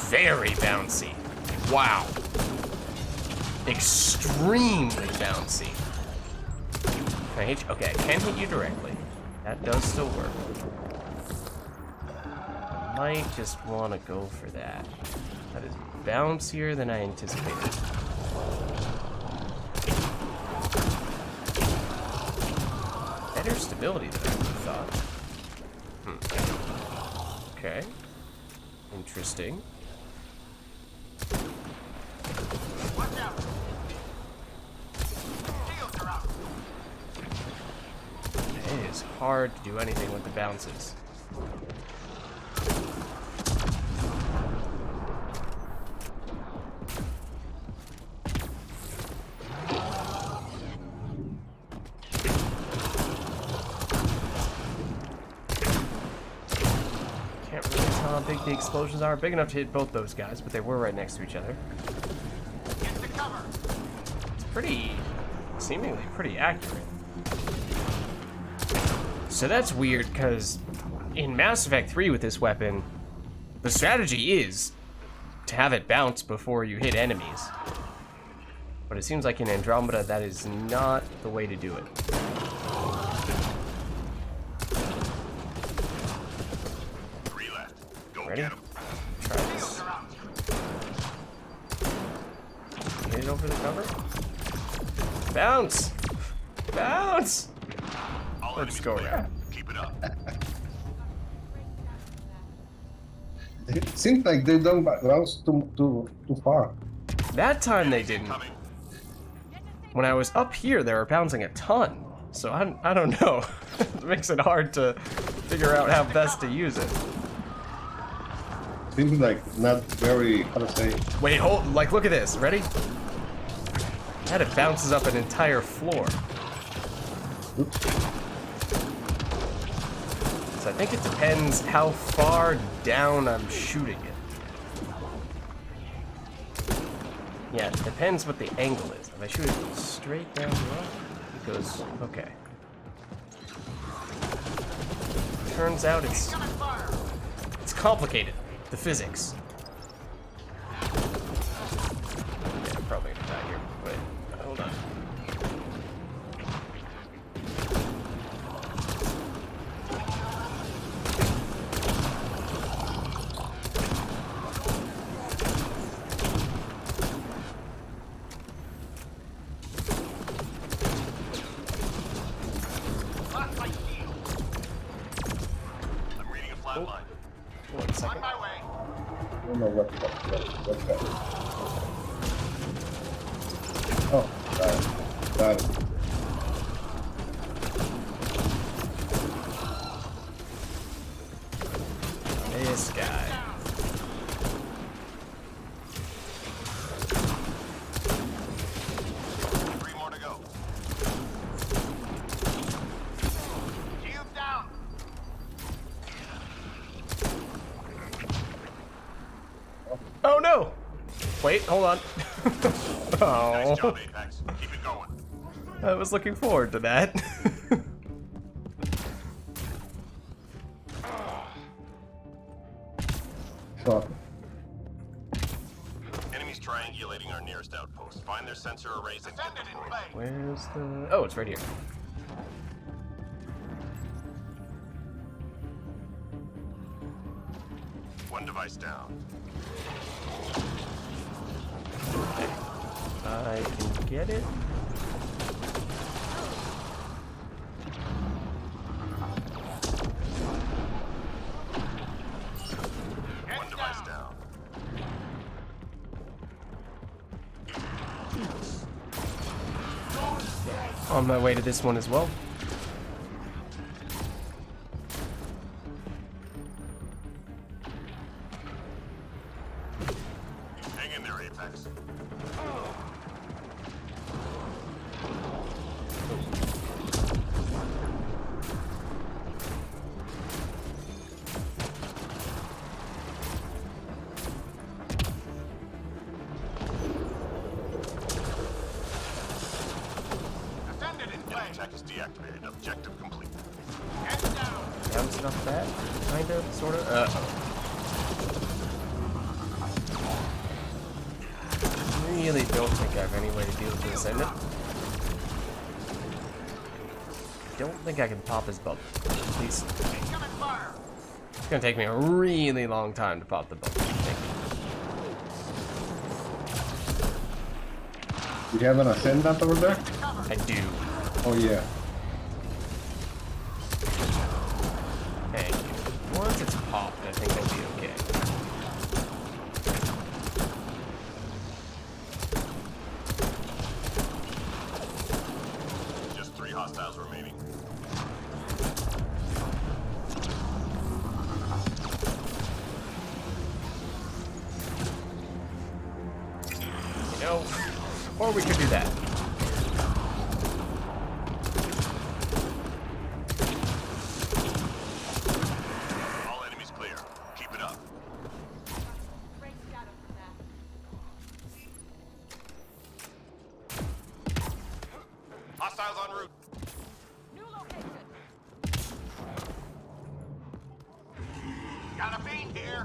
very bouncy. Wow. Extremely bouncy. Can I hit you? Okay, I can hit you directly. That does still work. I might just want to go for that. That is bouncier than I anticipated. Better stability than I would have thought. Okay. Interesting. Watch out. Shields are up. It is hard to do anything with the bounces. Can't really tell how big the explosions are. Big enough to hit both those guys, but they were right next to each other. Get to cover. It's pretty, seemingly pretty accurate. So that's weird, because in Mass Effect 3 with this weapon, the strategy is to have it bounce before you hit enemies. But it seems like in Andromeda, that is not the way to do it. Three left. Go Ready? get 'em. Try this. Shields are out. Hit it over the cover. Bounce! Bounce! All Let's enemies go clear. around. Keep it up. It seems like they don't bounce too far. That time they didn't. Coming. When I was up here, they were bouncing a ton. So I don't know. It makes it hard to figure out how best to use it. Seems like not very, how to say. Wait, hold, like, look at this. Ready? That it bounces up an entire floor. Oops. So I think it depends how far down I'm shooting it. Yeah, it depends what the angle is. If I shoot it straight down low, it goes, okay. Turns out it's complicated, the physics. Yeah, I'm probably gonna die here. Wait, hold on. I'm reading a flat line. 1 On second. my way. I don't know what's that. Oh, got it. Got it. This guy. Three more to go. Cube down. Oh no! Wait, hold on. Nice Oh, job, Apex. Keep it going. I was looking forward to that. Shot. Enemies triangulating our nearest outpost. Find their sensor arrays and get them moving. Where's the... Oh, it's right here. One device down. I can get it. One device down. On my way to this one as well. Hang in there, Apex. Tech is deactivated. Objective complete. Head down. Bouncing off that, kind of, sort of. Really don't think I have any way to deal with this ending. Don't think I can pop his bubble. At least Incoming fire. it's gonna take me a really long time to pop the bubble. I think. You have an ascendant over there? I do. Oh yeah. Thank you. Once it's popped, I think I'll be okay. Just 3 hostiles remaining. You know, or we could do that. All enemies clear. Keep it up. Great data from that. Hostiles en route. New location. Got a fiend here.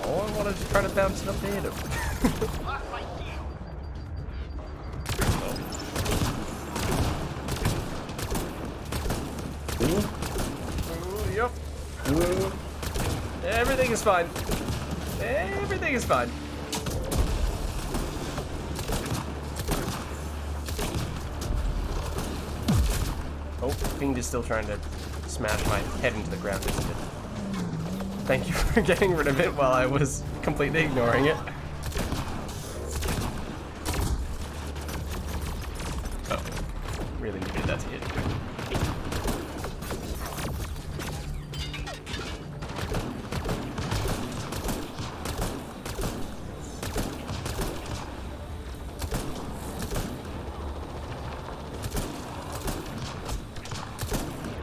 Oh, I wanted to try to bounce it up to hit him. Lost my shield. Ooh, yep. Everything is fine. Everything is fine. Oh, Fiend is still trying to smash my head into the ground, isn't it? Thank you for getting rid of it while I was completely ignoring it.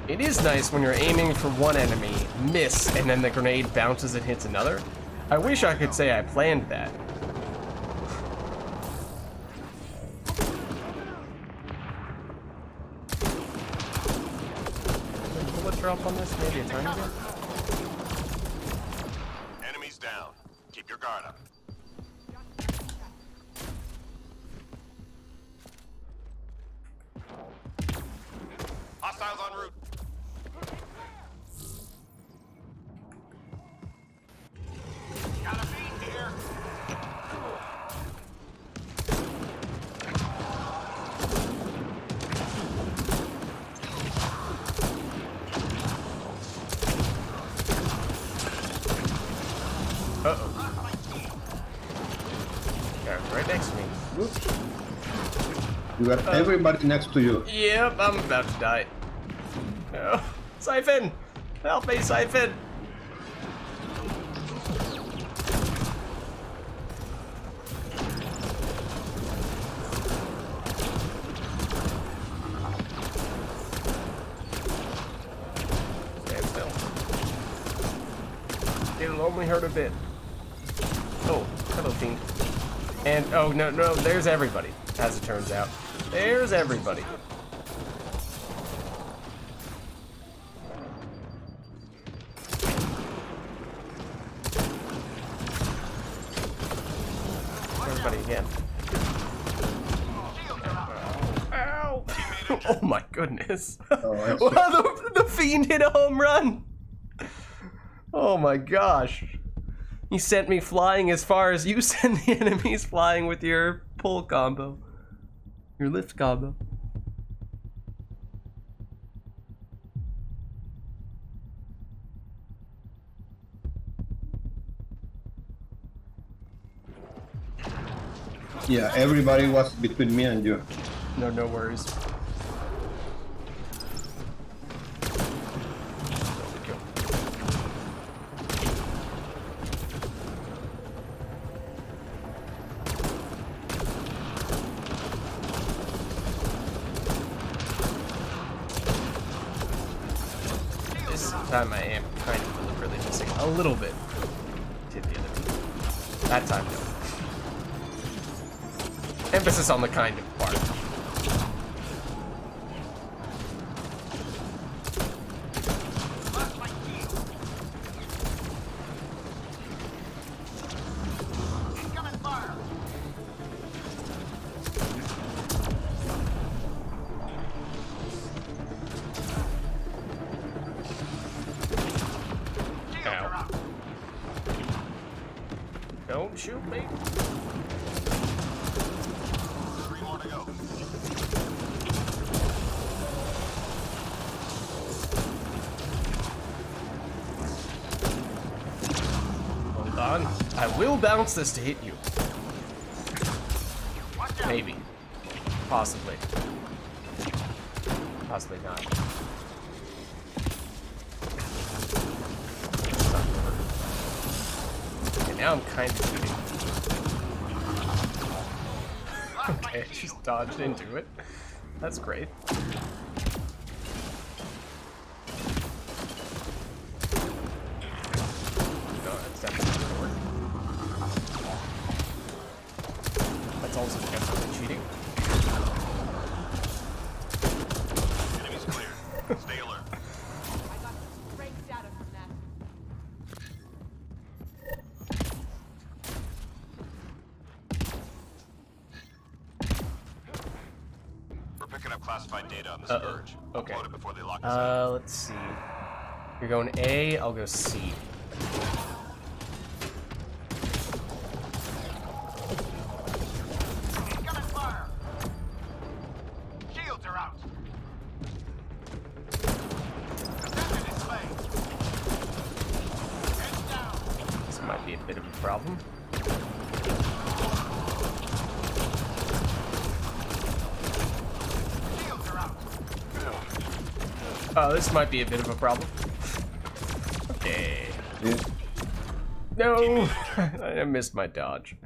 It is nice when you're aiming for one enemy, miss, and then the grenade bounces and hits another. I wish I could say I planned that. Bullet drop on this, maybe a tiny bit? Enemies down. Keep your guard up. Hostiles en route. Got a feed here. Uh-oh. Yeah, right next to me. Oops. You got everybody next to you. Yep, I'm about to die. Oh, Siphon! Help me, Siphon! Stand still. It'll only hurt a bit. Oh, hello, Fiend. And, oh, no, there's everybody, as it turns out. There's everybody. Everybody again. Ow! Oh my goodness. Oh, Wow, the Fiend hit a home run! Oh my gosh. You sent me flying as far as you send the enemies flying with your pull combo. Your lift combo. Yeah, everybody was between me and you. No worries. This time I am kind of deliberately missing a little bit to the other. That time, no. Emphasis on the kind of part. Ow. Don't shoot me. Hold on. I will bounce this to hit you. Maybe. Possibly. Possibly not. Okay, now I'm kind of shooting. Okay, I just dodged into it. That's great. No, that's definitely gonna work. That's also definitely cheating. Enemies clear. Stay alert. I got some great data from that. We're picking up classified data on the Scourge. Okay. Upload it before they lock us out. Let's see. You're going A, I'll go C. Incoming fire! Shields are out. Attention display. Heads down. This might be a bit of a problem. Shields are out. Oh, this might be a bit of a problem. Okay. Yeah. No! I missed my dodge.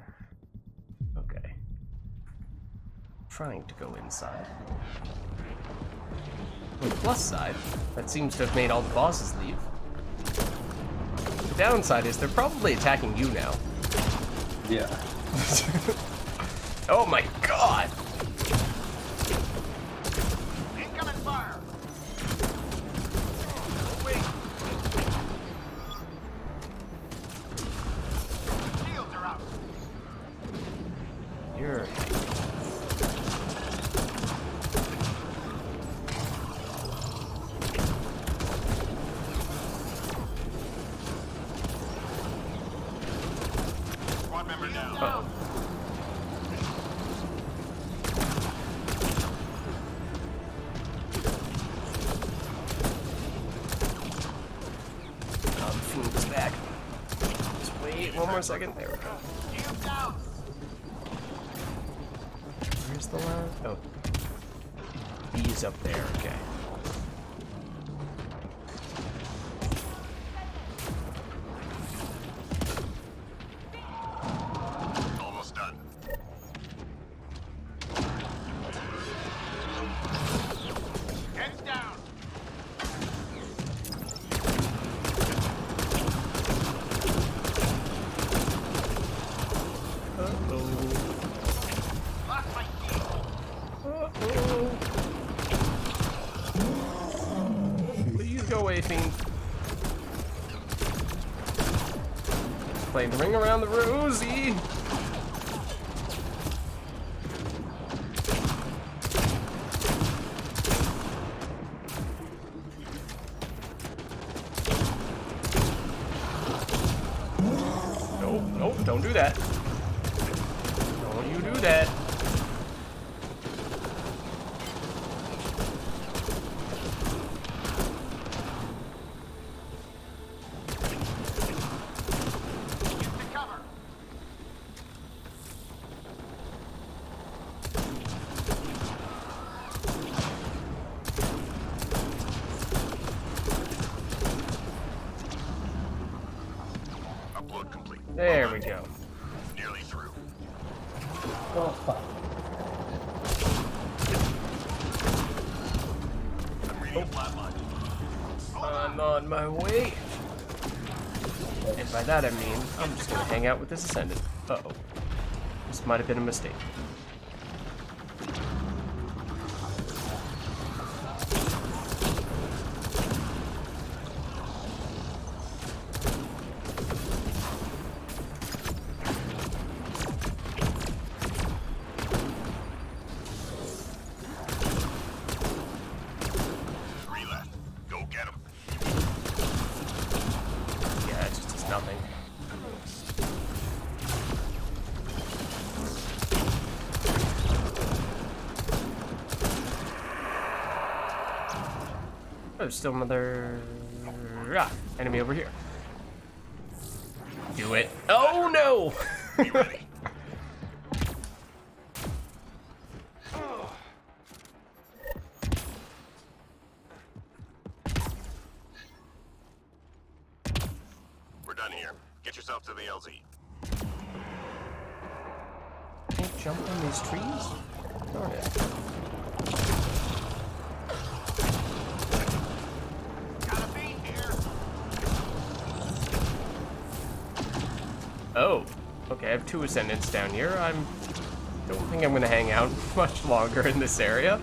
Okay. Trying to go inside. On the plus side, that seems to have made all the bosses leave. The downside is they're probably attacking you now. Yeah. Oh my god! Incoming fire! Wait! Shields are out! You're... Squad member down. Uh-oh. Oh, the fiend is back. Just wait one more second. There we go. Shield down! Where's the last? Oh. He's up there, okay. Almost done. Heads down! Lost my key! Please go away, fiend. Playing the ring around the rosy. Nope, nope, don't do that. Don't you do that. Get to cover! Upload complete. There we go. Nearly through. Oh, fuck. I'm reading a flatline. I'm on my way. And by that I mean, I'm just gonna hang out with this Ascendant. Uh-oh. This might have been a mistake. Three left. Go get him. Yeah, it just does nothing. Oh, there's still another enemy over here. Do it. Oh no! We're done here. Get yourself to the LZ. Can't jump on these trees? Darn it. Got a beat here. Oh, okay, I have two Ascendants down here. Don't think I'm gonna hang out much longer in this area.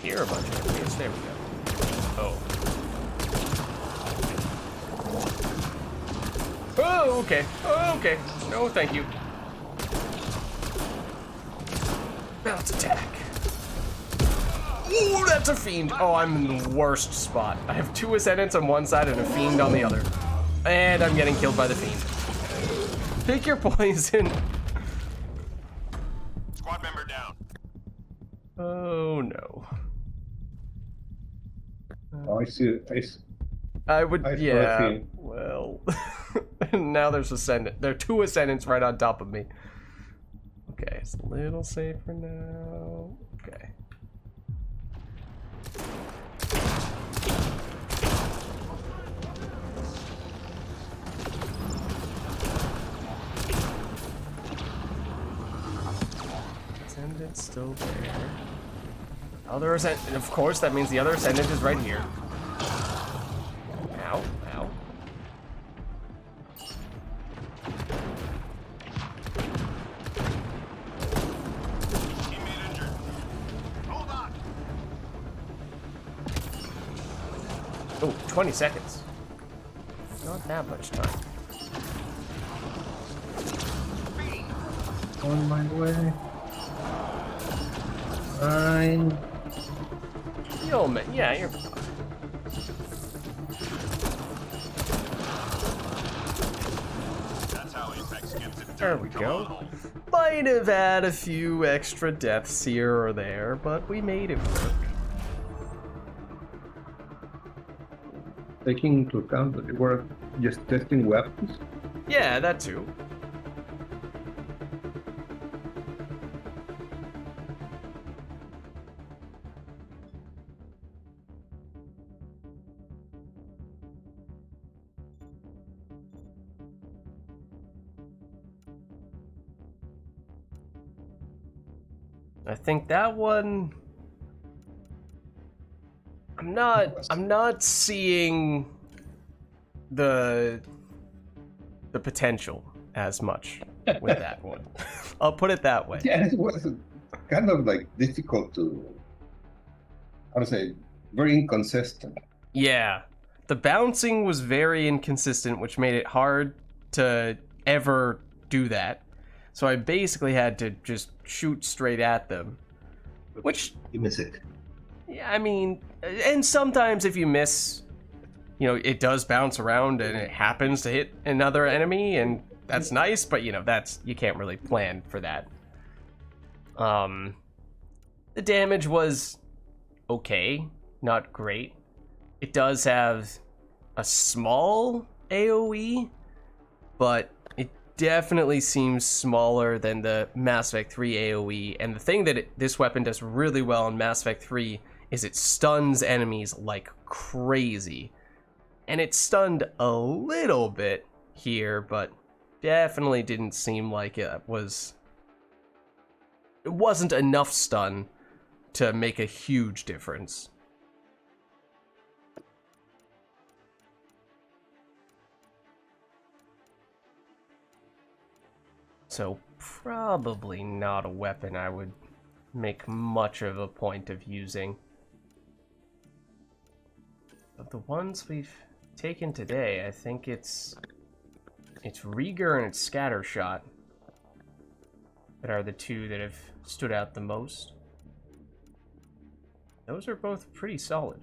Here a bunch of enemies. There we go. Oh. Oh, okay. Oh, okay. No, thank you. Bounce attack. Ooh, that's a fiend. Oh, I'm in the worst spot. I have two Ascendants on one side and a fiend on the other. And I'm getting killed by the fiend. Pick your poison. Squad member down. Oh, no. Oh, I see. I would, I saw a yeah, fiend. well, now there's Ascendant. There are two Ascendants right on top of me. Okay, it's a little safer now. Okay. It's still there. Other ascent, and of course that means the other ascendant is right here. Ow, ow. Teammate injured. Hold on. Oh, 20 seconds. Not that much time. On my way. Fine. Yo, man, yeah, you're. That's how Apex gets it There done. we Come go. on. Might have had a few extra deaths here or there, but we made it work. Taking into account that they were just testing weapons. Yeah, that too. I think that one I'm not seeing the potential as much with that one. I'll put it that way. Yeah, it was kind of like difficult to, how to say, very inconsistent. Yeah. The bouncing was very inconsistent, which made it hard to ever do that. So I basically had to just shoot straight at them. Which, You miss it. yeah, I mean, and sometimes if you miss, you know, it does bounce around and it happens to hit another enemy, and that's nice, but you know, you can't really plan for that. The damage was okay, not great. It does have a small AoE, but it definitely seems smaller than the Mass Effect 3 AoE. And the thing that this weapon does really well in Mass Effect 3 is it stuns enemies like crazy. And it stunned a little bit here, but definitely didn't seem like it wasn't enough stun to make a huge difference. So probably not a weapon I would make much of a point of using. Of the ones we've taken today, I think it's Reegar and it's Scattershot that are the two that have stood out the most. Those are both pretty solid.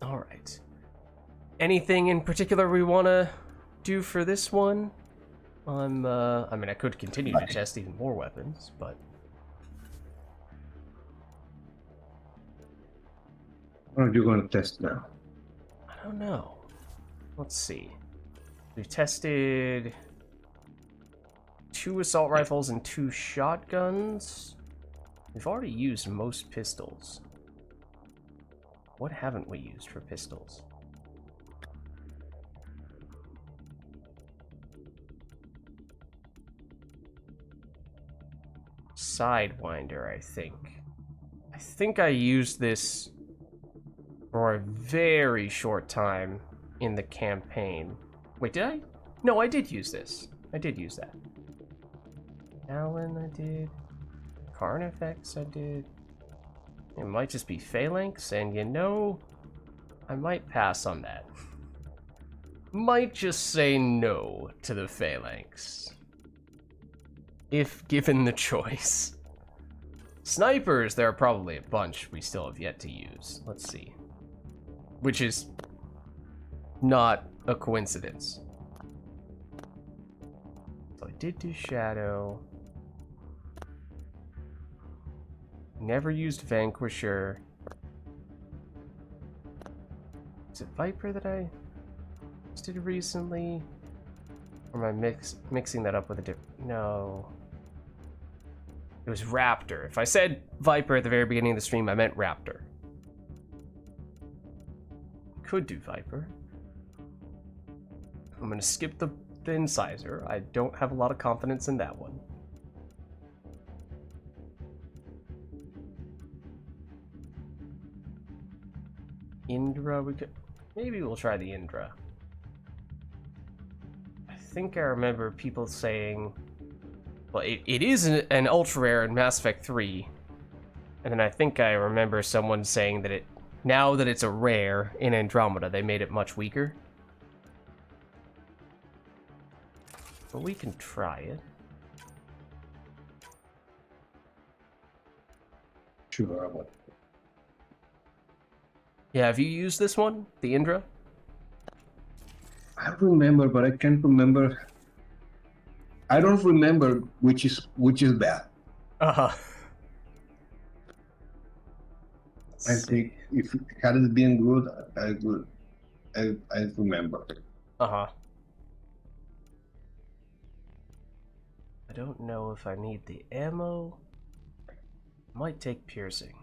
All right. Anything in particular we want to do for this one? I mean, I could continue to test even more weapons, but What are you going to test now? I don't know. Let's see. We've tested 2 assault rifles and 2 shotguns. We've already used most pistols. What haven't we used for pistols? Sidewinder, I think. I think I used this for a very short time in the campaign. Wait, did I? No, I did use this. I did use that. Alan, I did. Carnifex, I did. It might just be Phalanx, and you know, I might pass on that. Might just say no to the Phalanx. If given the choice. Snipers, there are probably a bunch we still have yet to use. Let's see. Which is not a coincidence. So I did do Shadow. Never used Vanquisher. Is it Viper that I just did recently? Or am I mixing that up with a different... No. It was Raptor. If I said Viper at the very beginning of the stream, I meant Raptor. Could do Viper. I'm gonna skip the the incisor. I don't have a lot of confidence in that one. Indra, maybe we'll try the Indra. I think I remember people saying, well, it is an ultra rare in Mass Effect 3, and then I think I remember someone saying that now that it's a rare in Andromeda, they made it much weaker. But we can try it. Sure, I will. Yeah, have you used this one, the Indra? I remember, but I can't remember. I don't remember which is bad. Uh-huh. I think if it hadn't been good, I remember. Uh-huh. I don't know if I need the ammo. Might take piercing.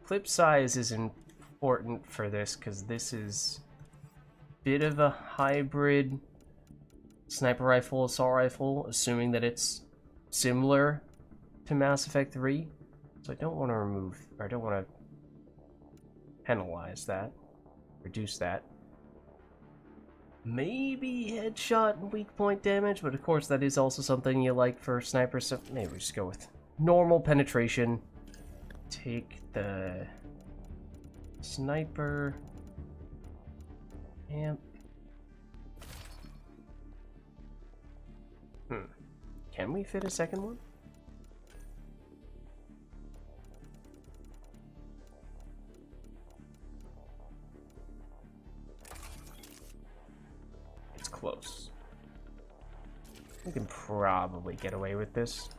Clip size is important for this because this is a bit of a hybrid sniper rifle, assault rifle, assuming that it's similar to Mass Effect 3. So I don't want to penalize that, reduce that. Maybe headshot and weak point damage, but of course that is also something you like for snipers, so maybe we just go with normal penetration. Take the sniper amp. Can we fit a second one? It's close. We can probably get away with this.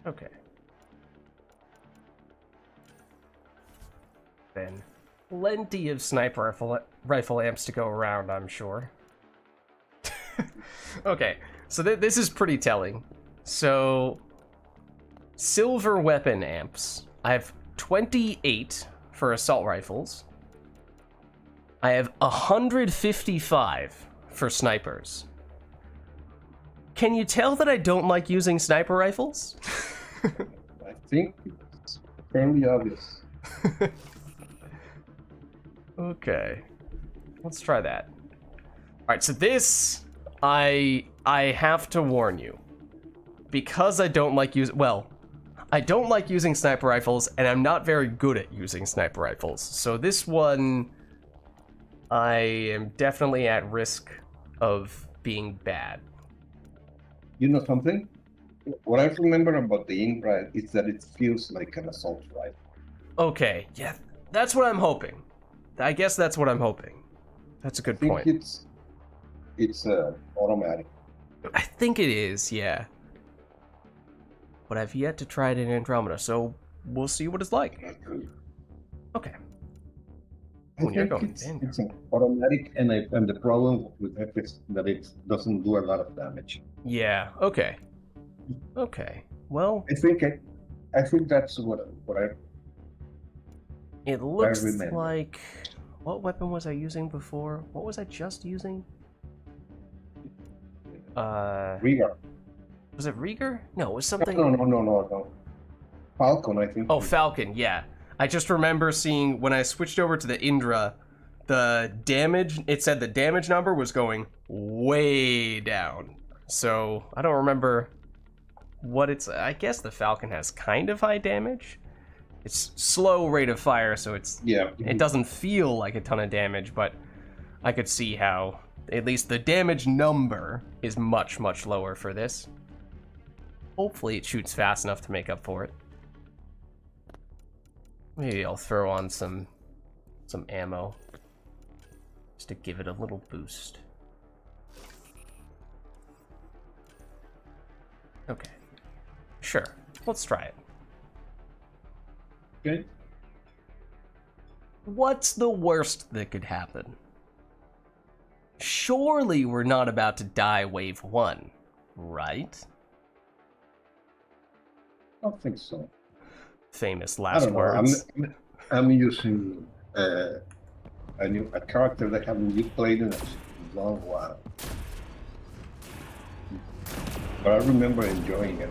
Okay. Then, plenty of sniper rifle amps to go around, I'm sure. Okay, so this is pretty telling. So, silver weapon amps. I have 28 for assault rifles. I have 155 for snipers. Can you tell that I don't like using sniper rifles? I think it's fairly obvious. Okay, let's try that. All right, so this I have to warn you, because I don't like I don't like using sniper rifles, and I'm not very good at using sniper rifles. So this one, I am definitely at risk of being bad. You know something? What I remember about the Indra is that it feels like an assault rifle. Okay, yeah, that's what I'm hoping. I guess that's what I'm hoping. That's a good I think point. it's automatic. I think it is, yeah. But I've yet to try it in Andromeda, so we'll see what it's like. Okay. I When you're think going it's an automatic, and the problem with it is that it doesn't do a lot of damage. Yeah, okay. Okay. Well, I think that's what I it looks remember. like... What weapon was I using before? What was I just using? Reegar. Was it Reegar? No, it was something... No. Falcon, I think. Oh, Falcon, yeah. I just remember seeing when I switched over to the Indra, the damage, it said the damage number was going way down. So, I don't remember what it's... I guess the Falcon has kind of high damage. It's slow rate of fire, so it doesn't feel like a ton of damage, but I could see how at least the damage number is much, much lower for this. Hopefully it shoots fast enough to make up for it. Maybe I'll throw on some ammo just to give it a little boost. Okay. Sure. Let's try it. Okay. What's the worst that could happen? Surely we're not about to die wave 1, right? I don't think so. Famous I last don't know. words. I'm using a character that I haven't played in a long while, but I remember enjoying it.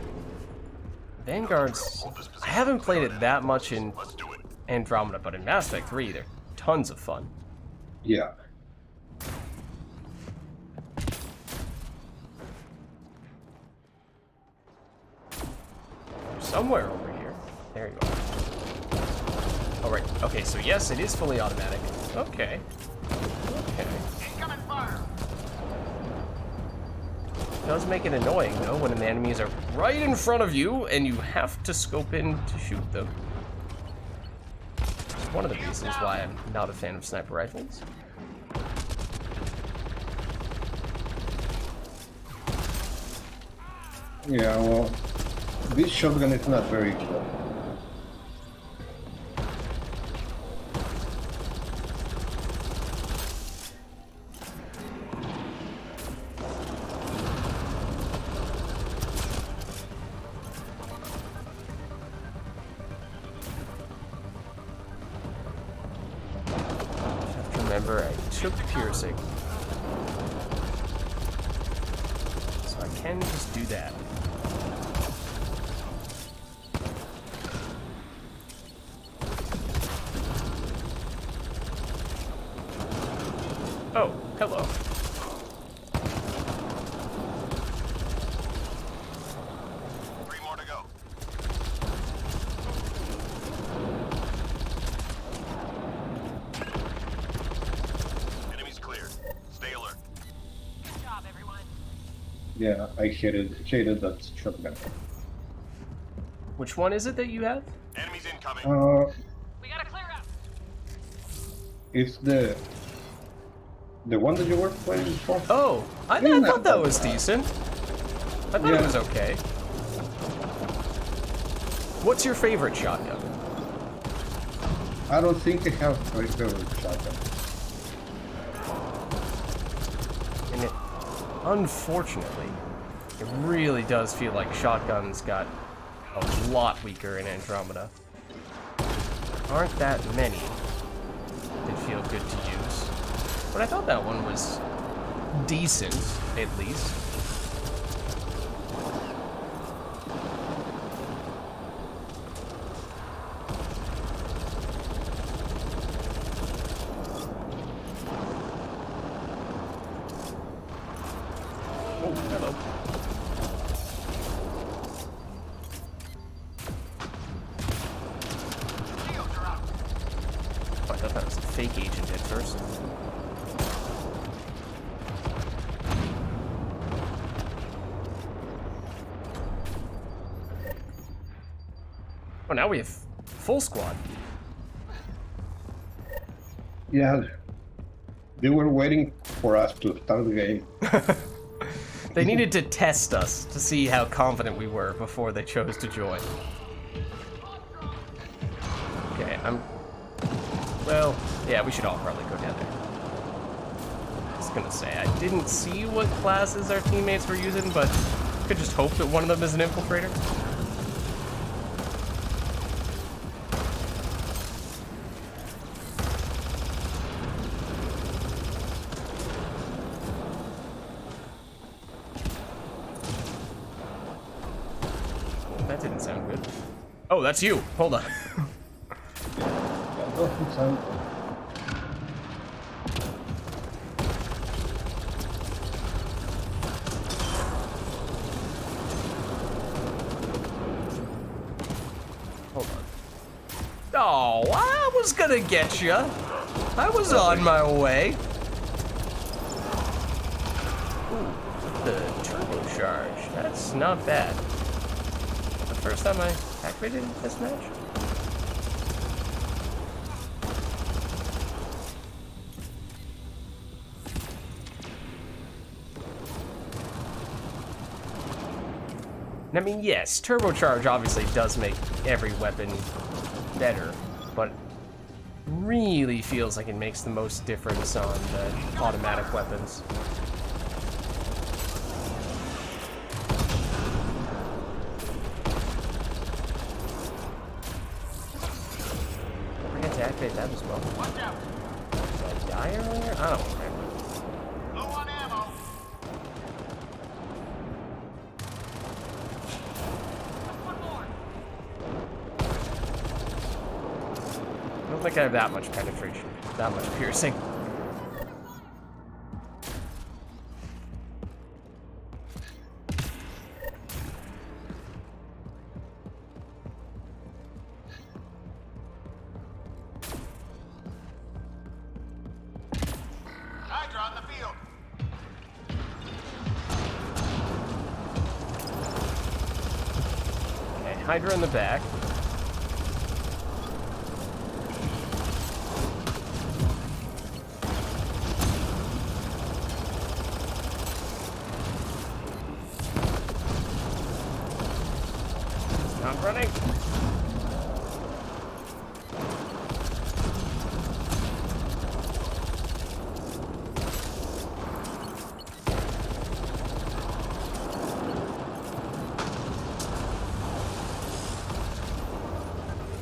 Vanguard's... I haven't played it that much in Let's do it. Andromeda, but in Mass Effect 3, they're tons of fun. Yeah. Somewhere over here. There you are. Oh, right. Okay, so yes, it is fully automatic. Okay. Okay. Incoming fire. It does make it annoying, though, when the enemies are right in front of you and you have to scope in to shoot them. It's one of the reasons why I'm not a fan of sniper rifles. Yeah, well, this shotgun is not very good. Have to remember, I took piercing. So I can just do that. Oh, hello. Three more to go. Enemies cleared. Stay alert. Good job, everyone. Yeah, I hated that shotgun. Which one is it that you have? Enemies incoming. We gotta clear out. It's the one that you were playing before. Oh, I Yeah, thought that not was bad. decent. I thought it Yeah. was okay. What's your favorite shotgun? I don't think I have a favorite shotgun. And it, unfortunately, it really does feel like shotguns got a lot weaker in Andromeda. Aren't that many that feel good to use. But I thought that one was decent, at least. Oh, hello. Shields are out. Oh, I thought that was a fake agent at first. Oh, now we have full squad. Yeah, they were waiting for us to start the game. They needed to test us to see how confident we were before they chose to join. Okay, well, yeah, we should all probably go down there. I was gonna say, I didn't see what classes our teammates were using, but could just hope that one of them is an infiltrator. That didn't sound good. Oh, that's you. Hold on. That doesn't sound good. Hold on. Oh, I was gonna get you. I was on my way. Ooh, the turbocharge. That's not bad. The first time I activated this match. I mean, yes, turbocharge obviously does make every weapon better, but really feels like it makes the most difference on the automatic weapons. I forget to activate that as well. Watch out. Did I die earlier? I don't remember. Low on ammo. One more. I don't think I have that much penetration, that much piercing. Hydra on the field. Okay, Hydra in the back. Not running.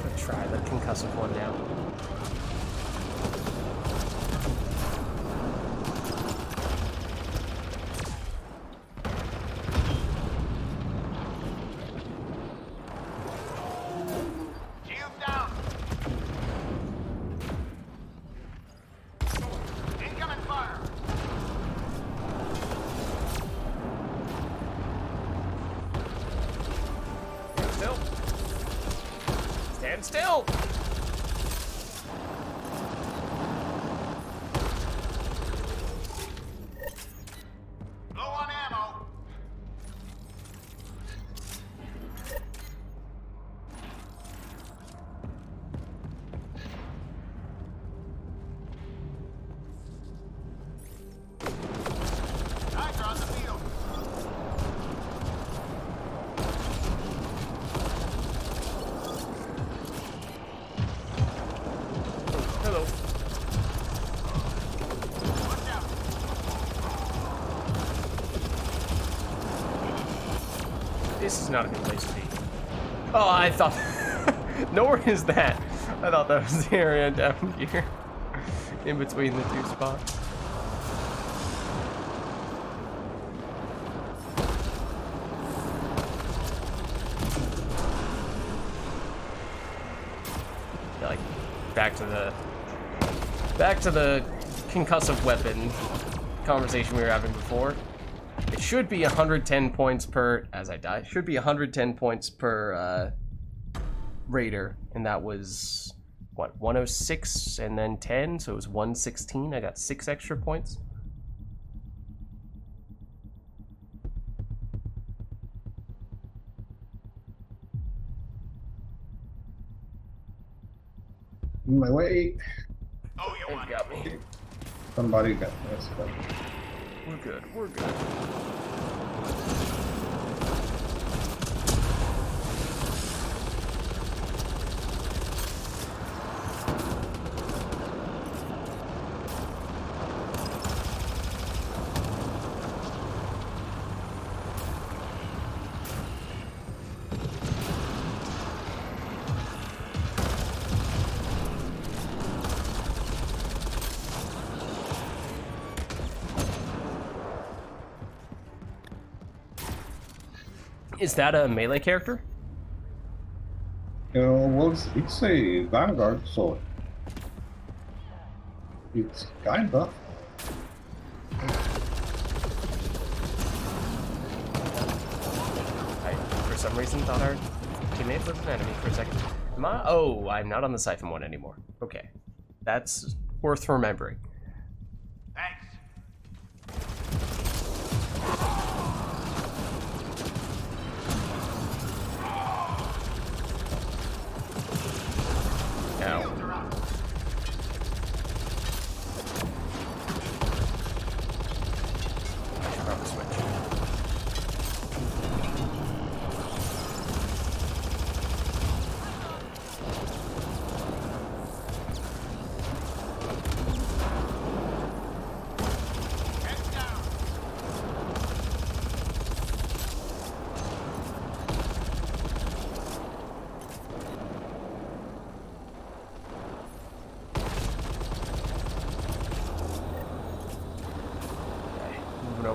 Let's try the concussive one now. Shields down. Incoming fire. Still. Stand still. Low on ammo. Hydra on the field. Hello. Watch out. This is not a good place to be. Oh, I thought... Nor is that. I thought that was the area down here. In between the two spots. Yeah, like, back to the concussive weapon conversation we were having before. It should be 110 points per, as I die, should be 110 points per raider, and that was, what, 106 and then 10, so it was 116. I got 6 extra points. In my way. Oh, you And want got me. Somebody got this. But We're good, we're good. Is that a melee character? well, it's a Vanguard, so it's kind of. I, for some reason, thought our teammate was an enemy for a second. Am I? Oh, I'm not on the Siphon one anymore. Okay. That's worth remembering. Thanks. Now, Shields are up. I should probably switch.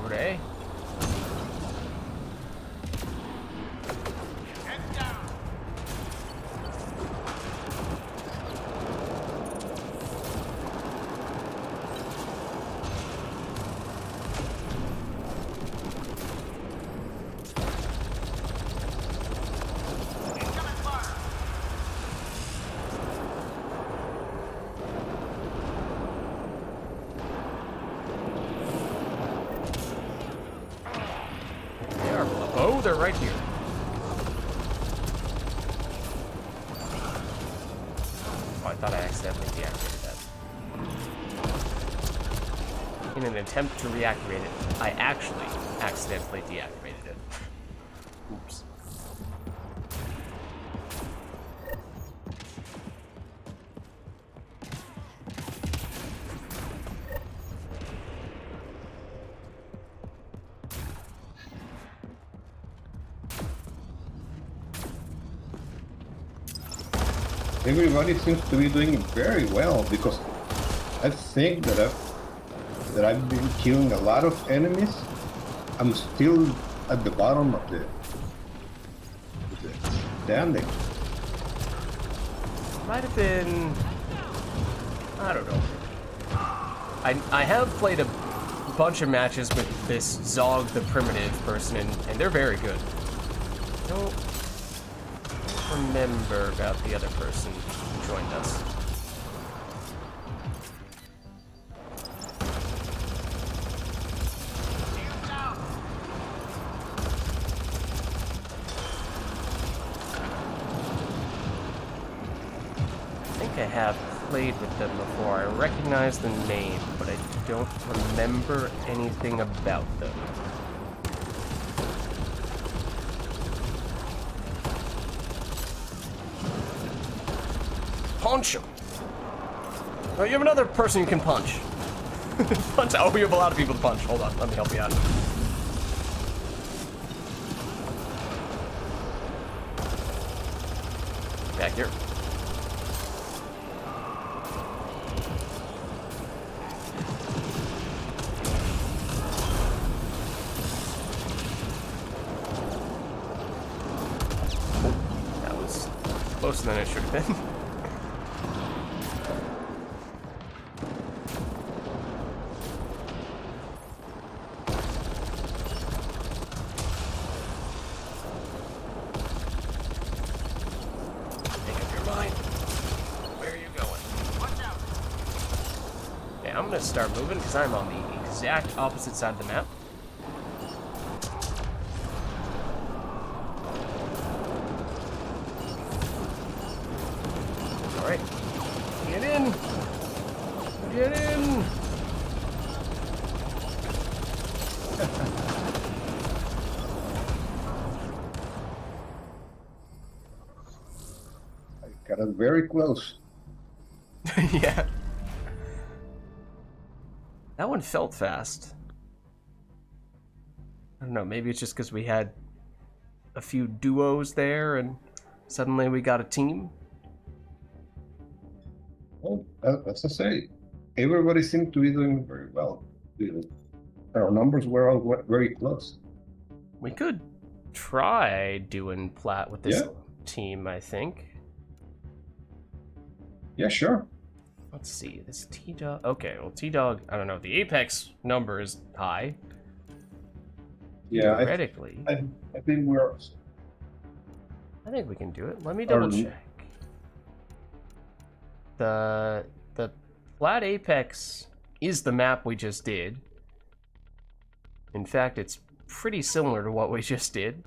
over to A. Head down. Incoming fire. They are below. Oh, they're right here. Oh, I thought I accidentally deactivated that. In an attempt to reactivate it, I actually accidentally deactivated it. Oops. Everybody seems to be doing very well because I think that I've been killing a lot of enemies. I'm still at the bottom of the standing. Might have been... I don't know. I have played a bunch of matches with this Zog the Primitive person, and they're very good. I don't remember about the other person who joined us. I think I have played with them before. I recognize the name, but I don't remember anything about them. Punch him! Oh, you have another person you can punch. Punch. Oh, we have a lot of people to punch. Hold on, let me help you out. Back here. That was closer than it should have been. Make up your mind. Where are you going? Watch out. Okay, I'm gonna start moving because I'm on the exact opposite side of the map. Alright. Get in! Get in! I got it very close. Yeah. That one felt fast. I don't know, maybe it's just because we had a few duos there and suddenly we got a team. Well, as I say, everybody seemed to be doing very well. Our numbers were all very close. We could try doing plat with this Yeah. team, I think. Yeah, sure. Let's see, this T-Dog... Okay, well, T-Dog, I don't know, the Apex number is high. Yeah, Theoretically. I think we're... I think we can do it. Let me double check. The flat Apex is the map we just did. In fact, it's pretty similar to what we just did.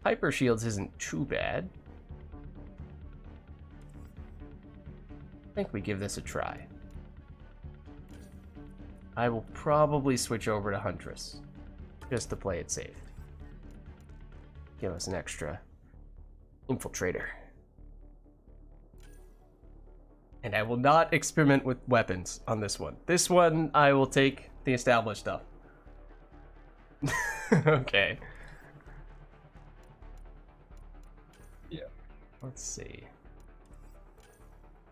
Hyper Shields isn't too bad. I think we give this a try. I will probably switch over to Huntress, just to play it safe. Give us an extra infiltrator. And I will not experiment with weapons on this one. This one, I will take the established stuff. Okay. Yeah. Let's see.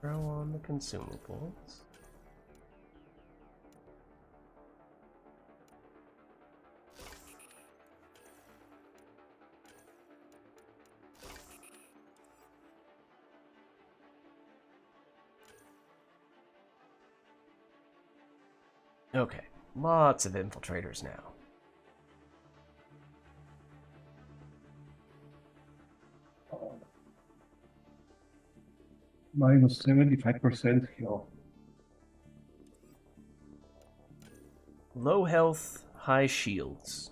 Throw on the consumables. Okay, lots of infiltrators now. Minus 75% health. Low health, high shields.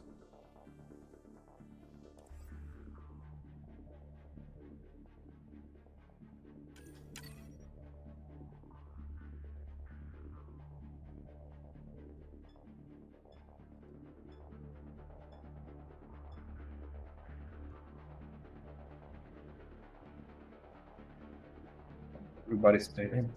Everybody's staying.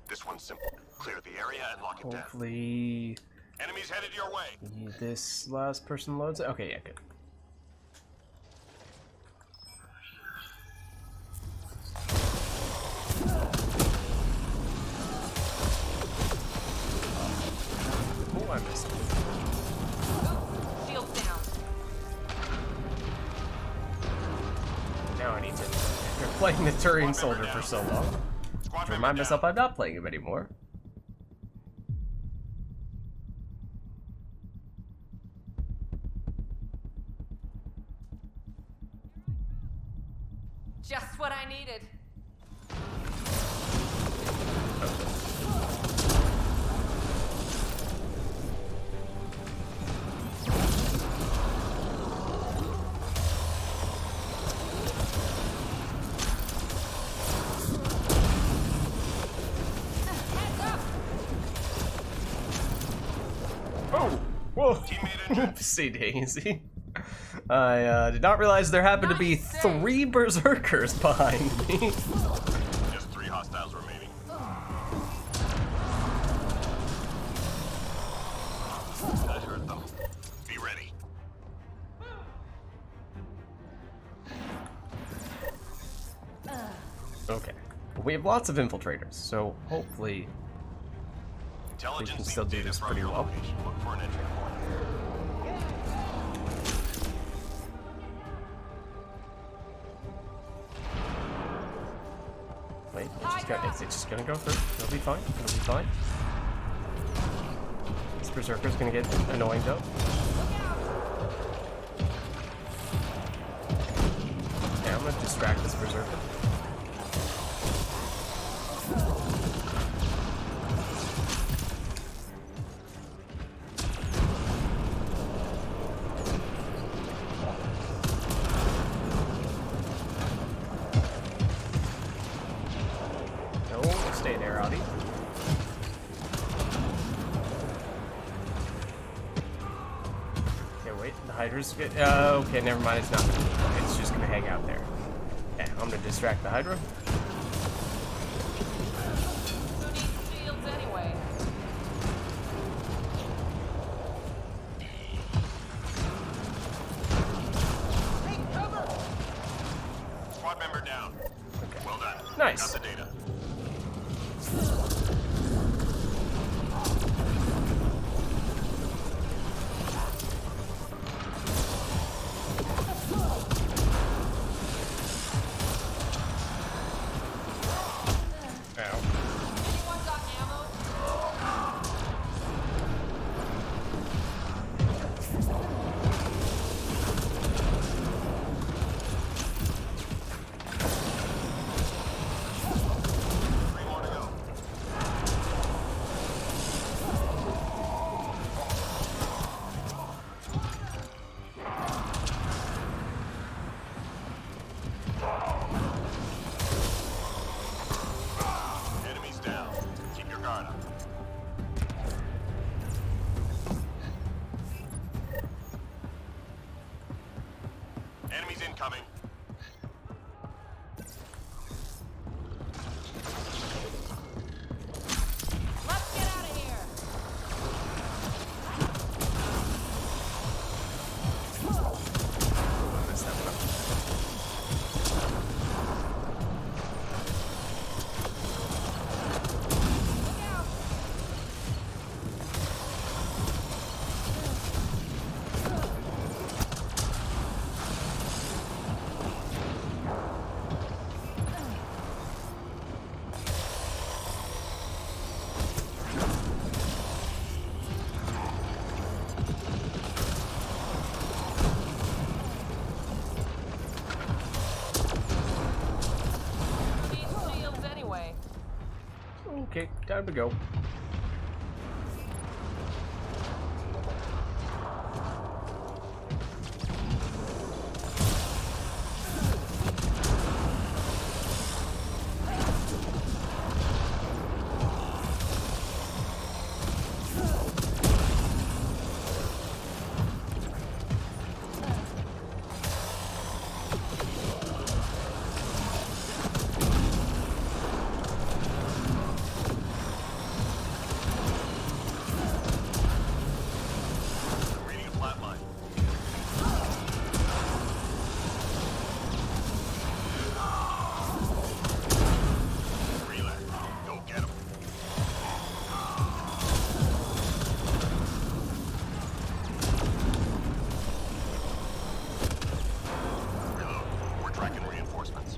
This one's simple. Clear the area and lock it down. Hopefully, Enemies headed your way. this last person loads it. Okay, yeah, good. Oh, I missed it. Shields down. Now I need to. After playing the Turian Soldier for so long, Squad to member remind down. myself I'm not playing him anymore. Just what I needed. Oh! Whoa! Teammate injured. Oopsie daisy. I did not realize there happened to be Nice save. 3 berserkers behind me. Just 3 hostiles remaining. That hurt them. Be ready. Okay. But we have lots of infiltrators, so hopefully Intelligence can still needs do data this from pretty your well. location. Look for an entry point. wait, it's just gonna go through. It'll be fine. It'll be fine. This berserker's gonna get annoying though. Yeah, I'm gonna distract this berserker. No, stay there, Audi. Okay, wait, the Hydra's good. Okay, never mind, it's not. Okay, it's just gonna hang out there. Yeah, I'm gonna distract the Hydra. Who needs shields anyway? Take cover! Squad member down. Well done. Nice. Got the data. Ow. Anyone got ammo? Three more to go. Enemies down. Keep your guard up. Enemies incoming. Let's get out of here! Messed that one up. Okay, time to go. Reading a flat line. Relax. Go get him. Reload. We're tracking reinforcements.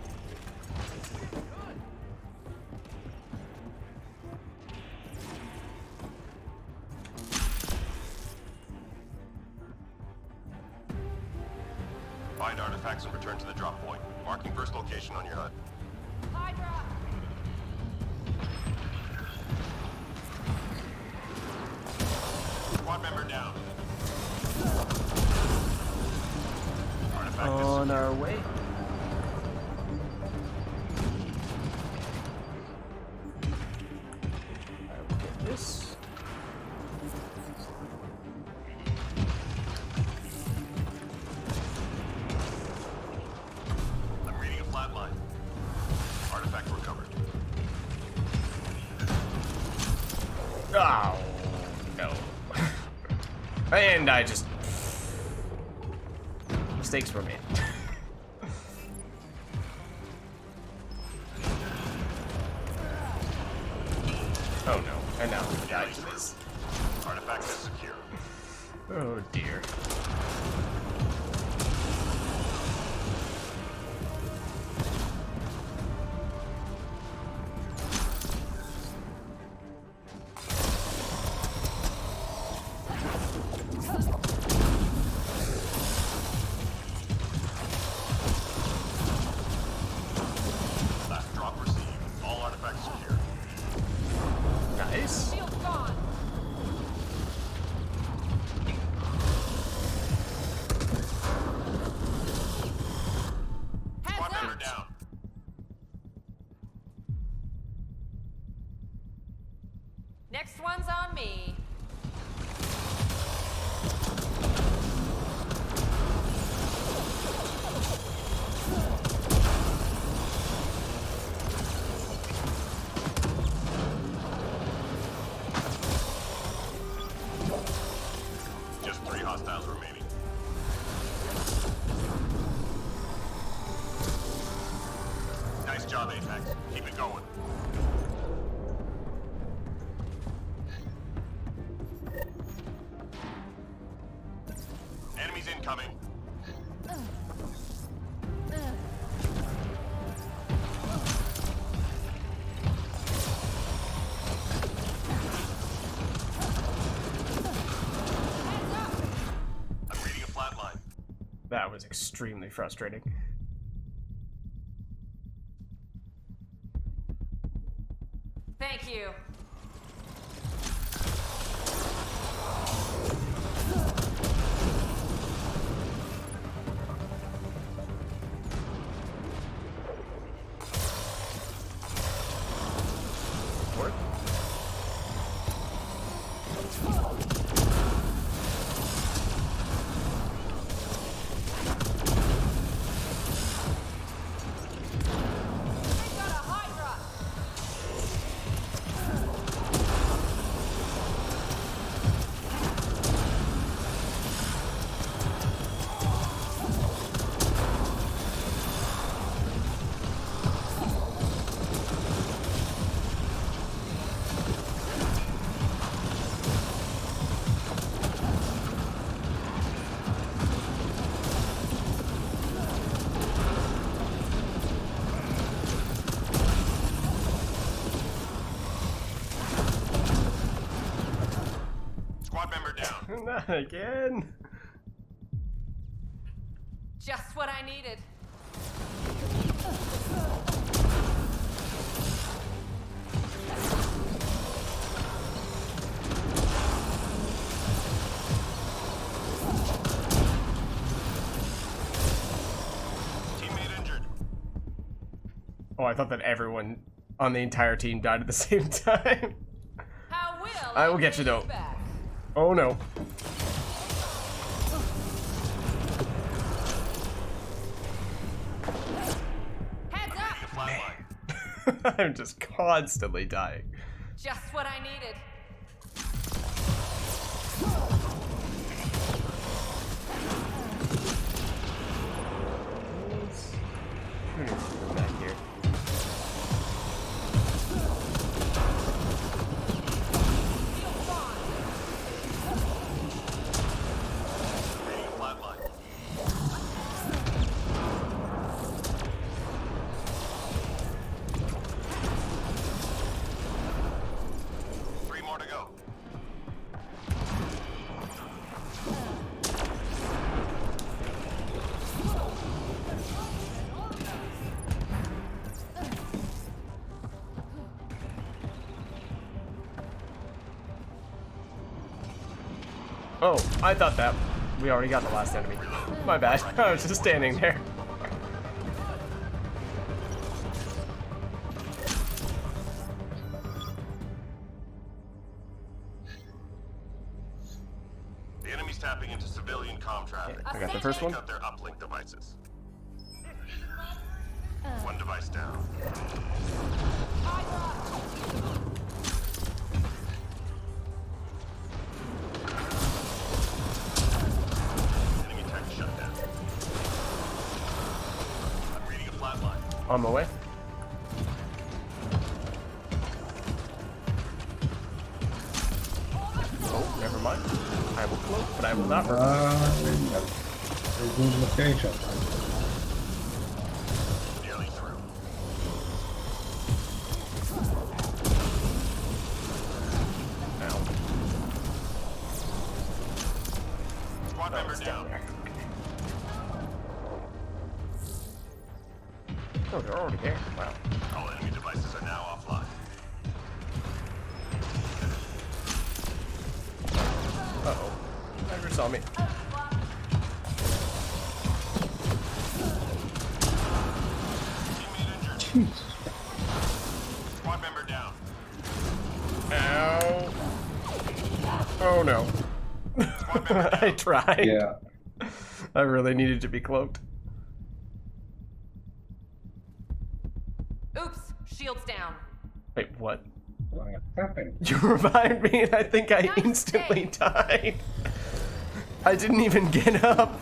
Find artifacts and return to the drop point. Marking first location on your HUD. Hydra! Squad member down. Artifact On our way. I will get this. I'm reading a flat line. Artifact recovered. Oh, no. And I just... Mistakes were made. Oh no, and now we died to this. Artifact is secure. Oh dear. Last drop received. All artifacts secure. Nice. Shield's gone! Squad Heads member up! down. Next one's on me. Just 3 hostiles remaining. Nice job, Apex. Keep it going. Enemies incoming. I'm reading a flat line. That was extremely frustrating. Thank you. Work. They got a Hydra! Squad member down. Not again. Just what I needed. Oh, I thought that everyone on the entire team died at the same time. How will I will get you, though. back? Oh, no. Heads up! Flatline. I'm just constantly dying. Just what I needed. Back here. Reading a flatline. Three more to go. Oh, I thought that we already got the last enemy. My bad. I was just standing there. The enemy's tapping into civilian comm traffic. I got the first one. Take out their uplink devices. One device down. Enemy tech shut down. I'm reading a flatline. On my way. Oh, never mind. I will float, but I will not hurt. A good location. Nearly through. Ow. Squad member down. Oh, they're already there. Wow. All enemy devices are now offline. Uh-oh. Never saw me. Teammate injured. Squad member down. Ow. Oh, no. Squad member down. I tried. Yeah. I really needed to be cloaked. Oops, shields down. Wait, what? What happened? You revived me and I think I Nice instantly save. died. I didn't even get up.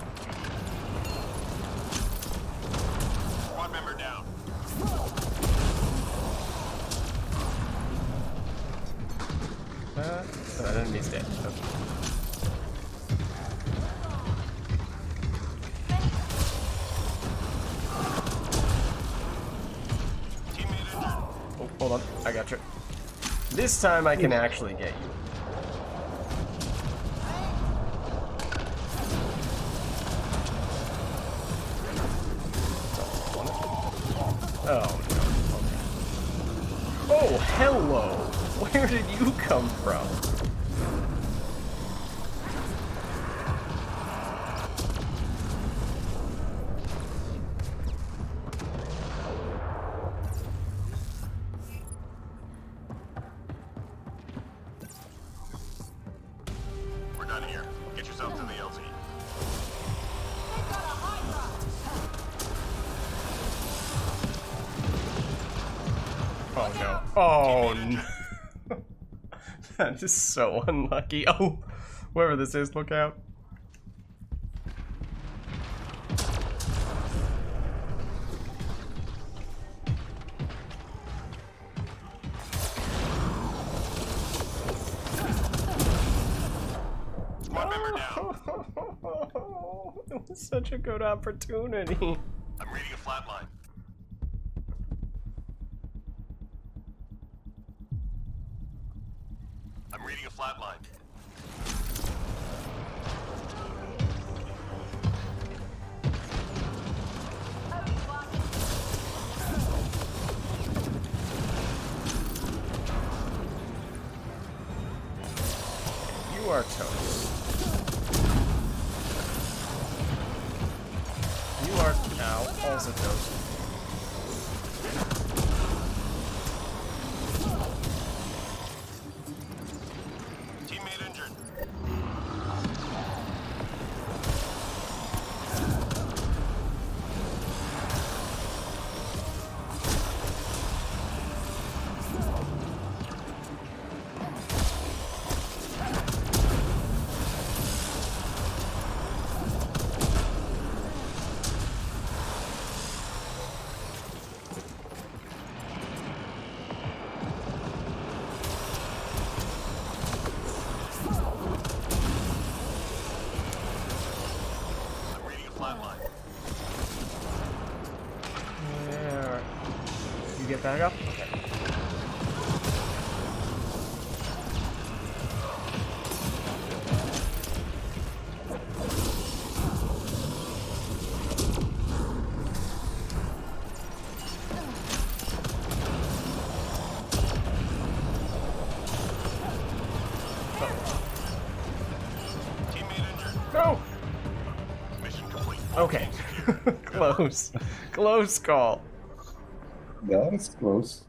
Squad member down. That enemy's dead. Okay. Teammate injured. Oh, hold on. I got you. This time I can actually get you. Oh, no. Okay. Oh, hello. Where did you come from? We're done here. Get yourself to the LZ. Oh, no. Oh, no. That is so unlucky. Oh, whoever this is, look out. Squad member down. It was such a good opportunity. I'm reading a flatline. I'm reading a flatline. You are toast. You are now also toast. flatline. Yeah, all right. You get back up? Okay. Teammate injured. No! Mission complete. Okay. Close. Close call. That is close.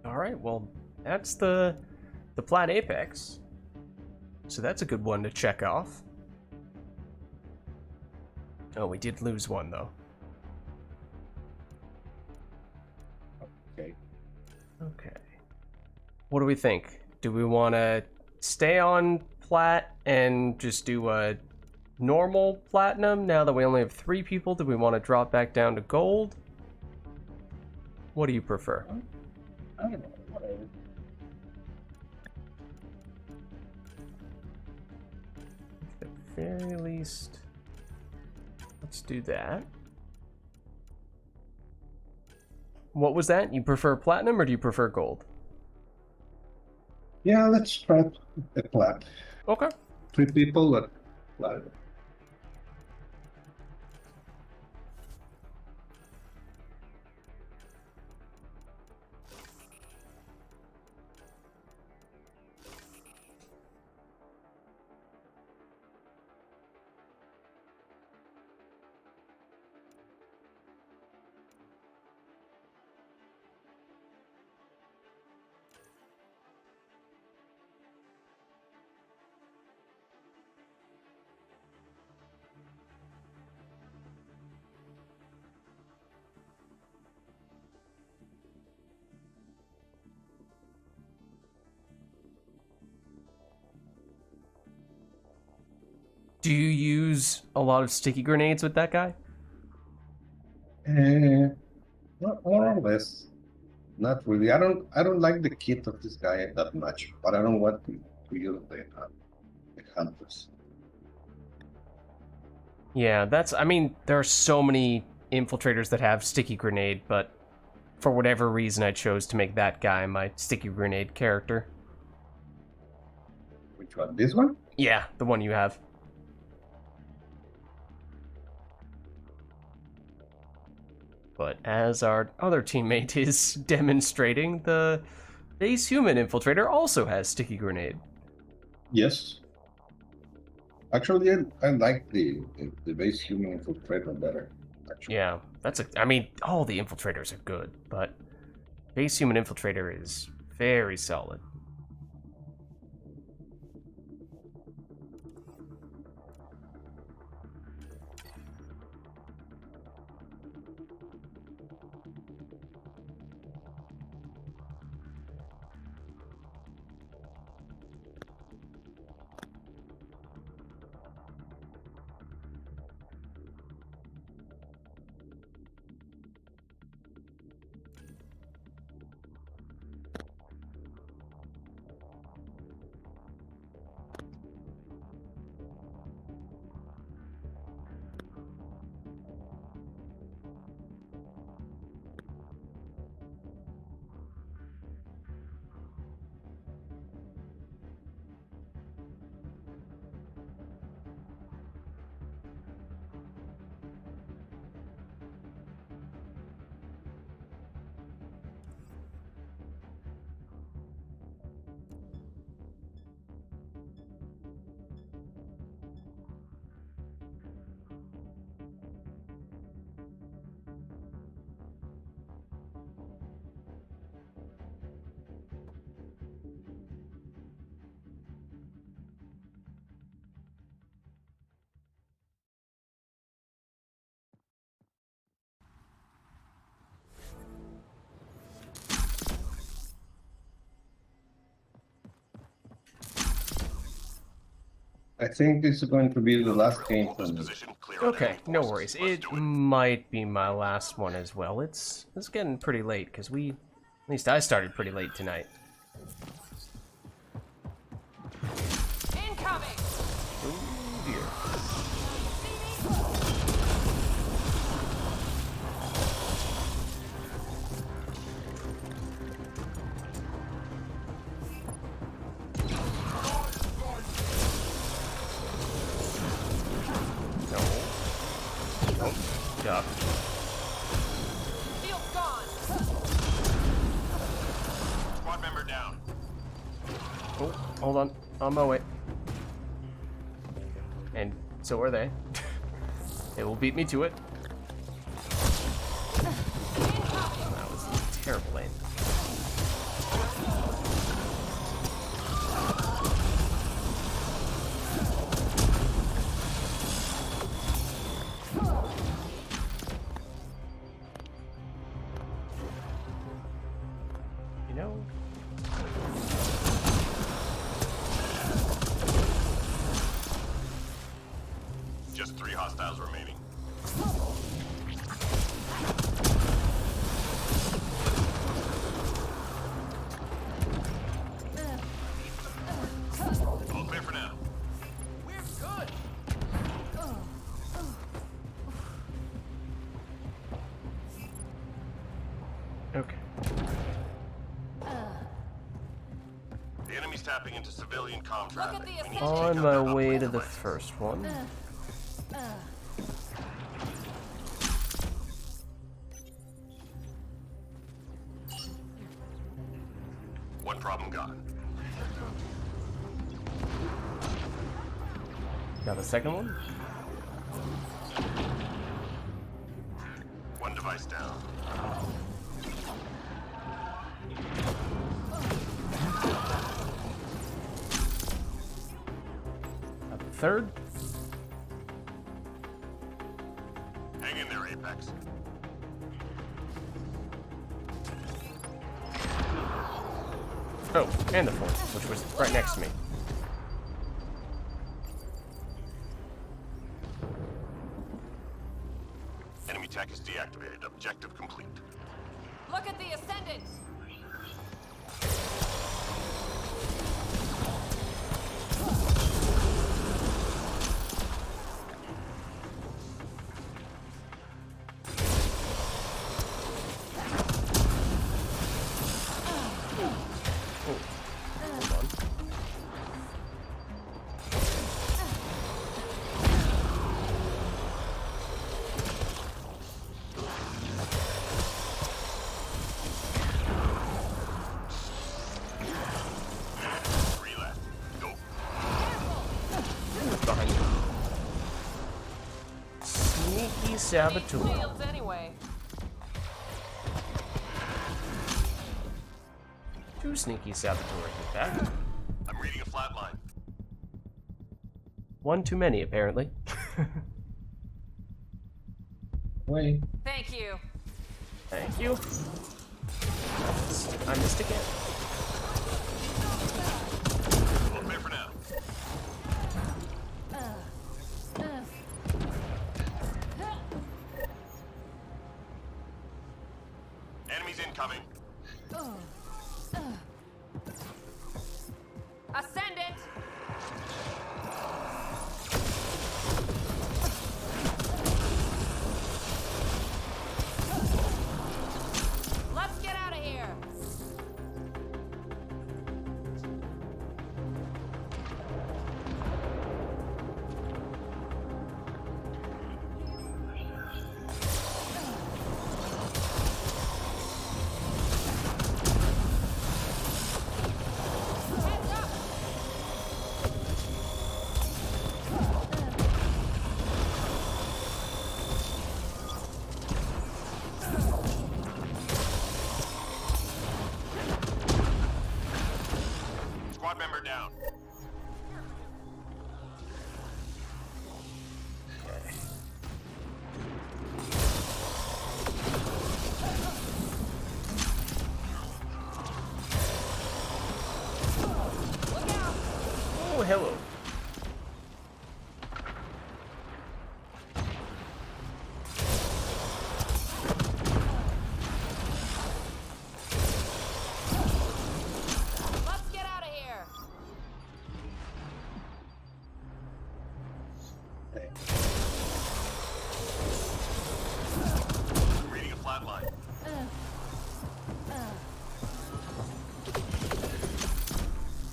All right, well, that's the Plat Apex. So that's a good one to check off. Oh, we did lose one, though. Okay. Okay. What do we think? Do we want to stay on Plat and just do a normal Platinum now that we only have 3 people? Do we want to drop back down to Gold? What do you prefer? I don't know. Whatever. At the very least, let's do that. What was that? You prefer Platinum or do you prefer Gold? Yeah, let's try a plat. Okay. 3 people at plat. Do you use a lot of sticky grenades with that guy? More or less. Not really. I don't like the kit of this guy that much, but I don't want to use the hunters. Yeah, I mean, there are so many infiltrators that have sticky grenade, but for whatever reason I chose to make that guy my sticky grenade character. Which one? This one? Yeah, the one you have. But as our other teammate is demonstrating, the base human infiltrator also has sticky grenade. Yes. Actually, I like the base human infiltrator better. Actually. Yeah, I mean, all the infiltrators are good, but base human infiltrator is very solid. I think this is going to be the last game Hold for this me. position, clear out Okay, enemy no forces. worries. Let's It do it. might be my last one as well. It's getting pretty late because at least I started pretty late tonight. Incoming! Oh dear. No. Nope. Duck. Field's gone! Squad member down. Oh, hold on. On my way. And so are they. They will beat me to it. That was a terrible aim. You know, Just 3 hostiles remaining. All clear for now. We're good! okay. The enemy's tapping into civilian comm Look traffic. at the We need to ascent. take On out my their way to operating the devices. first one. One problem gone. Got the second one? One device down. Got the third? Hang in there, Apex. Oh, and the fourth, which was right next to me. Enemy tech is deactivated. Objective complete. Look at the Ascendant! Hold on. Three left. Go. Who's behind you? Sneaky saboteur. Fields anyway. Two sneaky saboteurs in fact. I'm reading a flat line. One too many, apparently. Wait. Thank you. Thank you. I missed again. All clear for now. Enemies incoming. Ascendant! Let's get out of here! Heads up! Squad member down. Look out! Oh, hello. Reading a flat line.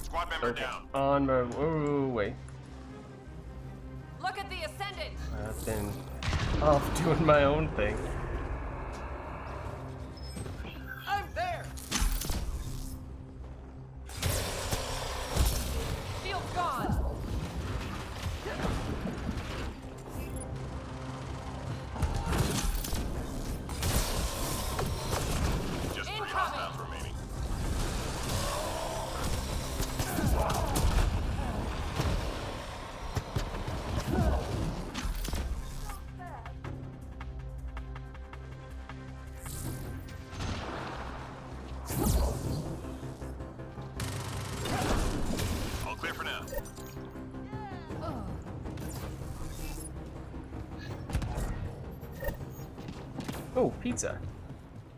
Squad member down. On my way. Look at the ascendant. I've been off doing my own thing. I'm there. Shield gone. Just 3 Incoming. hostiles remaining. All clear for now. Oh, pizza.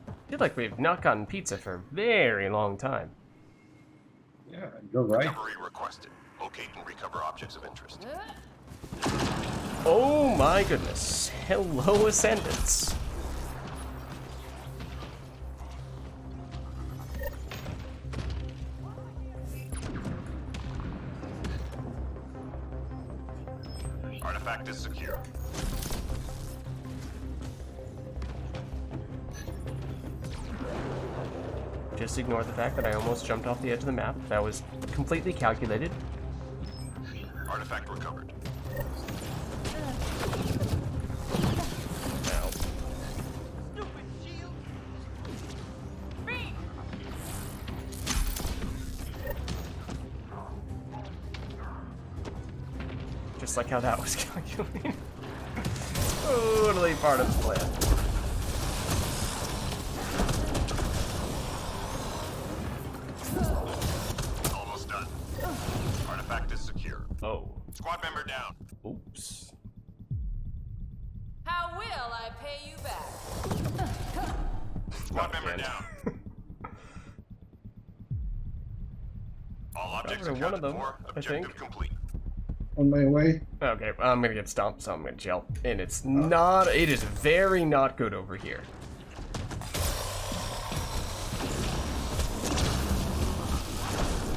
I feel like we've not gotten pizza for a very long time. Yeah, you're right. Recovery requested. Locate and recover objects of interest. Oh my goodness. Hello, Ascendants. Artifact is secure. Just ignore the fact that I almost jumped off the edge of the map. That was completely calculated. Artifact recovered. Ow. Stupid shield. Me. Just like how that was calculated. Totally part of the plan. Almost done. Artifact is secure. Oh. Squad member down. Oops. How will I pay you back? Squad member again. down. All objects Covered one of accounted them, for. I Objective think. complete. On my way. Okay, I'm gonna get stomped, so I'm gonna chill. And it's not, it is very not good over here.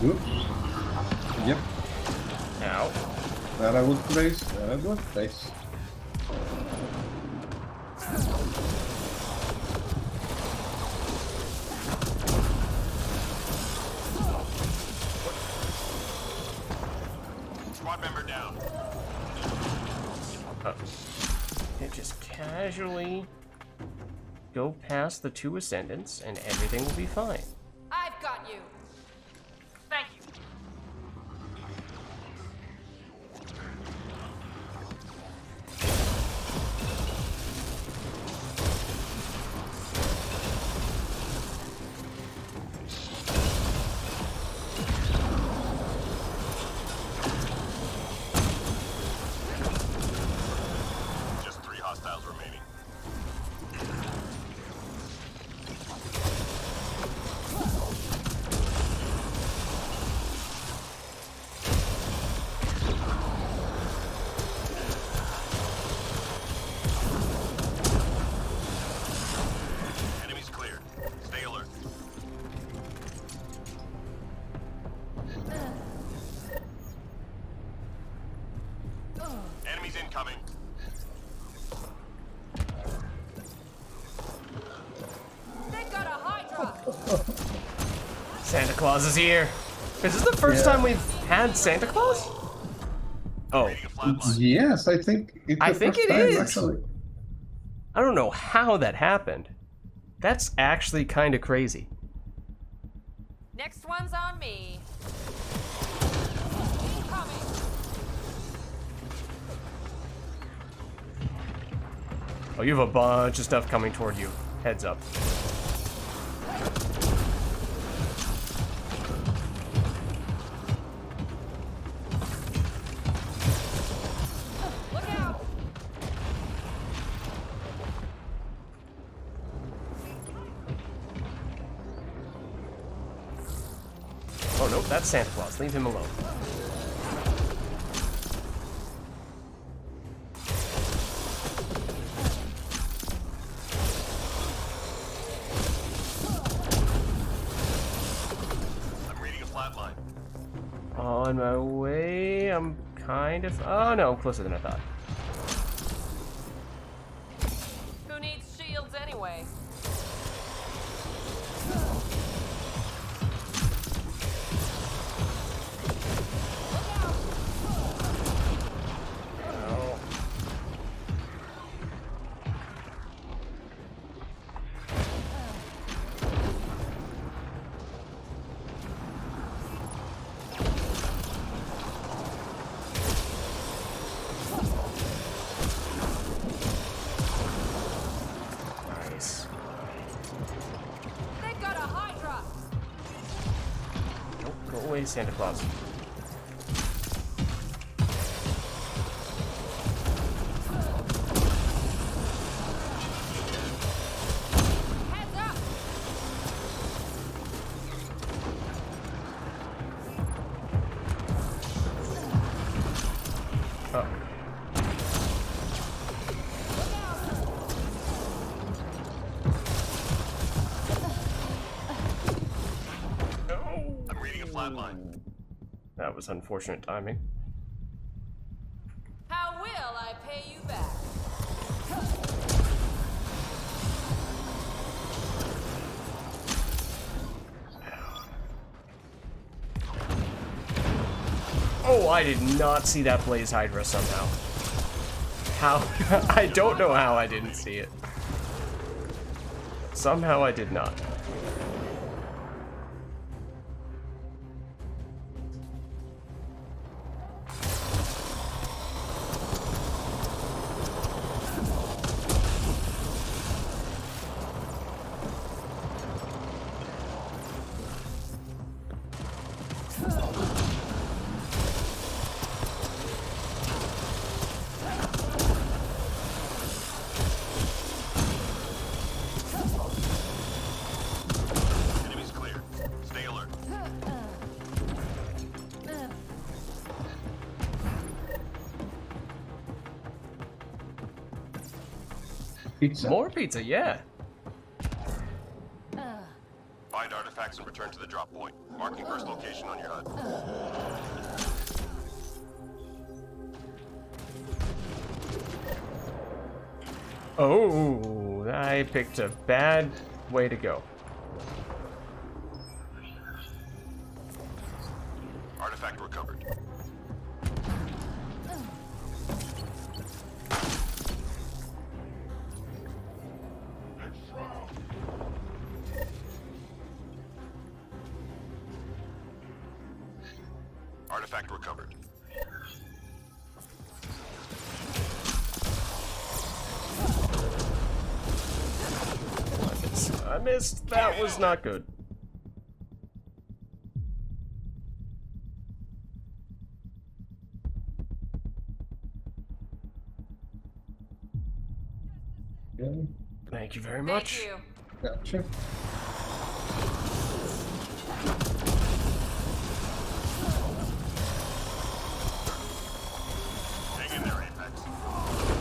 Oops. Yep. Ow. Not a good place. Not a good place. Squad member down. It just casually go past the 2 Ascendants, and everything will be fine. I've got you. Thank you. Just 3 hostiles remaining. Enemies cleared. Stay alert. Enemies incoming. They got a Hydra. Santa Claus is here. Is this the first time we've had Santa Claus? Oh, Reading a flat line. Yes, I think it's I the think first it time, is. actually. I don't know how that happened. That's actually kind of crazy. Next one's on me. Incoming. Oh, you have a bunch of stuff coming toward you. Heads up. Look out. Oh, nope, that's Santa Claus. Leave him alone. on my way. I'm kind of... Oh, no, I'm closer than I thought. Who needs shields anyway? Oh. Nice. They got a Hydra! Nope, go away, Santa Claus. Heads up! Oh. I'm reading a flatline. That was unfortunate timing. How will I pay you back? Oh, I did not see that Blaze Hydra somehow. How? I don't know how I didn't see it. Somehow I did not. Enemy's clear. Stay alert. Pizza. More pizza, yeah. Find artifacts and return to the drop point. Marking first location on your HUD. Oh, I picked a bad way to go. Artifact recovered. Artifact recovered. I missed. That was not good. Okay. Thank you very much. Thank you. Gotcha. Hang in there, Apex.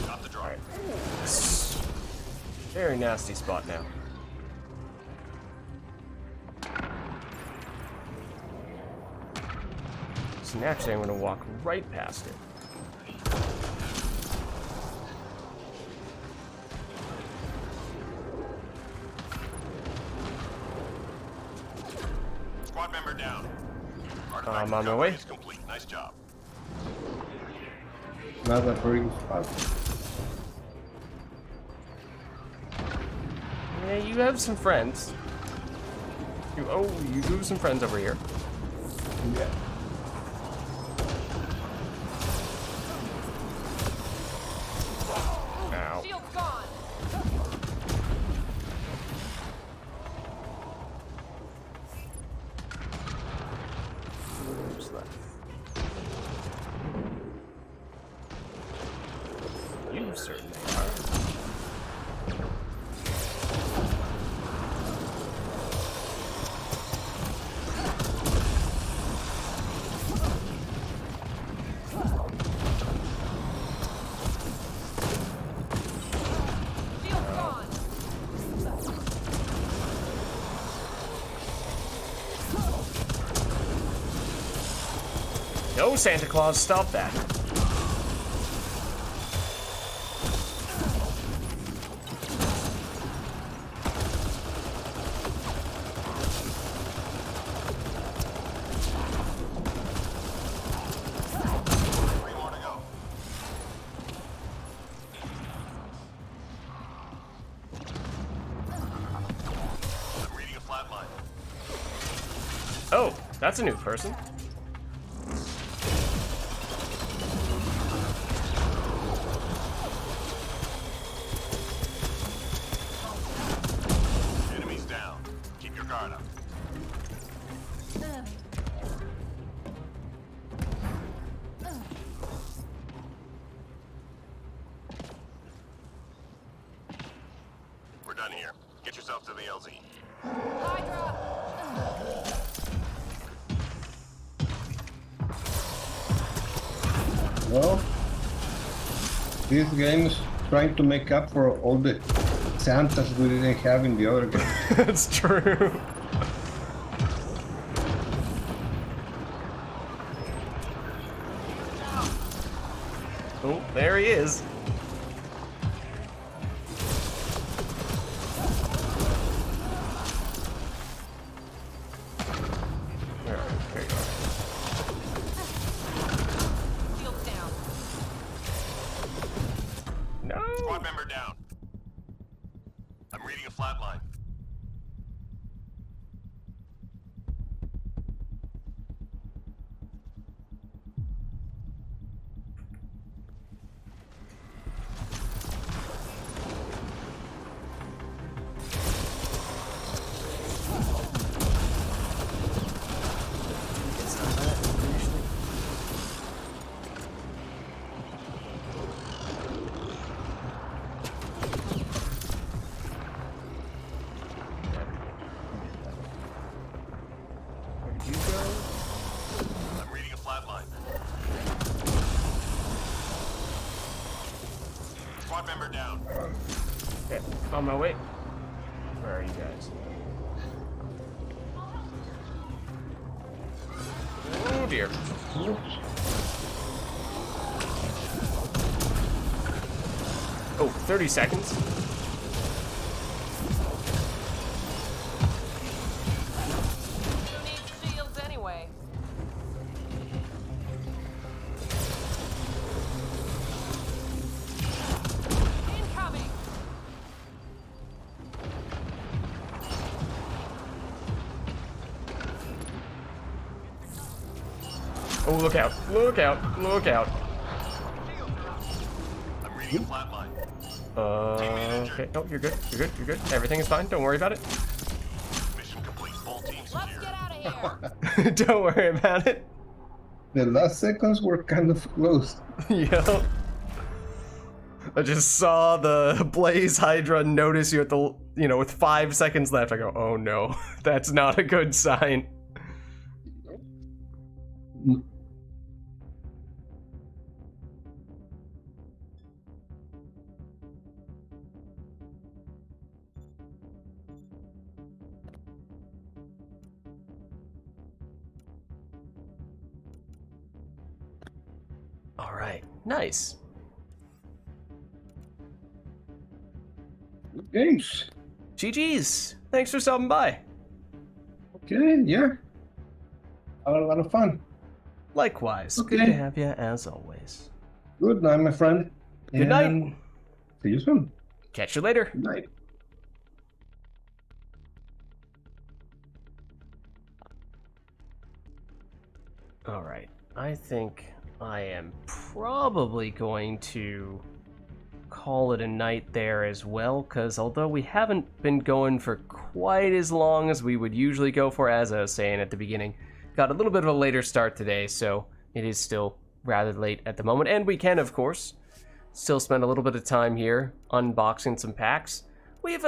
Got the drop. Very nasty spot now. So naturally, I'm going to walk right past it. Squad member down. I'm on my recovery way. is complete. Nice job. Another very spot. Yeah, you have some friends. You do have some friends over here. Yeah. Ow. Shield's gone. Who's left? You certainly are. Shield's gone. No, Santa Claus, stop that. Three more to go. I'm reading a flat line. Oh, that's a new person. Enemies down. Keep your guard up. We're done here. Get yourself to the LZ. Hydra! Well, this game is trying to make up for all the Santas we didn't have in the other game. That's true. Oh, there he is. Where are you? There you are. Shields down. No. Squad member down. I'm reading a flat line. Where did you go? I'm reading a flat line. Squad member down. Okay, on my way. Where are you guys? Oh dear. Oh, 30 seconds. Who needs shields anyway? Incoming! Oh, look out. Look out. Look out. I'm reading a flat line. Okay. Oh, you're good. You're good. You're good. Everything is fine. Don't worry about it. Mission complete. Full team Let's secure. get out of here! Don't worry about it. The last seconds were kind of close. Yep. I just saw the Blaze Hydra notice you at the, with 5 seconds left. I go, oh no, that's not a good sign. All right, nice. Good games. GG's. Thanks for stopping by. Okay, yeah. Had a lot of fun. Likewise. Good Okay. to have you as always. Good night, my friend. Good night. And see you soon. Catch you later. Good night. All right. I think I am probably going to call it a night there as well, because although we haven't been going for quite as long as we would usually go for, as I was saying at the beginning, got a little bit of a later start today, so it is still rather late at the moment. And we can, of course, still spend a little bit of time here unboxing some packs. We have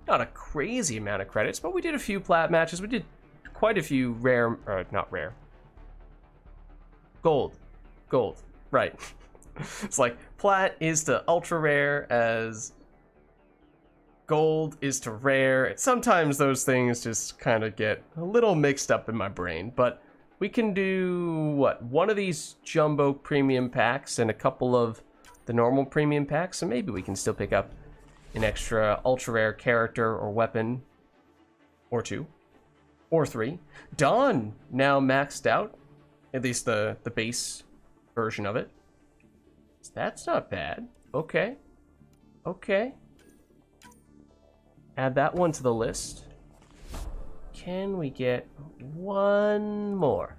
not a crazy amount of credits, but we did a few plat matches. We did quite a few rare, not rare. Gold, right. It's like plat is to ultra rare as gold is to rare. Sometimes those things just kind of get a little mixed up in my brain, but We can do, what, one of these jumbo premium packs and a couple of the normal premium packs, so maybe we can still pick up an extra ultra rare character or weapon, or 2, or 3. Dawn, now maxed out, at least the base version of it. That's not bad. Okay. Okay. Add that one to the list. Can we get one more?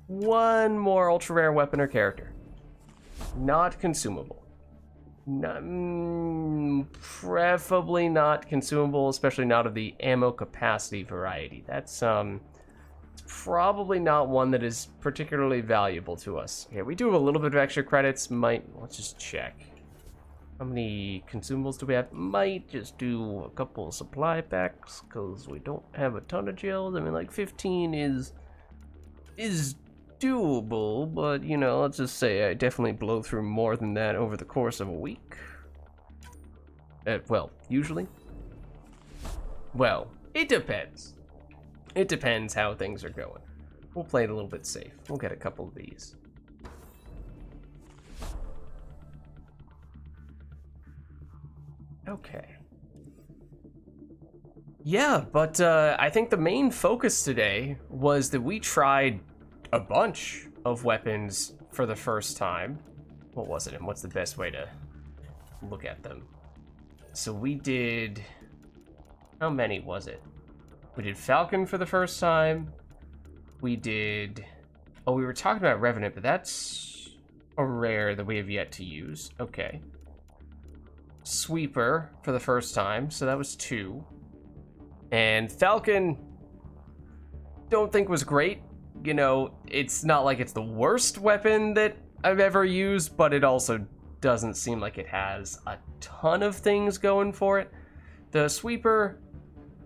One more ultra rare weapon or character. Not consumable. Preferably not consumable, especially not of the ammo capacity variety. That's probably not one that is particularly valuable to us. Yeah, we do have a little bit of extra credits. Let's just check. How many consumables do we have? Might just do a couple of supply packs because we don't have a ton of gels. I mean, like 15 is doable, but you know, let's just say I definitely blow through more than that over the course of a week. Well, usually. Well, it depends. It depends how things are going. We'll play it a little bit safe. We'll get a couple of these. Okay. Yeah, but I think the main focus today was that we tried a bunch of weapons for the first time. What was it, and what's the best way to look at them? So we did... How many was it? We did Falcon for the first time. We did... Oh, we were talking about Revenant, but that's a rare that we have yet to use. Okay. Sweeper for the first time, so that was 2. And Falcon, don't think was great. You know, it's not like it's the worst weapon that I've ever used, but it also doesn't seem like it has a ton of things going for it. The Sweeper,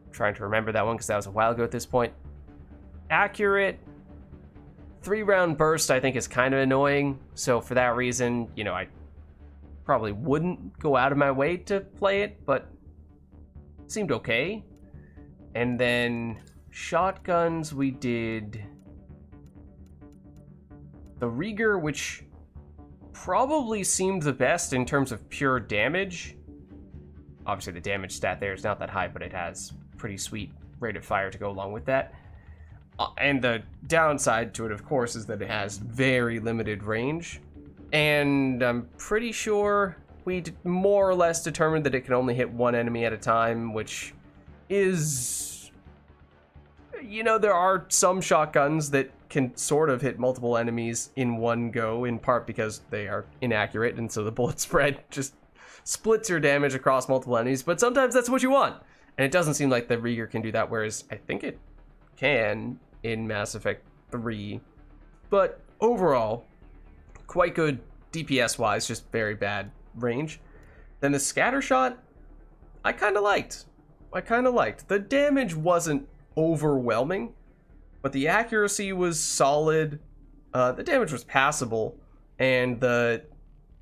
I'm trying to remember that one because that was a while ago at this point. Accurate. 3-round burst I think is kind of annoying, so for that reason, you know, I probably wouldn't go out of my way to play it, but it seemed okay. And then shotguns, we did the Reegar, which probably seemed the best in terms of pure damage. Obviously the damage stat there is not that high, but it has pretty sweet rate of fire to go along with that. And the downside to it, of course, is that it has very limited range. And I'm pretty sure we more or less determined that it can only hit one enemy at a time, which is... You know, there are some shotguns that can sort of hit multiple enemies in one go, in part because they are inaccurate, and so the bullet spread just splits your damage across multiple enemies, but sometimes that's what you want. And it doesn't seem like the Reegar can do that, whereas I think it can in Mass Effect 3. But overall, quite good DPS-wise, just very bad range. Then the scatter shot, I kind of liked. The damage wasn't overwhelming, but the accuracy was solid. The damage was passable, and the...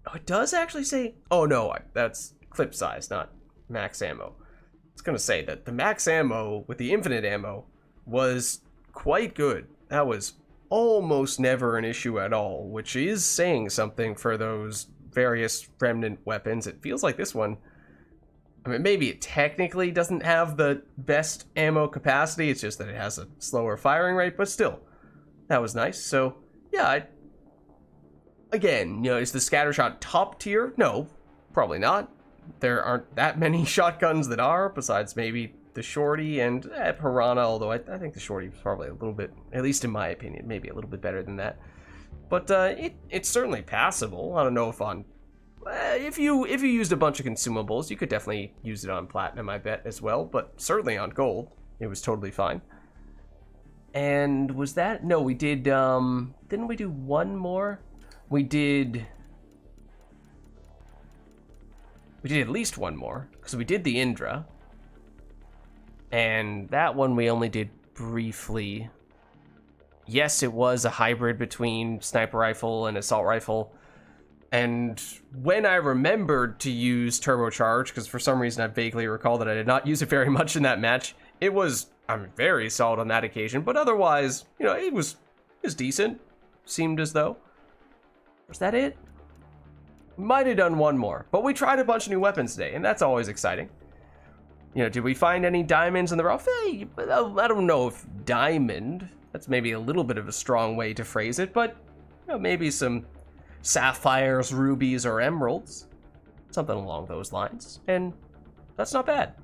Oh, it does actually say... Oh, no, that's clip size, not max ammo. I was going to say that the max ammo with the infinite ammo was quite good. That was almost never an issue at all, which is saying something for those various remnant weapons. It feels like this one, I mean, maybe it technically doesn't have the best ammo capacity, it's just that it has a slower firing rate, but still, that was nice. So, yeah, again, you know, is the scattershot top tier? No, probably not. There aren't that many shotguns that are, besides maybe the Shorty and Piranha, although I think the Shorty is probably a little bit, at least in my opinion, maybe a little bit better than that. But it's certainly passable. I don't know if on... if you used a bunch of consumables, you could definitely use it on Platinum, I bet, as well. But certainly on Gold, it was totally fine. And was that... No, we did... didn't we do one more? We did at least one more, because we did the Indra. And that one we only did briefly. Yes, it was a hybrid between sniper rifle and assault rifle. And when I remembered to use turbocharge, because for some reason I vaguely recall that I did not use it very much in that match, it was, I'm very solid on that occasion, but otherwise, you know, it was is decent. Seemed as though. Was that it? Might have done one more, but we tried a bunch of new weapons today, and that's always exciting. You know, did we find any diamonds in the rough? Hey, I don't know if diamond, that's maybe a little bit of a strong way to phrase it, but you know, maybe some sapphires, rubies, or emeralds. Something along those lines, and that's not bad.